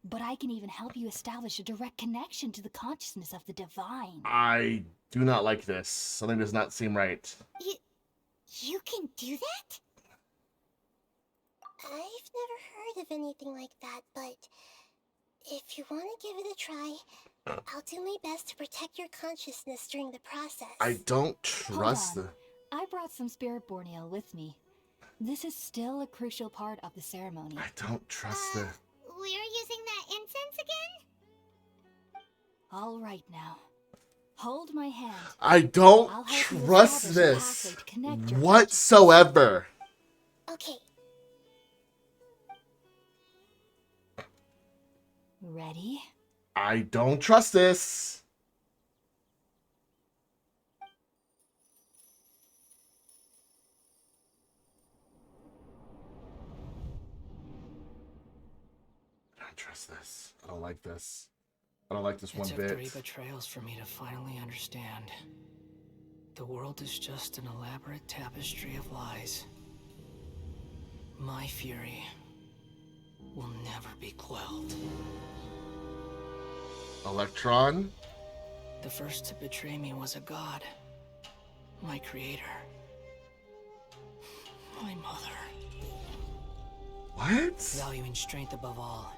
but I can even help you establish a direct connection to the consciousness of the divine. I do not like this. Something does not seem right. You can do that? I've never heard of anything like that, but if you want to give it a try, I'll do my best to protect your consciousness during the process. I don't trust Hold on. I brought some spirit borneal with me. This is still a crucial part of the ceremony. I don't trust the... We're using that incense again? All right now. Hold my hand. I don't I'll help you trust establish a this pathway to connect your whatsoever. Okay. Ready? I don't trust this. I don't trust this. I don't like this. I don't like this one It took bit. 3 betrayals for me to finally understand. The world is just an elaborate tapestry of lies. My fury will never be quelled. Electron? The first to betray me was a god. My creator. My mother. What? Valuing strength above all.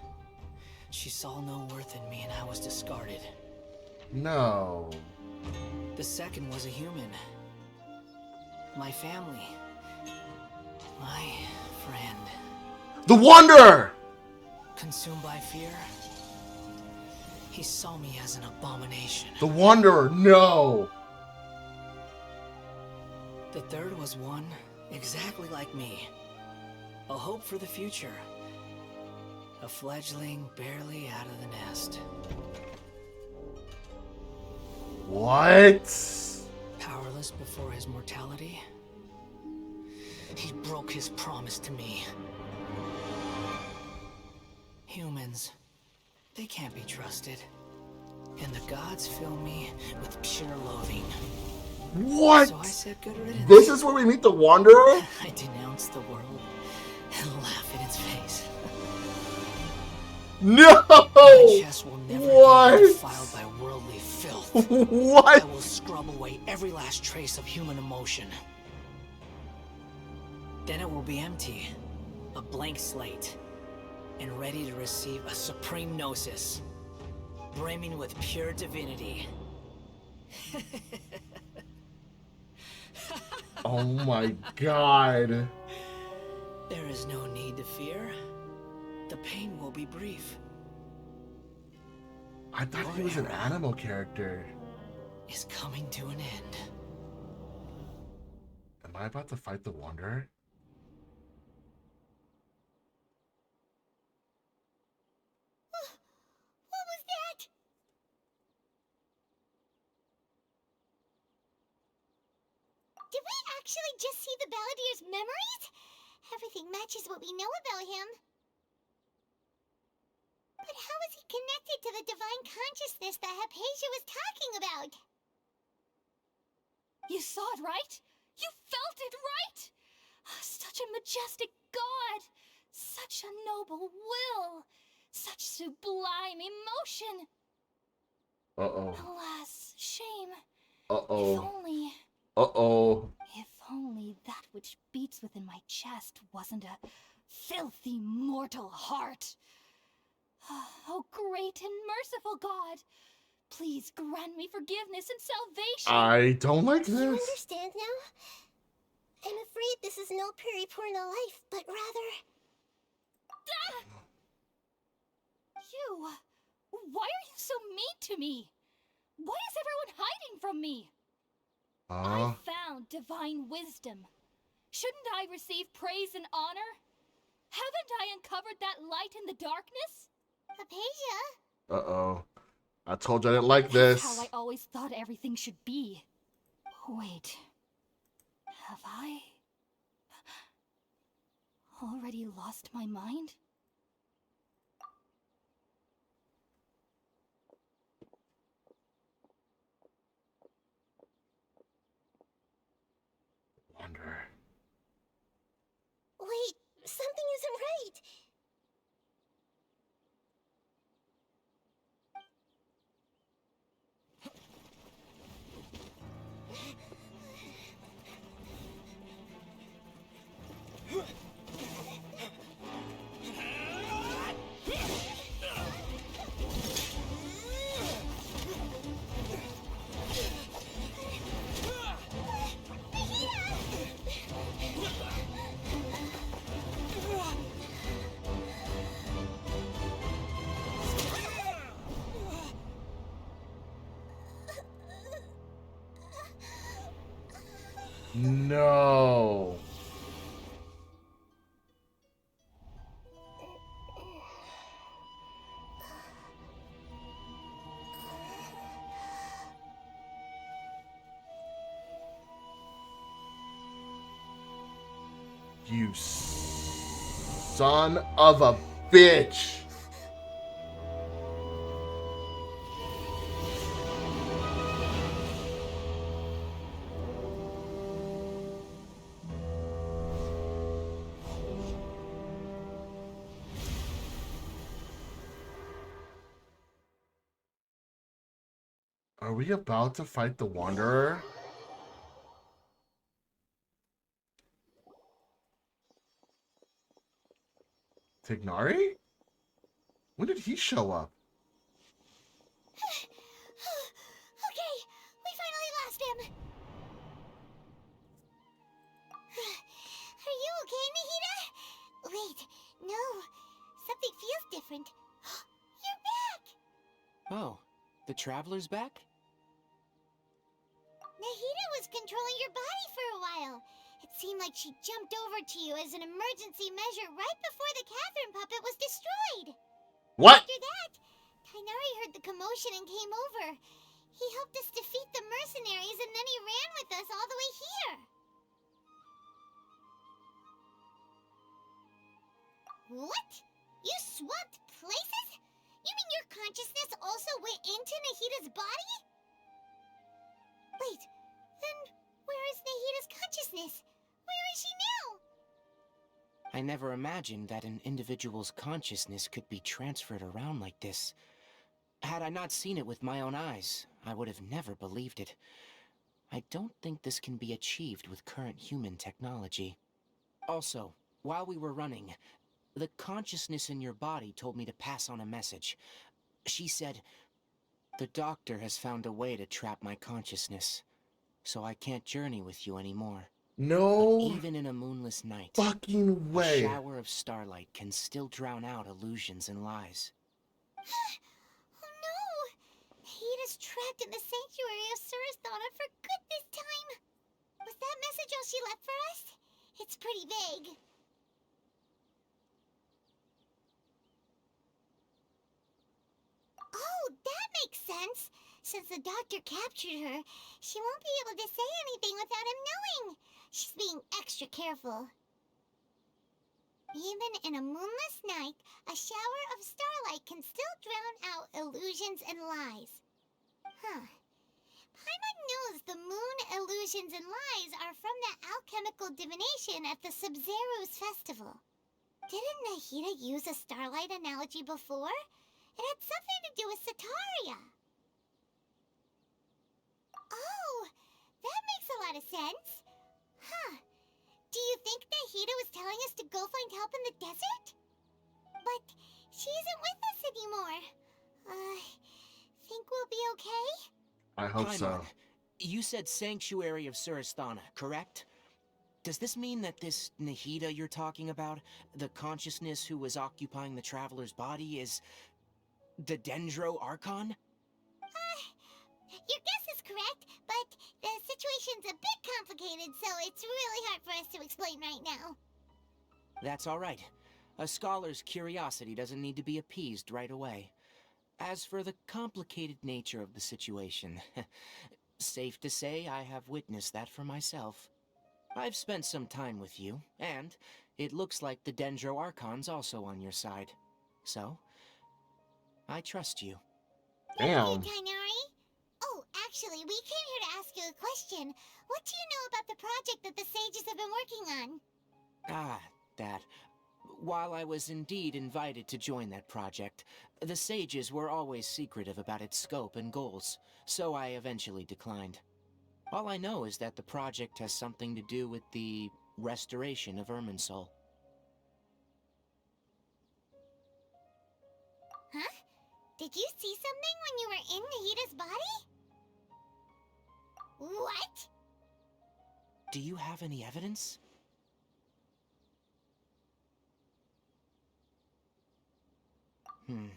She saw no worth in me and I was discarded. No. The second was a human. My family. My friend. The Wanderer! Consumed by fear, he saw me as an abomination. The Wanderer, no! The third was one exactly like me. A hope for the future. A fledgling barely out of the nest. What? Powerless before his mortality, he broke his promise to me. Humans, they can't be trusted. And the gods fill me with pure loathing. What? So I said good riddance. This is where we meet the Wanderer? I denounce the world and laugh in its face. No! My chest will never What? be defiled by worldly filth. What? I will scrub away every last trace of human emotion. Then it will be empty, a blank slate, and ready to receive a supreme gnosis, brimming with pure divinity. Oh my god. There is no need to fear. The pain will be brief. I thought he was an animal character. Is coming to an end. Am I about to fight the Wanderer? What was that? Did we actually just see the Balladeer's memories? Everything matches what we know about him. But how is he connected to the divine consciousness that Hypatia was talking about? You saw it, right? You felt it, right? Such a majestic god! Such a noble will! Such sublime emotion! Uh-oh. Alas, shame. Uh-oh. If only... Uh-oh. If only that which beats within my chest wasn't a filthy mortal heart. Oh, great and merciful God! Please grant me forgiveness and salvation! I don't like Do you this. understand now? I'm afraid this is no Puripurna life, but rather... You! Why are you so mean to me? Why is everyone hiding from me? I found divine wisdom. Shouldn't I receive praise and honor? Haven't I uncovered that light in the darkness? Hypatia? Uh-oh. I told you I didn't like That's this. how I always thought everything should be. Wait. Have I... already lost my mind? Wanderer. Wait, something isn't right. No. You son of a bitch. Are we about to fight the Wanderer? Tignari? When did he show up? Okay, we finally lost him. Are you okay, Nahida? Wait, no. Something feels different. You're back! Oh, the Traveler's back? Nahida was controlling your body for a while. It seemed like she jumped over to you as an emergency measure right before the Catherine puppet was destroyed. What? After that, Tainari heard the commotion and came over. He helped us defeat the mercenaries and then he ran with us all the way here. What? You swapped places? You mean your consciousness also went into Nahida's body? Wait, then where is Nahida's consciousness? Where is she now? I never imagined that an individual's consciousness could be transferred around like this. Had I not seen it with my own eyes, I would have never believed it. I don't think this can be achieved with current human technology. Also, while we were running, the consciousness in your body told me to pass on a message. She said, "The doctor has found a way to trap my consciousness, so I can't journey with you anymore." No But even in a moonless night, fucking a way. shower of starlight can still drown out illusions and lies. Oh no! Nahida's trapped in the sanctuary of Surasthana for good this time. Was that message all she left for us? It's pretty vague. Oh, that makes sense. Since the doctor captured her, she won't be able to say anything without him knowing. She's being extra careful. Even in a moonless night, a shower of starlight can still drown out illusions and lies. Huh. Paimon knows the moon illusions and lies are from the alchemical divination at the Sub-Zero's festival. Didn't Nahida use a starlight analogy before? It had something to do with Sataria. Oh, that makes a lot of sense. Huh. Do you think Nahida was telling us to go find help in the desert? But she isn't with us anymore. Think we'll be okay? I hope so. Paimon, you said Sanctuary of Surasthana, correct? Does this mean that this Nahida you're talking about, the consciousness who was occupying the Traveler's body, is the Dendro Archon? Your guess is correct, but the situation's a bit complicated, so it's really hard for us to explain right now. That's all right. A scholar's curiosity doesn't need to be appeased right away. As for the complicated nature of the situation, safe to say I have witnessed that for myself. I've spent some time with you, and it looks like the Dendro Archon's also on your side. So, I trust you. Damn. Thank you, Tainari. Oh, actually, we came here to ask you a question. What do you know about the project that the sages have been working on? Ah, that. While I was indeed invited to join that project, the sages were always secretive about its scope and goals, so I eventually declined. All I know is that the project has something to do with the restoration of Irminsul. Huh? Did you see something when you were in Nahida's body? What? Do you have any evidence? Hmm.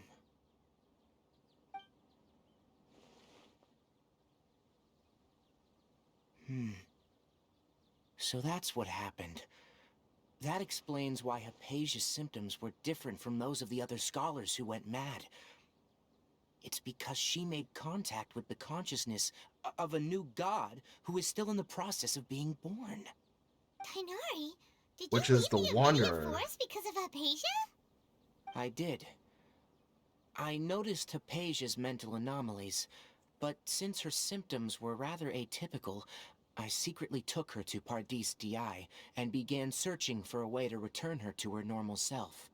So that's what happened. That explains why Hypatia's symptoms were different from those of the other scholars who went mad. It's because she made contact with the consciousness of a new god who is still in the process of being born. Tighnari, did Which you is leave the the Wanderer. immediate force because of Hypatia? I did. I noticed Hypatia's mental anomalies, but since her symptoms were rather atypical, I secretly took her to Pardis DI and began searching for a way to return her to her normal self.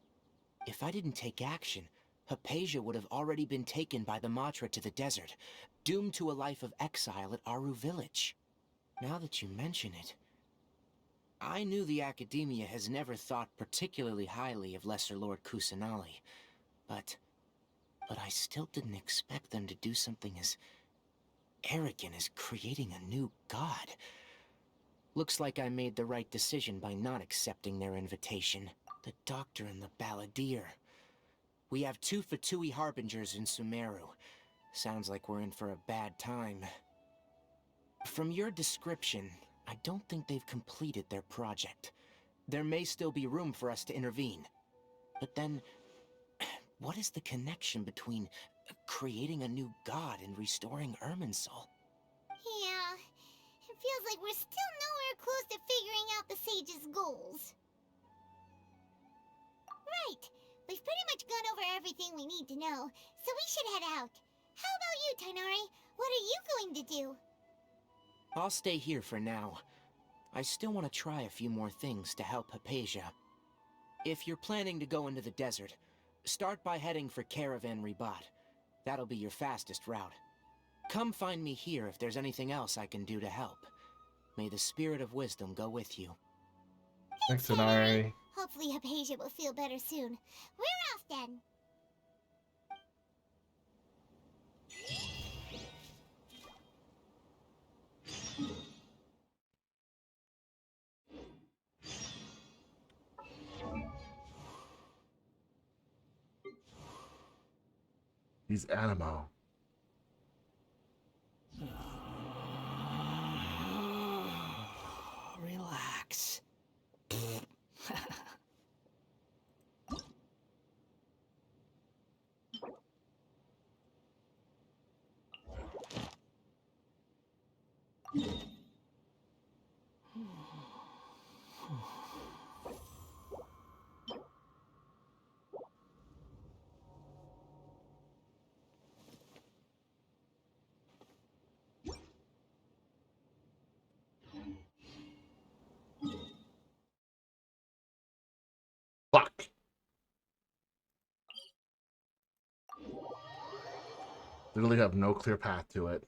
If I didn't take action, Hypatia would have already been taken by the Matra to the desert, doomed to a life of exile at Aru village. Now that you mention it, I knew the Academia has never thought particularly highly of Lesser Lord Kusanali, but I still didn't expect them to do something as arrogant as creating a new god. Looks like I made the right decision by not accepting their invitation. The Doctor and the Balladeer. We have 2 Fatui Harbingers in Sumeru. Sounds like we're in for a bad time. From your description, I don't think they've completed their project. There may still be room for us to intervene. But then, what is the connection between creating a new god and restoring Irminsul? Yeah, it feels like we're still nowhere close to figuring out the Sage's goals. Right, we've pretty much gone over everything we need to know, so we should head out. How about you, Tighnari? What are you going to do? I'll stay here for now. I still want to try a few more things to help Hypatia. If you're planning to go into the desert, start by heading for Caravan Ribat. That'll be your fastest route. Come find me here if there's anything else I can do to help. May the spirit of wisdom go with you. Thanks, Tighnari. Hopefully Hypatia will feel better soon. We're off then. He's Animo. Relax. Fuck. Literally have no clear path to it.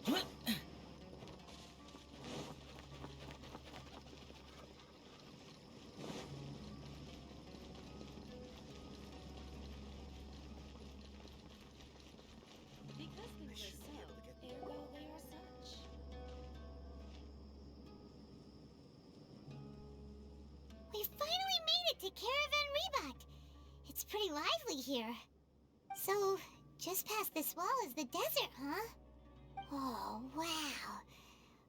Because things are so, ergo they are such. We finally made it to Caravan Rebot. It's pretty lively here. So, just past this wall is the desert, huh? Oh, wow.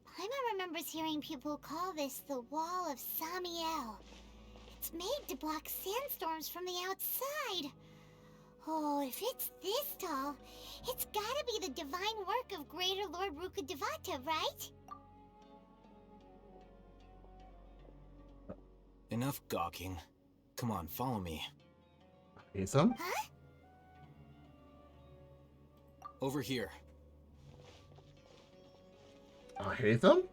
Paimon remembers hearing people call this the Wall of Samiel. It's made to block sandstorms from the outside. Oh, if it's this tall, it's gotta be the divine work of Greater Lord Rukkhadevata, right? Enough gawking. Come on, follow me. Some? Huh? Over here. Hatham?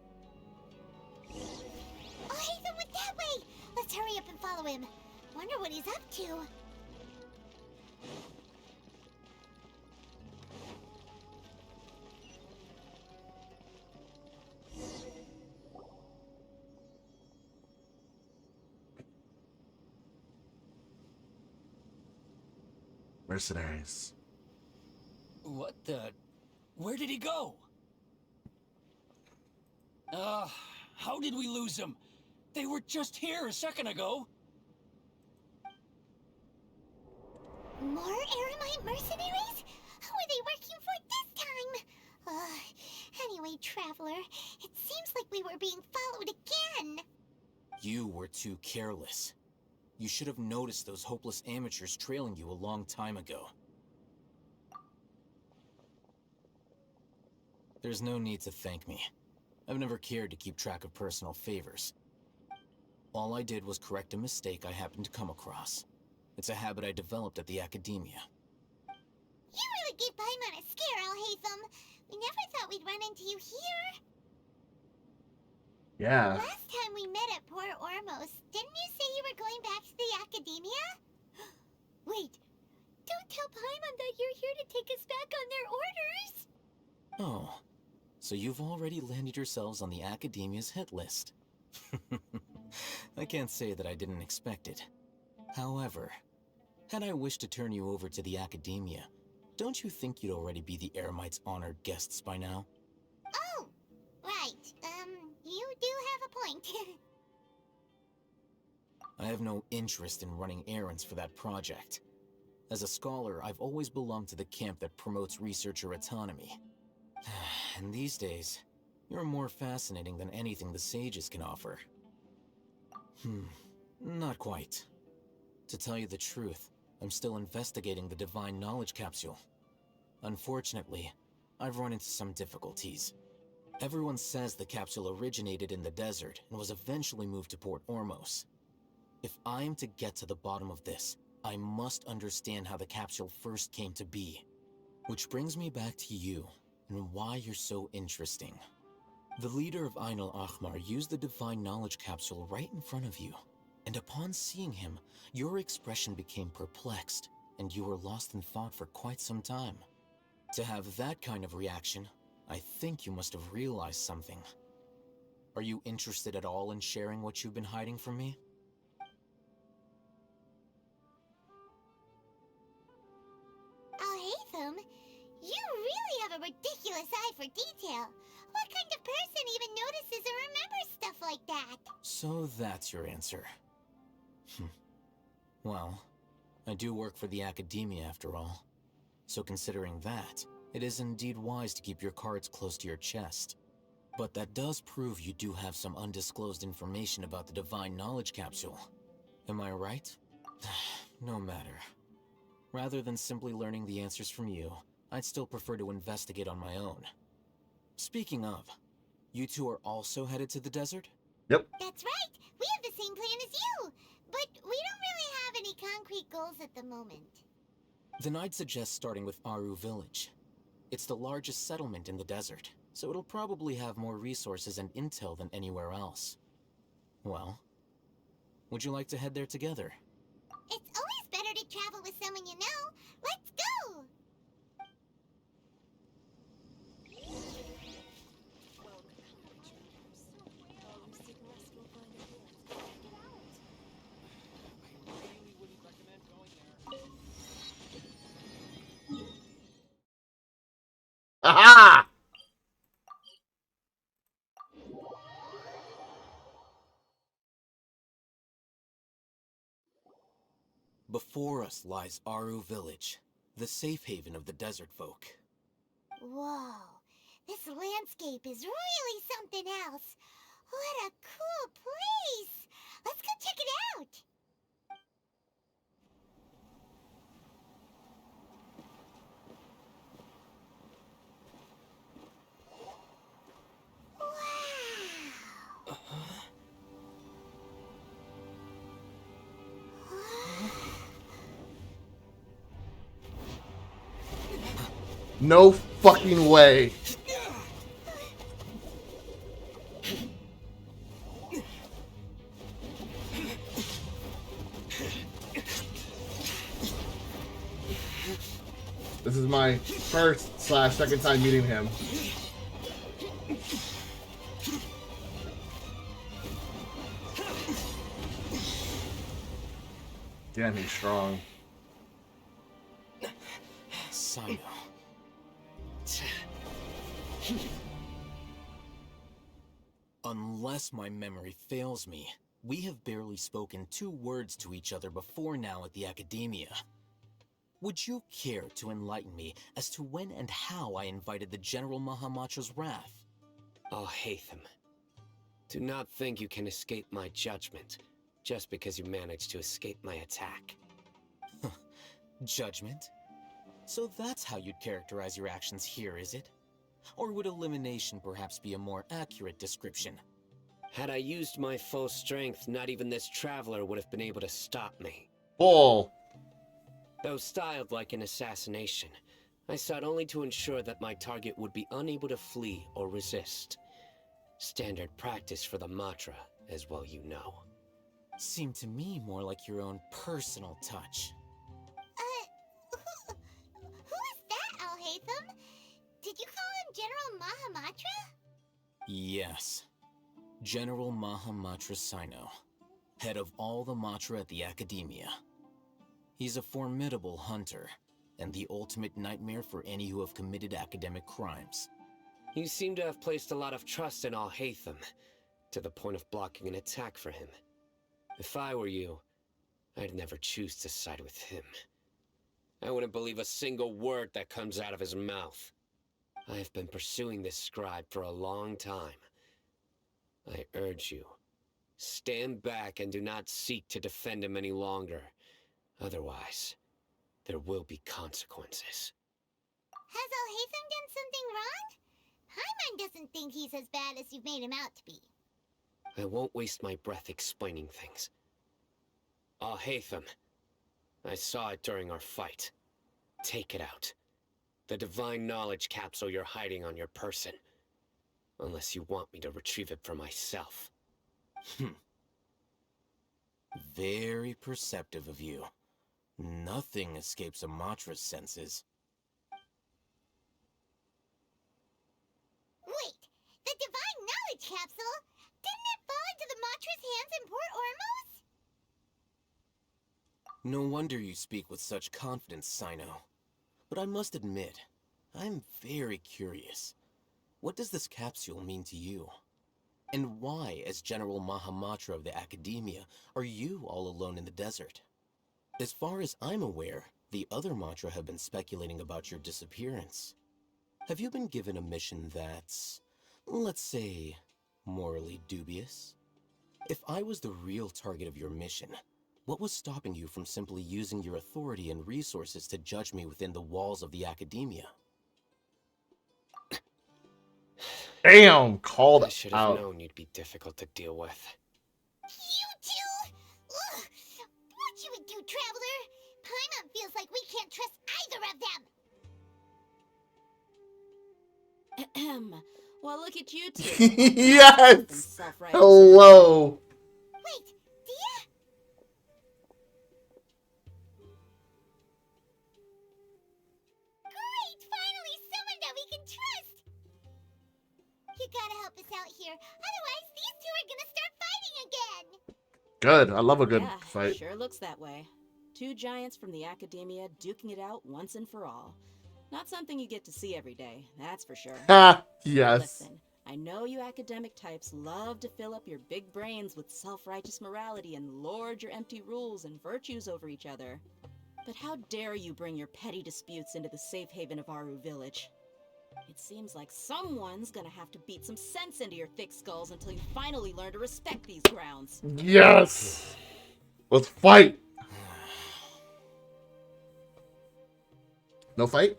Oh, Hatham went that way! Let's hurry up and follow him. Wonder what he's up to. Mercenaries. What the? Where did he go? How did we lose them? They were just here a second ago. More Eremite mercenaries? Who are they working for this time? Anyway, Traveler, it seems like we were being followed again. You were too careless. You should have noticed those hopeless amateurs trailing you a long time ago. There's no need to thank me. I've never cared to keep track of personal favors. All I did was correct a mistake I happened to come across. It's a habit I developed at the Academia. You really gave Paimon a scare, Alhaitham. We never thought we'd run into you here. Yeah. Last time we met at Port Ormos, didn't you say you were going back to the Academia? Wait, don't tell Paimon that you're here to take us back on their orders. Oh, so you've already landed yourselves on the Academia's hit list. I can't say that I didn't expect it. However, had I wished to turn you over to the Academia, don't you think you'd already be the Eremites' honored guests by now? Oh, right. You do have a point. I have no interest in running errands for that project. As a scholar, I've always belonged to the camp that promotes researcher autonomy. And these days, you're more fascinating than anything the sages can offer. Not quite. To tell you the truth, I'm still investigating the Divine Knowledge Capsule. Unfortunately, I've run into some difficulties. Everyone says the capsule originated in the desert and was eventually moved to Port Ormos. If I am to get to the bottom of this, I must understand how the capsule first came to be. Which brings me back to you, and why you're so interesting. The leader of Ainul Ahmar used the Divine Knowledge Capsule right in front of you, and upon seeing him, your expression became perplexed, and you were lost in thought for quite some time. To have that kind of reaction, I think you must have realized something. Are you interested at all in sharing what you've been hiding from me? Alhaitham, you really have a ridiculous eye for detail. What kind of person even notices or remembers stuff like that? So that's your answer. Well, I do work for the Academia after all. So considering that, it is indeed wise to keep your cards close to your chest. But that does prove you do have some undisclosed information about the Divine Knowledge Capsule. Am I right? No matter. Rather than simply learning the answers from you, I'd still prefer to investigate on my own. Speaking of, you two are also headed to the desert? Yep. That's right. We have the same plan as you. But we don't really have any concrete goals at the moment. Then I'd suggest starting with Aru Village. It's the largest settlement in the desert, so it'll probably have more resources and intel than anywhere else. Well, would you like to head there together? It's always better to travel with someone you know. Let's go! Ha! Before us lies Aru Village, the safe haven of the desert folk. Whoa, this landscape is really something else. What a cool place! Let's go check it out! No fucking way. This is my first/second time meeting him. Damn, he's strong. Sino. Unless my memory fails me, we have barely spoken 2 words to each other before now at the Academia. Would you care to enlighten me as to when and how I invited the General Mahamatra's wrath? Oh, Hatham. Do not think you can escape my judgment, just because you managed to escape my attack. Judgment? So that's how you'd characterize your actions here, is it? Or would elimination perhaps be a more accurate description? Had I used my full strength, not even this traveler would have been able to stop me. Bull. Though styled like an assassination, I sought only to ensure that my target would be unable to flee or resist. Standard practice for the Matra, as well you know. Seemed to me more like your own personal touch. Who is that, Alhaitham? Did you call him General Mahamatra? Yes. General Mahamatra Sino, head of all the Matra at the Academia. He's a formidable hunter, and the ultimate nightmare for any who have committed academic crimes. You seem to have placed a lot of trust in Alhaitham, to the point of blocking an attack for him. If I were you, I'd never choose to side with him. I wouldn't believe a single word that comes out of his mouth. I have been pursuing this scribe for a long time. I urge you, stand back and do not seek to defend him any longer. Otherwise, there will be consequences. Has Alhaitham done something wrong? Paimon doesn't think he's as bad as you've made him out to be. I won't waste my breath explaining things. Alhaitham, I saw it during our fight. Take it out. The divine knowledge capsule you're hiding on your person. Unless you want me to retrieve it for myself. Very perceptive of you. Nothing escapes a Matra's senses. Wait, the divine knowledge capsule? Didn't it fall into the Matra's hands in Port Ormos? No wonder you speak with such confidence, Sino. But I must admit, I'm very curious. What does this capsule mean to you? And why, as General Mahamatra of the Academia, are you all alone in the desert? As far as I'm aware, the other Matra have been speculating about your disappearance. Have you been given a mission that's, let's say, morally dubious? If I was the real target of your mission, what was stopping you from simply using your authority and resources to judge me within the walls of the Academia? Damn, called I should have out. known you'd be difficult to deal with. You two? Ugh. What you would do, Traveler? Paimon feels like we can't trust either of them. Ahem. Well, look at you two. Yes! Hello! Wait, Dia? Great! Finally, someone that we can trust! You gotta help us out here. Otherwise, these two are gonna start fighting again! Good. I love a good Yeah, fight. sure looks that way. Two giants from the Academia duking it out once and for all. Not something you get to see every day, that's for sure. Ah, yes. Listen, I know you academic types love to fill up your big brains with self-righteous morality and lord your empty rules and virtues over each other. But how dare you bring your petty disputes into the safe haven of Aru Village? It seems like someone's gonna have to beat some sense into your thick skulls until you finally learn to respect these grounds. Yes! Let's fight! No fight?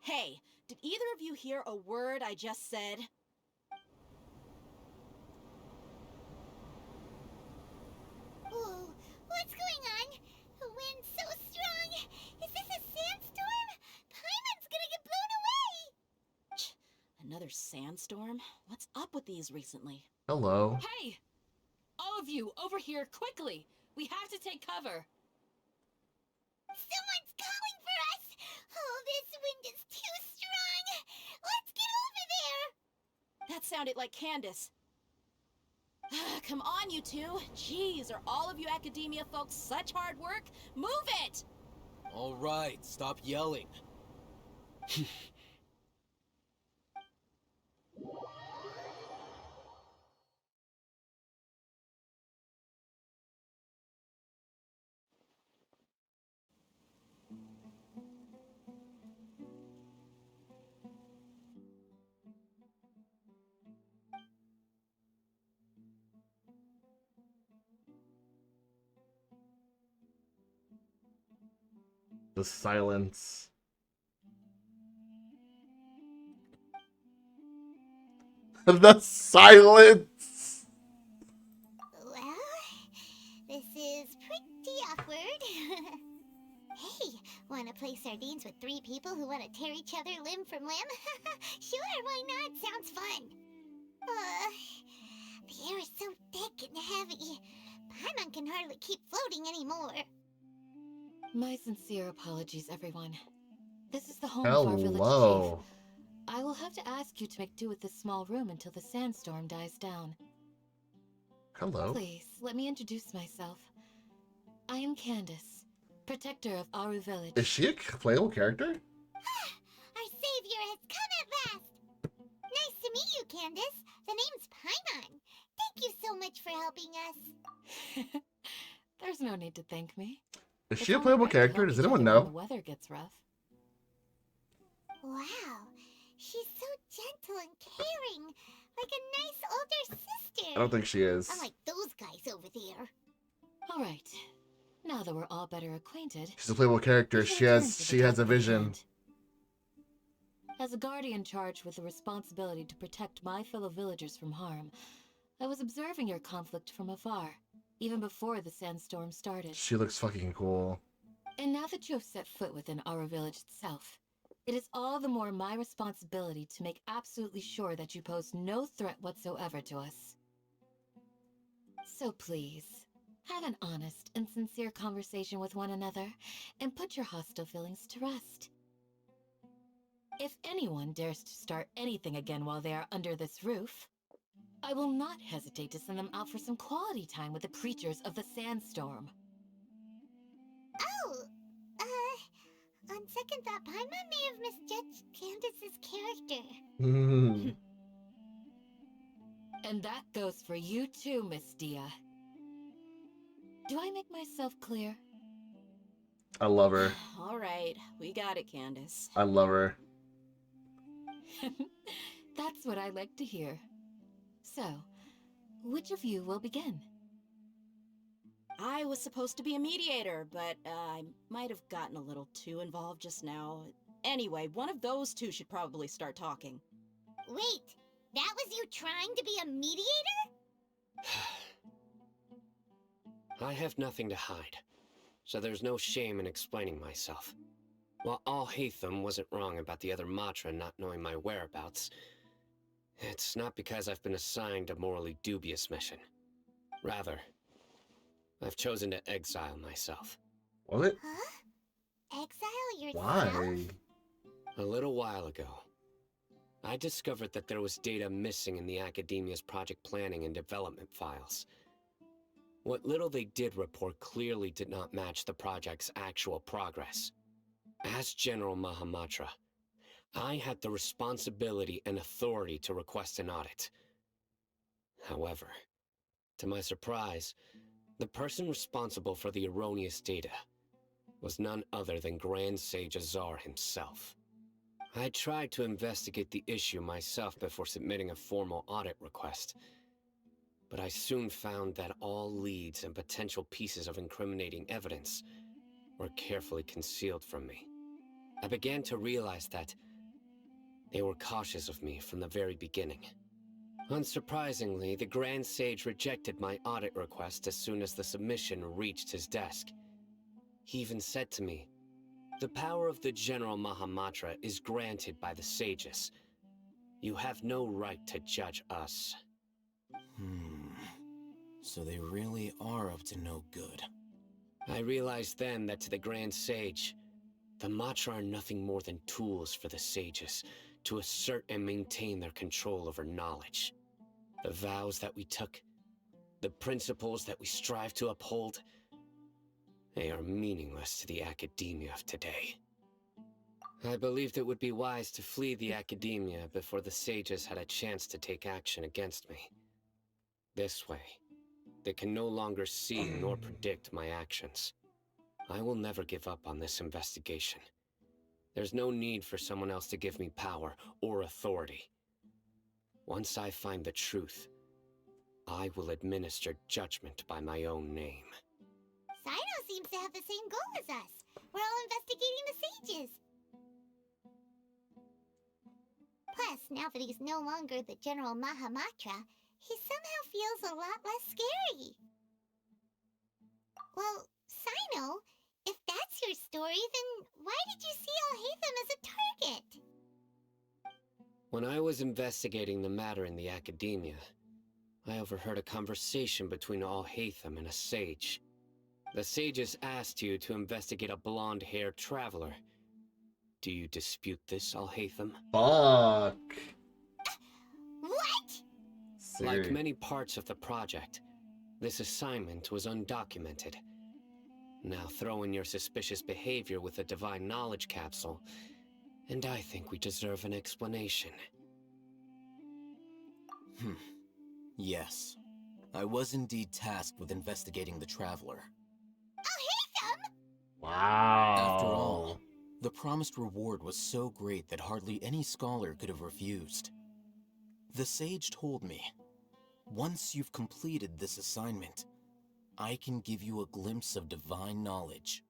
Hey, did either of you hear a word I just said? Whoa, what's going on? The wind's so strong. Is this a sandstorm? Paimon's gonna get blown away. Another sandstorm? What's up with these recently? Hello. Hey! All of you, over here, quickly! We have to take cover! Someone's calling for us! Oh, this wind is too strong! Let's get over there! That sounded like Candace. Come on, you two. Jeez, are all of you academia folks such hard work? Move it! All right, stop yelling. The silence. The silence! Well, this is pretty awkward. Hey, wanna play sardines with 3 people who wanna tear each other limb from limb? Sure, why not? Sounds fun. The air is so thick and heavy. Paimon can hardly keep floating anymore. My sincere apologies, everyone. This is the home of our village Hello. chief. I will have to ask you to make do with this small room until the sandstorm dies down. Hello. Please, let me introduce myself. I am Candace, protector of Aru Village. Is she a playable character? Our savior has come at last! Nice to meet you, Candace. The name's Paimon. Thank you so much for helping us. There's no need to thank me. Is It's she a only playable right to character? help Does each anyone other when the know? weather gets rough. Wow, she's so gentle and caring, like a nice older sister. I don't think she is. Unlike those guys over there. All right. Now that we're all better acquainted, She's a playable character. we can She return has to the a task at vision. hand. As a guardian charged with the responsibility to protect my fellow villagers from harm, I was observing your conflict from afar, even before the sandstorm started. She looks fucking cool. And now that you have set foot within our village itself, it is all the more my responsibility to make absolutely sure that you pose no threat whatsoever to us. So please, have an honest and sincere conversation with one another, and put your hostile feelings to rest. If anyone dares to start anything again while they are under this roof, I will not hesitate to send them out for some quality time with the creatures of the sandstorm. Oh, on second thought, Paimon may have misjudged Candace's character. And that goes for you too, Miss Dia. Do I make myself clear? I love her. All right, we got it, Candace. I love her. That's what I like to hear. So, which of you will begin? I was supposed to be a mediator, but I might have gotten a little too involved just now. Anyway, one of those two should probably start talking. Wait, that was you trying to be a mediator? I have nothing to hide, so there's no shame in explaining myself. While Alhaitham wasn't wrong about the other Matra not knowing my whereabouts, it's not because I've been assigned a morally dubious mission. Rather, I've chosen to exile myself. What? Huh? Exile yourself? Why? A little while ago, I discovered that there was data missing in the Academia's project planning and development files. What little they did report clearly did not match the project's actual progress. As General Mahamatra, I had the responsibility and authority to request an audit. However, to my surprise, the person responsible for the erroneous data was none other than Grand Sage Azar himself. I tried to investigate the issue myself before submitting a formal audit request, but I soon found that all leads and potential pieces of incriminating evidence were carefully concealed from me. I began to realize that they were cautious of me from the very beginning. Unsurprisingly, the Grand Sage rejected my audit request as soon as the submission reached his desk. He even said to me, "The power of the General Mahamatra is granted by the sages. You have no right to judge us." So they really are up to no good. I realized then that to the Grand Sage, the Matra are nothing more than tools for the sages to assert and maintain their control over knowledge. The vows that we took, the principles that we strive to uphold, they are meaningless to the academia of today. I believed it would be wise to flee the academia before the sages had a chance to take action against me. This way, they can no longer see nor predict my actions. I will never give up on this investigation. There's no need for someone else to give me power or authority. Once I find the truth, I will administer judgment by my own name. Sino seems to have the same goal as us. We're all investigating the sages. Plus, now that he's no longer the General Mahamatra, he somehow feels a lot less scary. Well, Sino, if that's your story, then why did you see Alhaitham as a target? When I was investigating the matter in the academia, I overheard a conversation between Alhaitham and a sage. The sages asked you to investigate a blonde-haired traveler. Do you dispute this, Alhaitham? Fuck. What? Like many parts of the project, this assignment was undocumented. Now throw in your suspicious behavior with the Divine Knowledge Capsule, and I think we deserve an explanation. Yes. I was indeed tasked with investigating the Traveler. Wow. After all, the promised reward was so great that hardly any scholar could have refused. The sage told me, once you've completed this assignment, I can give you a glimpse of divine knowledge.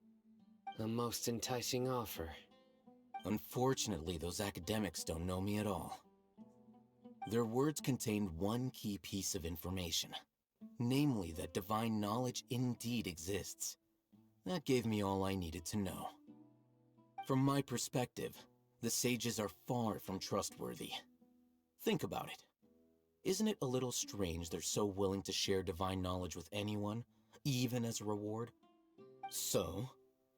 A most enticing offer. Unfortunately, those academics don't know me at all. Their words contained one key piece of information, namely that divine knowledge indeed exists. That gave me all I needed to know. From my perspective, the sages are far from trustworthy. Think about it. Isn't it a little strange they're so willing to share divine knowledge with anyone, even as a reward? So,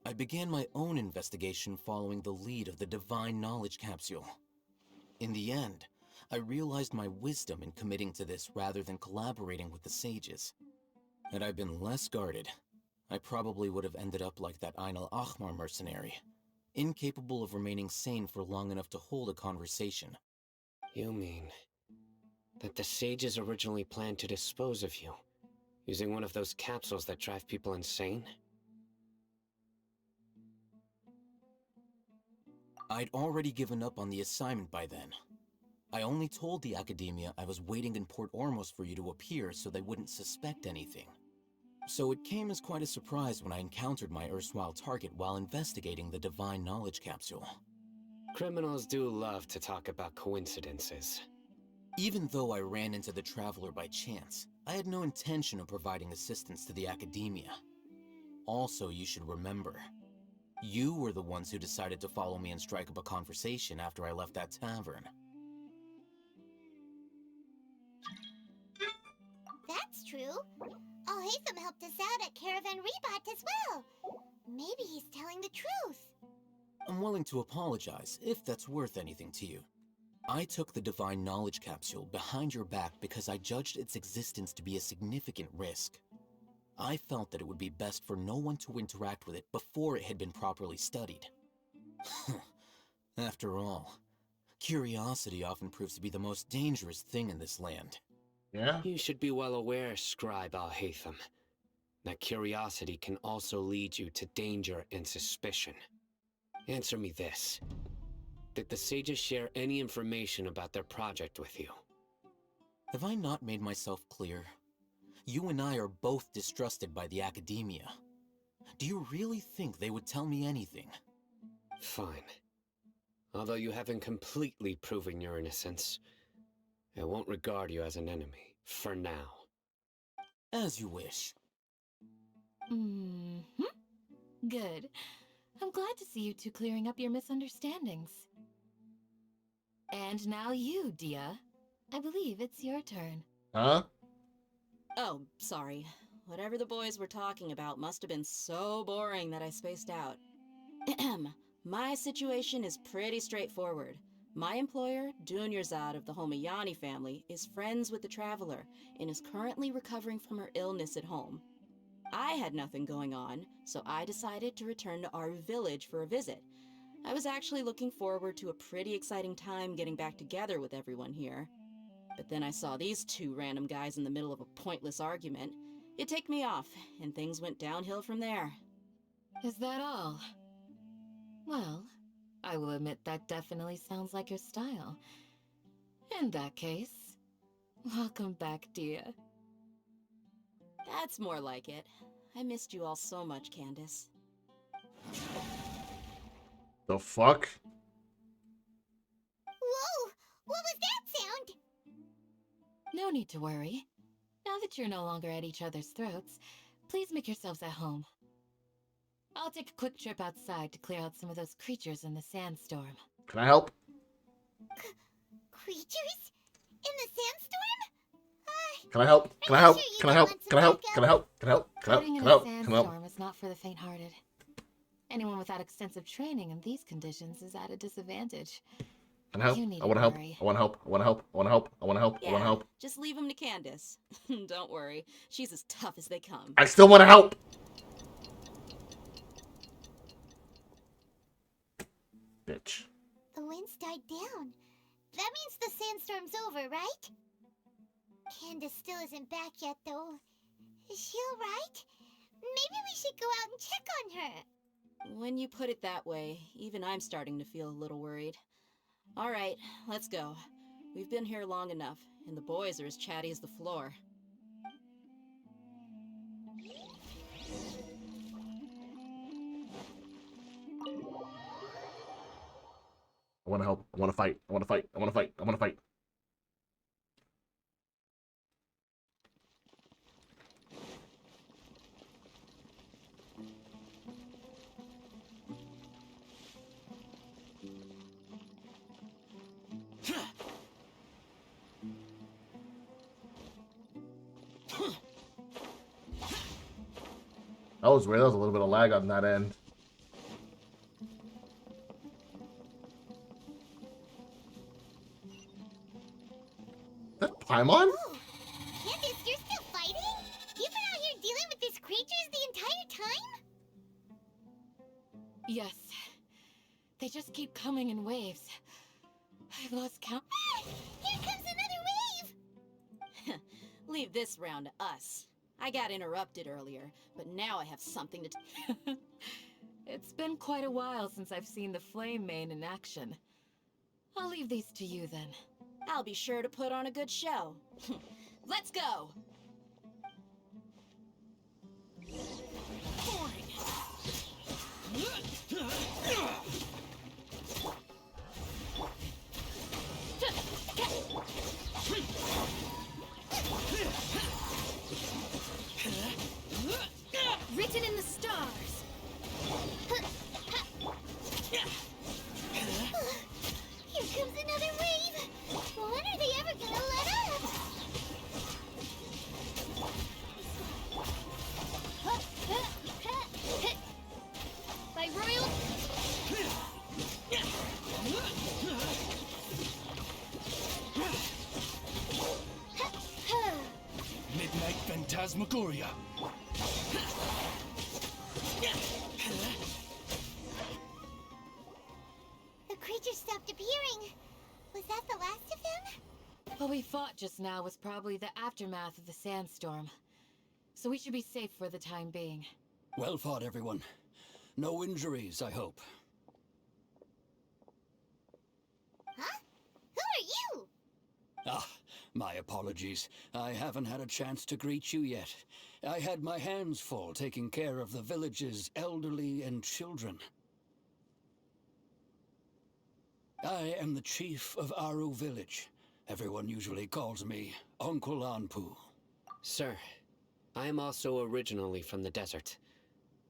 I began my own investigation following the lead of the Divine Knowledge Capsule. In the end, I realized my wisdom in committing to this rather than collaborating with the sages. Had I been less guarded, I probably would have ended up like that Ain al-Ahmar mercenary, incapable of remaining sane for long enough to hold a conversation. You mean that the sages originally planned to dispose of you, using one of those capsules that drive people insane? I'd already given up on the assignment by then. I only told the Academia I was waiting in Port Ormos for you to appear so they wouldn't suspect anything. So it came as quite a surprise when I encountered my erstwhile target while investigating the Divine Knowledge Capsule. Criminals do love to talk about coincidences. Even though I ran into the Traveler by chance, I had no intention of providing assistance to the Academia. Also, you should remember, you were the ones who decided to follow me and strike up a conversation after I left that tavern. That's true. Alhaitham helped us out at Caravan Rebat as well. Maybe he's telling the truth. I'm willing to apologize, if that's worth anything to you. I took the Divine Knowledge Capsule behind your back because I judged its existence to be a significant risk. I felt that it would be best for no one to interact with it before it had been properly studied. After all, curiosity often proves to be the most dangerous thing in this land. Yeah? You should be well aware, Scribe Al-Haytham, that curiosity can also lead you to danger and suspicion. Answer me this. Did the sages share any information about their project with you? Have I not made myself clear? You and I are both distrusted by the academia. Do you really think they would tell me anything? Fine. Although you haven't completely proven your innocence, I won't regard you as an enemy, for now. As you wish. Good. I'm glad to see you two clearing up your misunderstandings. And now you, Dia. I believe it's your turn. Huh? Oh, sorry. Whatever the boys were talking about must have been so boring that I spaced out. My situation is pretty straightforward. My employer, Dunyarzad of the Homayani family, is friends with the Traveler and is currently recovering from her illness at home. I had nothing going on, so I decided to return to Aru Village for a visit. I was actually looking forward to a pretty exciting time getting back together with everyone here. But then I saw these two random guys in the middle of a pointless argument. It ticked me off, and things went downhill from there. Is that all? Well, I will admit that definitely sounds like your style. In that case, welcome back, Dia. That's more like it. I missed you all so much, Candace. The fuck? Whoa! What was that sound? No need to worry. Now that you're no longer at each other's throats, please make yourselves at home. I'll take a quick trip outside to clear out some of those creatures in the sandstorm. Can I help? Creatures? In the sandstorm? Can I help? Can I help? Can I help? Can I help? Can I help? Can I help? Can I help? Fighting in Can I a help? Can I help? sandstorm is not for the faint-hearted. Anyone without extensive training in these conditions is at a disadvantage. Can I help? You I needn't want to help. worry. I want to help. I want to help. I want to help. I want to help. I want to help. Just leave them to Candace. Don't worry, she's as tough as they come. I still want to help. Bitch. The winds died down. That means the sandstorm's over, right? Candace still isn't back yet, though. Is she alright? Maybe we should go out and check on her. When you put it that way, even I'm starting to feel a little worried. All right, let's go. We've been here long enough, and the boys are as chatty as the floor. I want to help. I want to fight. I want to fight. I want to fight. I want to fight. That was weird. That was a little bit of lag on that end. That Paimon? Oh, Candace, you're still fighting? You've been out here dealing with these creatures the entire time? Yes. They just keep coming in waves. I've lost count. Ah, here comes another wave! Leave this round to us. I got interrupted earlier, but now I have something to It's been quite a while since I've seen the Flame Mane in action. I'll leave these to you then. I'll be sure to put on a good show. Let's go! Written in the stars. Here comes another wave! When are they ever gonna let up? By royal... Midnight Phantasmagoria. The creature stopped appearing. Was that the last of them? What we fought just now was probably the aftermath of the sandstorm. So we should be safe for the time being. Well fought, everyone. No injuries, I hope. Huh? Who are you? Ah, my apologies. I haven't had a chance to greet you yet. I had my hands full taking care of the village's elderly and children. I am the chief of Aru village. Everyone usually calls me Uncle Anpu. Sir, I am also originally from the desert,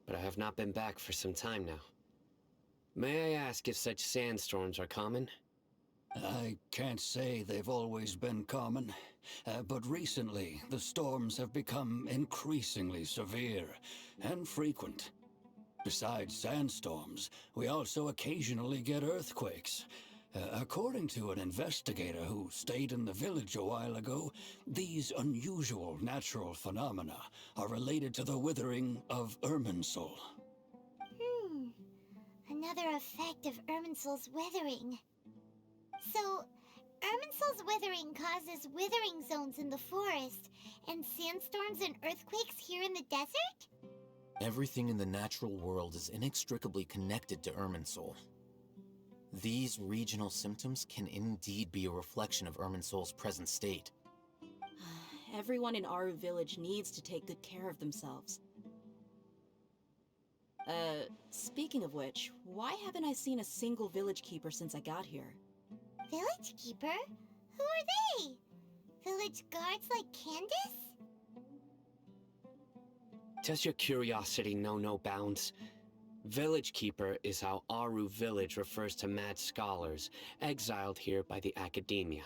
but I have not been back for some time now. May I ask if such sandstorms are common? I can't say they've always been common, but recently the storms have become increasingly severe and frequent. Besides sandstorms, we also occasionally get earthquakes. According to an investigator who stayed in the village a while ago, these unusual natural phenomena are related to the withering of Irminsul. Another effect of Irminsul's withering. So, Irminsul's withering causes withering zones in the forest, and sandstorms and earthquakes here in the desert? Everything in the natural world is inextricably connected to Irminsul. These regional symptoms can indeed be a reflection of Irminsul's present state. Everyone in our village needs to take good care of themselves. Speaking of which, why haven't I seen a single village keeper since I got here? Village keeper? Who are they? Village guards like Candace? Does your curiosity know no bounds? Village Keeper is how Aru Village refers to mad scholars exiled here by the Academia.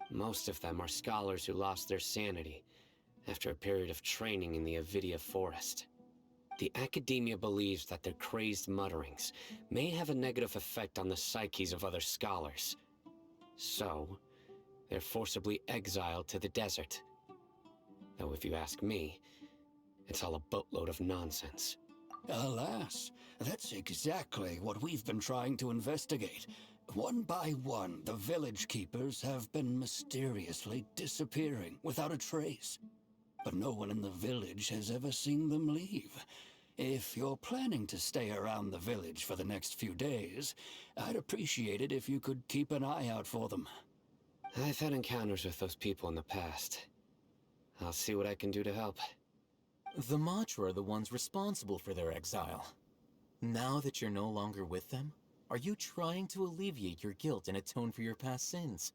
Most of them are scholars who lost their sanity after a period of training in the Avidia Forest. The Academia believes that their crazed mutterings may have a negative effect on the psyches of other scholars. So, they're forcibly exiled to the desert. Though if you ask me, it's all a boatload of nonsense. Alas, that's exactly what we've been trying to investigate. One by one, the village keepers have been mysteriously disappearing without a trace. But no one in the village has ever seen them leave. If you're planning to stay around the village for the next few days, I'd appreciate it if you could keep an eye out for them. I've had encounters with those people in the past. I'll see what I can do to help. The Matra are the ones responsible for their exile. Now that you're no longer with them, are you trying to alleviate your guilt and atone for your past sins?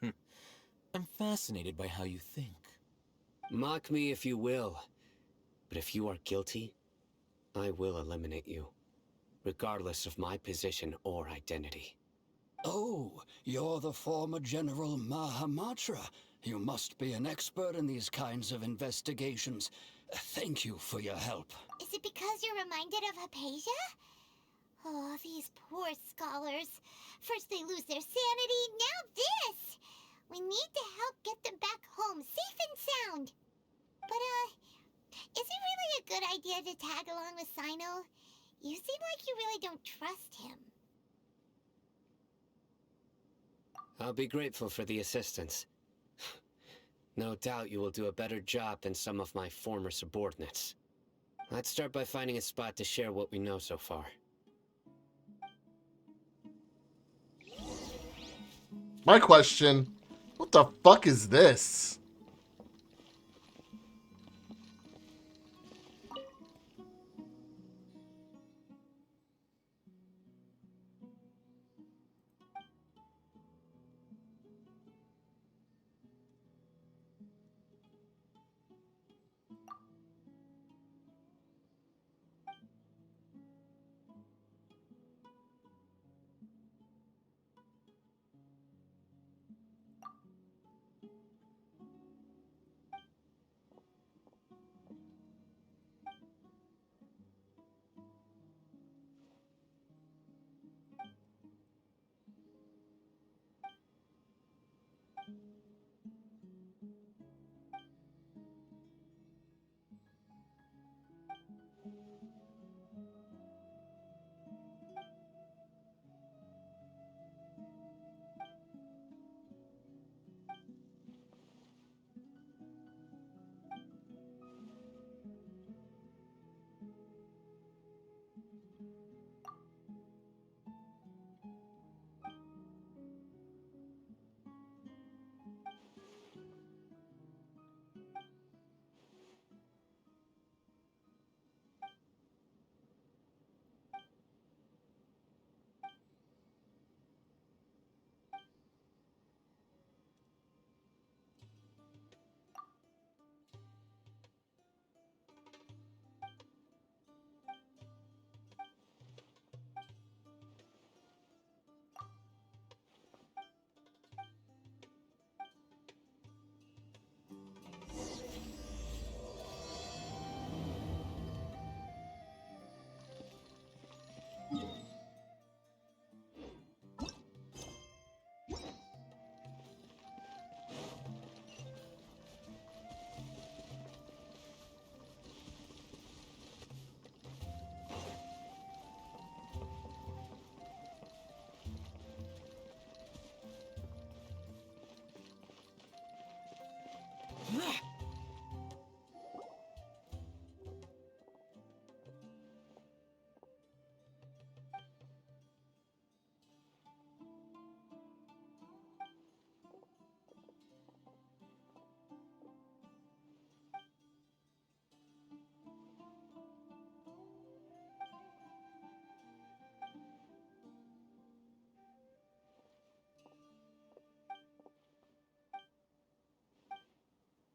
I'm fascinated by how you think. Mock me if you will, but if you are guilty, I will eliminate you, regardless of my position or identity. Oh, you're the former General Mahamatra. You must be an expert in these kinds of investigations. Thank you for your help. Is it because you're reminded of Hypatia? Oh, these poor scholars. First they lose their sanity, now this! We need to help get them back home, safe and sound. But, is it really a good idea to tag along with Sino? You seem like you really don't trust him. I'll be grateful for the assistance. No doubt you will do a better job than some of my former subordinates. Let's start by finding a spot to share what we know so far. My question, what the fuck is this?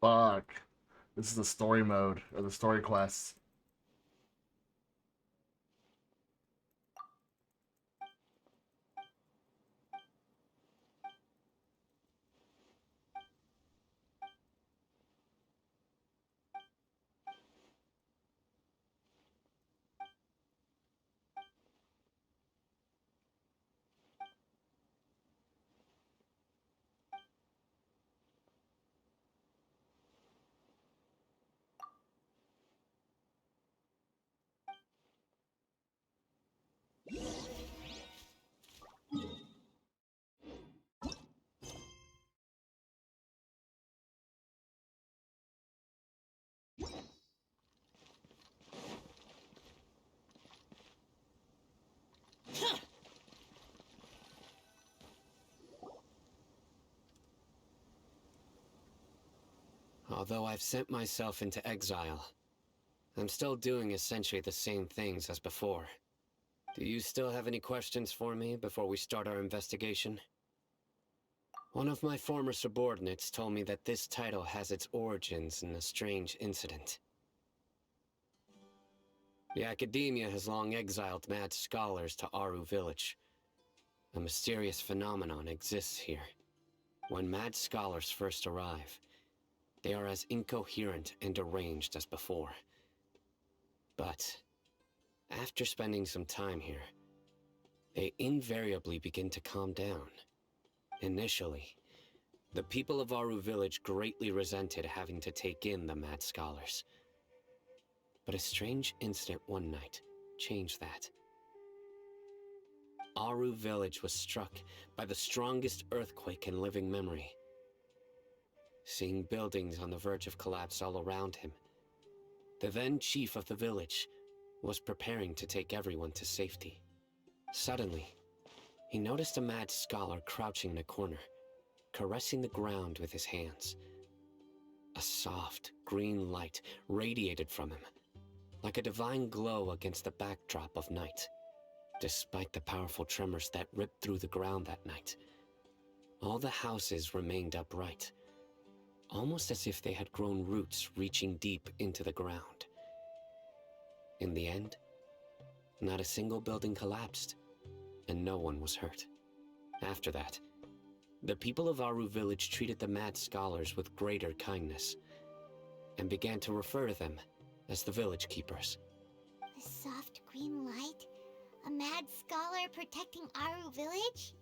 Fuck. This is the story mode, or the story quest. Although I've sent myself into exile, I'm still doing essentially the same things as before. Do you still have any questions for me before we start our investigation? One of my former subordinates told me that this title has its origins in a strange incident. The Academia has long exiled mad scholars to Aru Village. A mysterious phenomenon exists here. When mad scholars first arrive, they are as incoherent and deranged as before. But after spending some time here, they invariably begin to calm down. Initially, the people of Aru Village greatly resented having to take in the mad scholars. But a strange incident one night changed that. Aru Village was struck by the strongest earthquake in living memory. Seeing buildings on the verge of collapse all around him, the then chief of the village was preparing to take everyone to safety. Suddenly, he noticed a mad scholar crouching in a corner, caressing the ground with his hands. A soft, green light radiated from him, like a divine glow against the backdrop of night. Despite the powerful tremors that ripped through the ground that night, all the houses remained upright, almost as if they had grown roots reaching deep into the ground. In the end, not a single building collapsed, and no one was hurt. After that, the people of Aru Village treated the mad scholars with greater kindness, and began to refer to them as the village keepers. A soft green light? A mad scholar protecting Aru Village?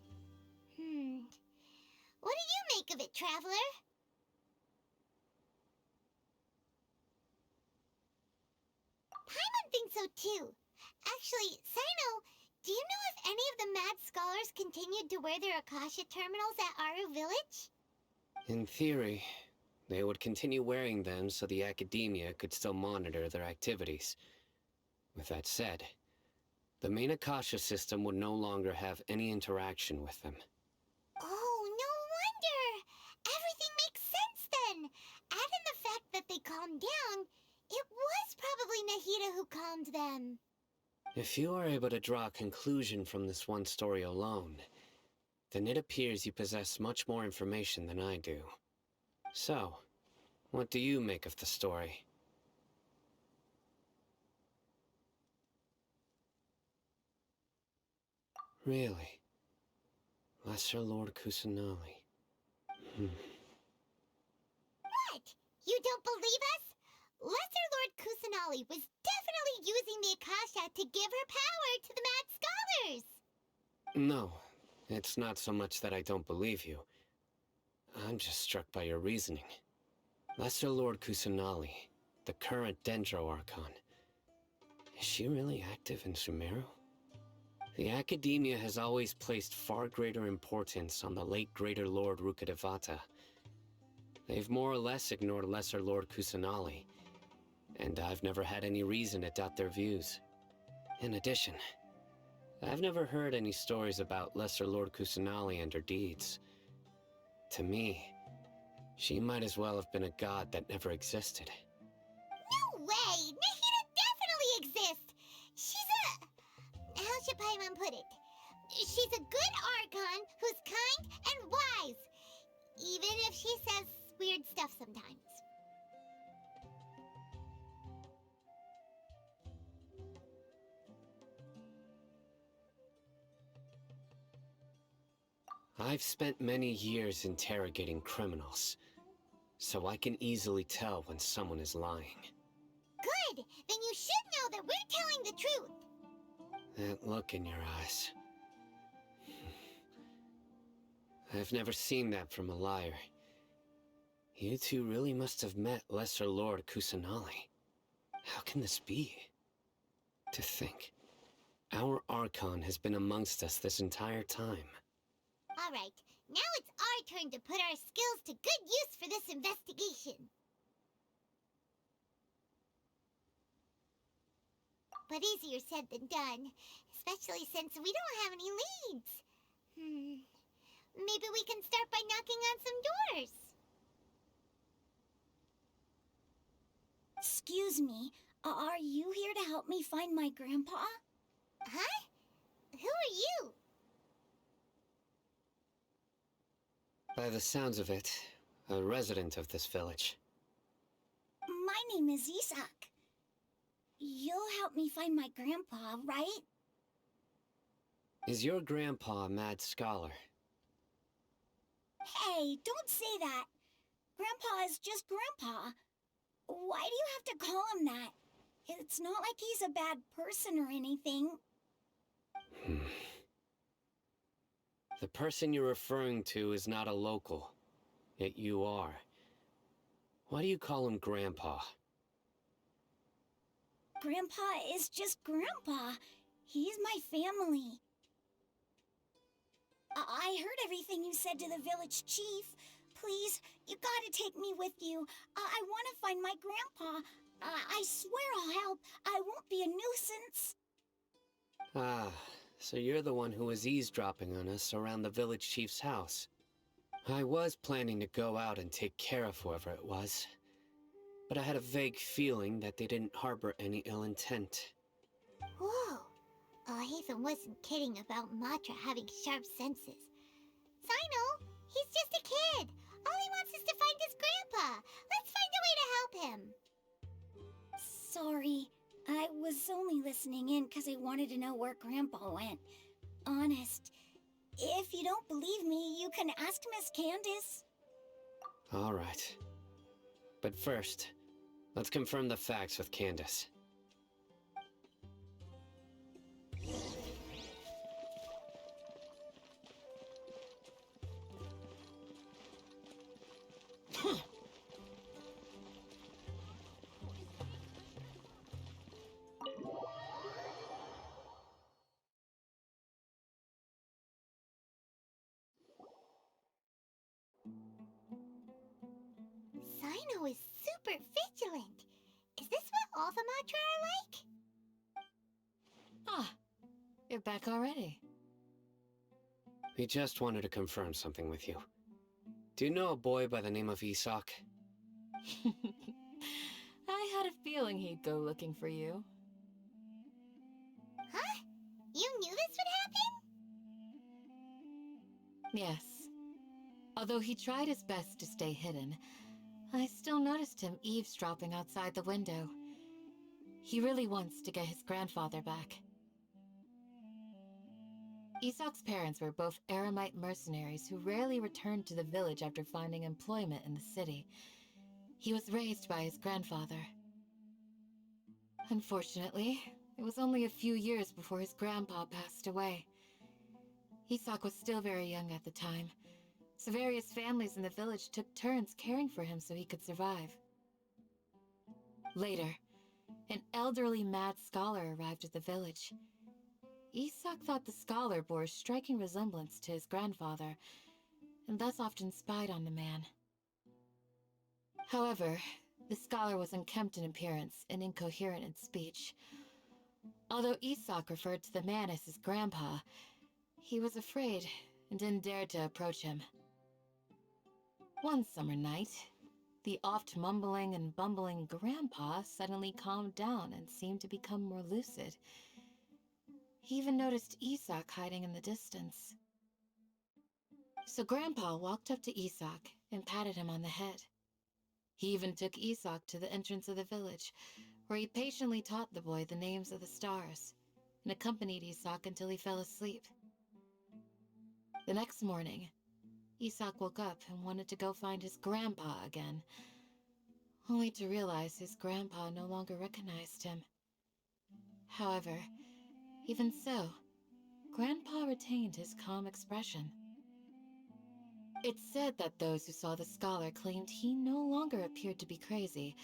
What do you make of it, Traveler? Paimon thinks so too. Actually, Sino, do you know if any of the mad scholars continued to wear their Akasha terminals at Aru Village? In theory, they would continue wearing them so the Academia could still monitor their activities. With that said, the main Akasha system would no longer have any interaction with them. Oh, no wonder! Everything makes sense then! Add in the fact that they calmed down, it was probably Nahida who calmed them. If you are able to draw a conclusion from this one story alone, then it appears you possess much more information than I do. So, what do you make of the story? Really? Lesser Lord Kusanali. What? You don't believe us? Lesser Lord Kusanali was definitely using the Akasha to give her power to the mad scholars! No, it's not so much that I don't believe you. I'm just struck by your reasoning. Lesser Lord Kusanali, the current Dendro Archon. Is she really active in Sumeru? The Academia has always placed far greater importance on the late Greater Lord Rukkhadevata. They've more or less ignored Lesser Lord Kusanali, and I've never had any reason to doubt their views. In addition, I've never heard any stories about Lesser Lord Kusanali and her deeds. To me, she might as well have been a god that never existed. No way! Nahida definitely exists! She's a... how should Paimon put it? She's a good Archon who's kind and wise, even if she says weird stuff sometimes. I've spent many years interrogating criminals, so I can easily tell when someone is lying. Good! Then you should know that we're telling the truth! That look in your eyes. I've never seen that from a liar. You two really must have met Lesser Lord Kusanali. How can this be? To think, our Archon has been amongst us this entire time. Alright, now it's our turn to put our skills to good use for this investigation. But easier said than done, especially since we don't have any leads. Maybe we can start by knocking on some doors. Excuse me, are you here to help me find my grandpa? Huh? Who are you? By the sounds of it, a resident of this village. My name is Isak. You'll help me find my grandpa, right? Is your grandpa a mad scholar? Hey, don't say that. Grandpa is just Grandpa. Why do you have to call him that? It's not like he's a bad person or anything. The person you're referring to is not a local, yet you are. Why do you call him Grandpa? Grandpa is just Grandpa. He's my family. I heard everything you said to the village chief. Please, you gotta take me with you. I want to find my grandpa. I swear I'll help. I won't be a nuisance. Ah, so you're the one who was eavesdropping on us around the village chief's house. I was planning to go out and take care of whoever it was, but I had a vague feeling that they didn't harbor any ill intent. Whoa. Hatham wasn't kidding about Matra having sharp senses. Sino, he's just a kid. All he wants is to find his grandpa. Let's find a way to help him. Sorry, I was only listening in because I wanted to know where Grandpa went. Honest, if you don't believe me, you can ask Miss Candace. All right. But first, let's confirm the facts with Candace. Sino is super vigilant. Is this what all the Matra are like? Ah, you're back already. We just wanted to confirm something with you. Do you know a boy by the name of Isak? I had a feeling he'd go looking for you. Huh? You knew this would happen? Yes. Although he tried his best to stay hidden, I still noticed him eavesdropping outside the window. He really wants to get his grandfather back. Isak's parents were both Eremite mercenaries who rarely returned to the village after finding employment in the city. He was raised by his grandfather. Unfortunately, it was only a few years before his grandpa passed away. Isak was still very young at the time, so various families in the village took turns caring for him so he could survive. Later, an elderly mad scholar arrived at the village. Isak thought the scholar bore a striking resemblance to his grandfather, and thus often spied on the man. However, the scholar was unkempt in appearance and incoherent in speech. Although Isak referred to the man as his grandpa, he was afraid and didn't dare to approach him. One summer night, the oft mumbling and bumbling grandpa suddenly calmed down and seemed to become more lucid. He even noticed Isak hiding in the distance. So Grandpa walked up to Isak and patted him on the head. He even took Isak to the entrance of the village, where he patiently taught the boy the names of the stars, and accompanied Isak until he fell asleep. The next morning, Isak woke up and wanted to go find his grandpa again, only to realize his grandpa no longer recognized him. However, even so, Grandpa retained his calm expression. It's said that those who saw the scholar claimed he no longer appeared to be crazy,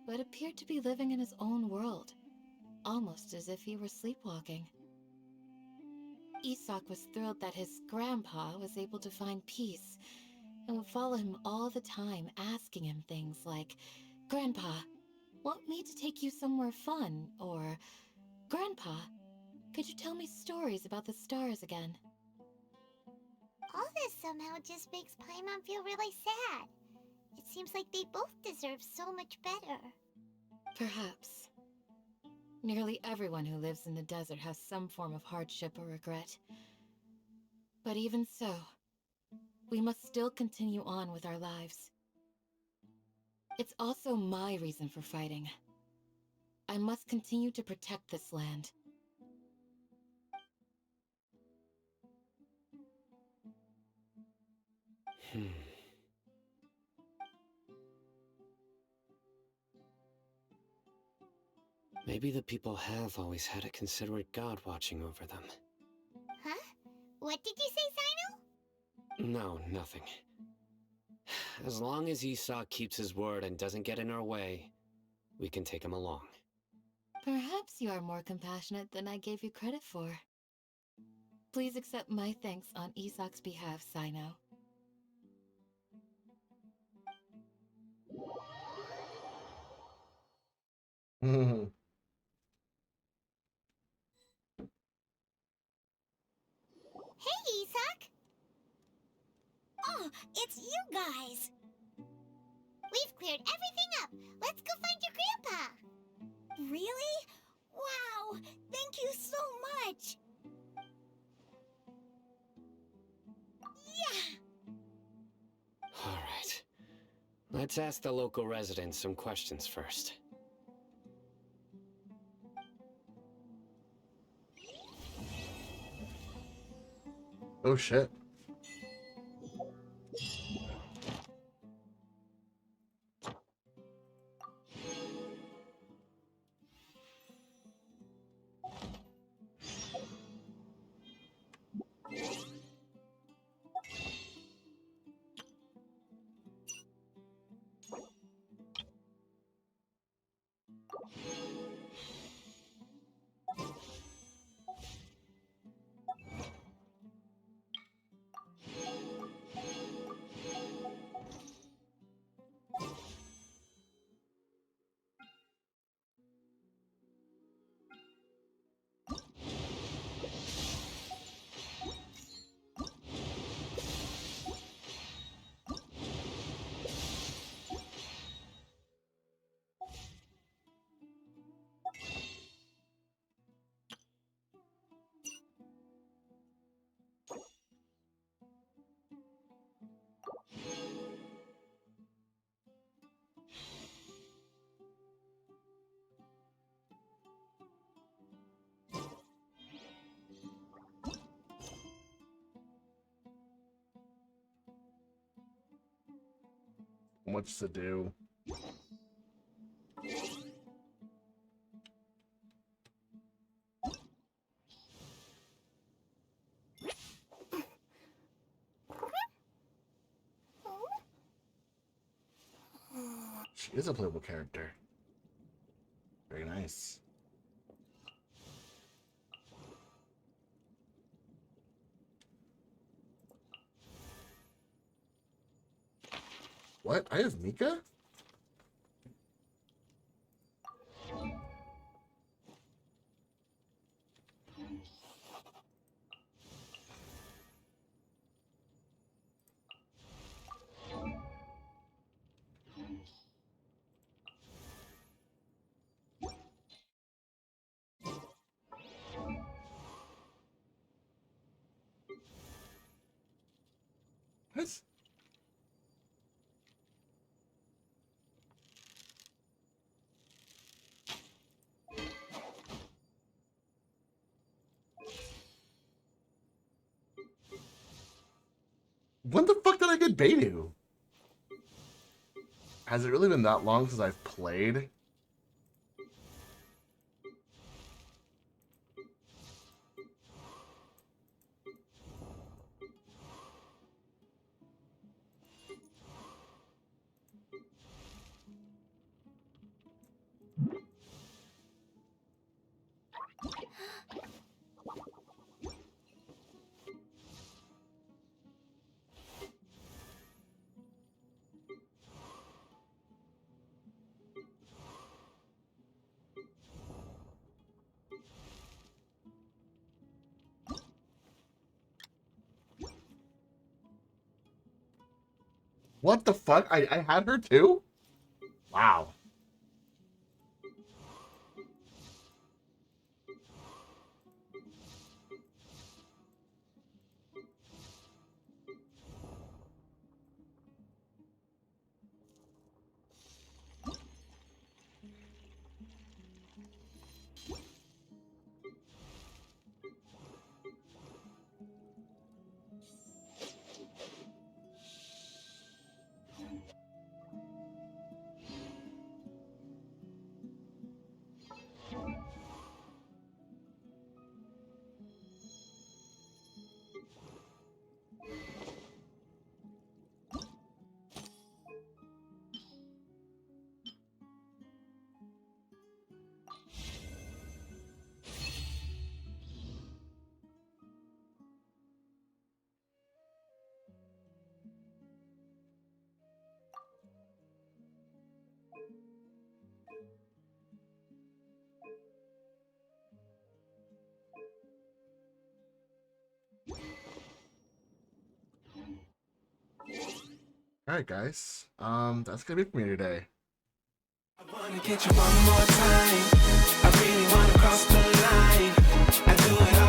but appeared to be living in his own world, almost as if he were sleepwalking. Isak was thrilled that his grandpa was able to find peace, and would follow him all the time, asking him things like, "Grandpa, want me to take you somewhere fun?" Or, "Grandpa, could you tell me stories about the stars again?" All this somehow just makes Paimon feel really sad. It seems like they both deserve so much better. Perhaps. Nearly everyone who lives in the desert has some form of hardship or regret. But even so, we must still continue on with our lives. It's also my reason for fighting. I must continue to protect this land. Maybe the people have always had a considerate god watching over them. Huh? What did you say, Sino? No, nothing. As long as Isak keeps his word and doesn't get in our way, we can take him along. Perhaps you are more compassionate than I gave you credit for. Please accept my thanks on Isak's behalf, Sino. Hey, Isak! Oh, it's you guys! We've cleared everything up! Let's go find your grandpa! Really? Wow! Thank you so much! Yeah! Alright. Let's ask the local residents some questions first. Oh shit. Much to do. She is a playable character. Very nice. What? I have Mika? What? When the fuck did I get Beidou? Has it really been that long since I've played? What the fuck? I had her too? Wow. Alright guys, that's gonna be it for me today. I wanna get you one more time. I really wanna cross the line. I do it all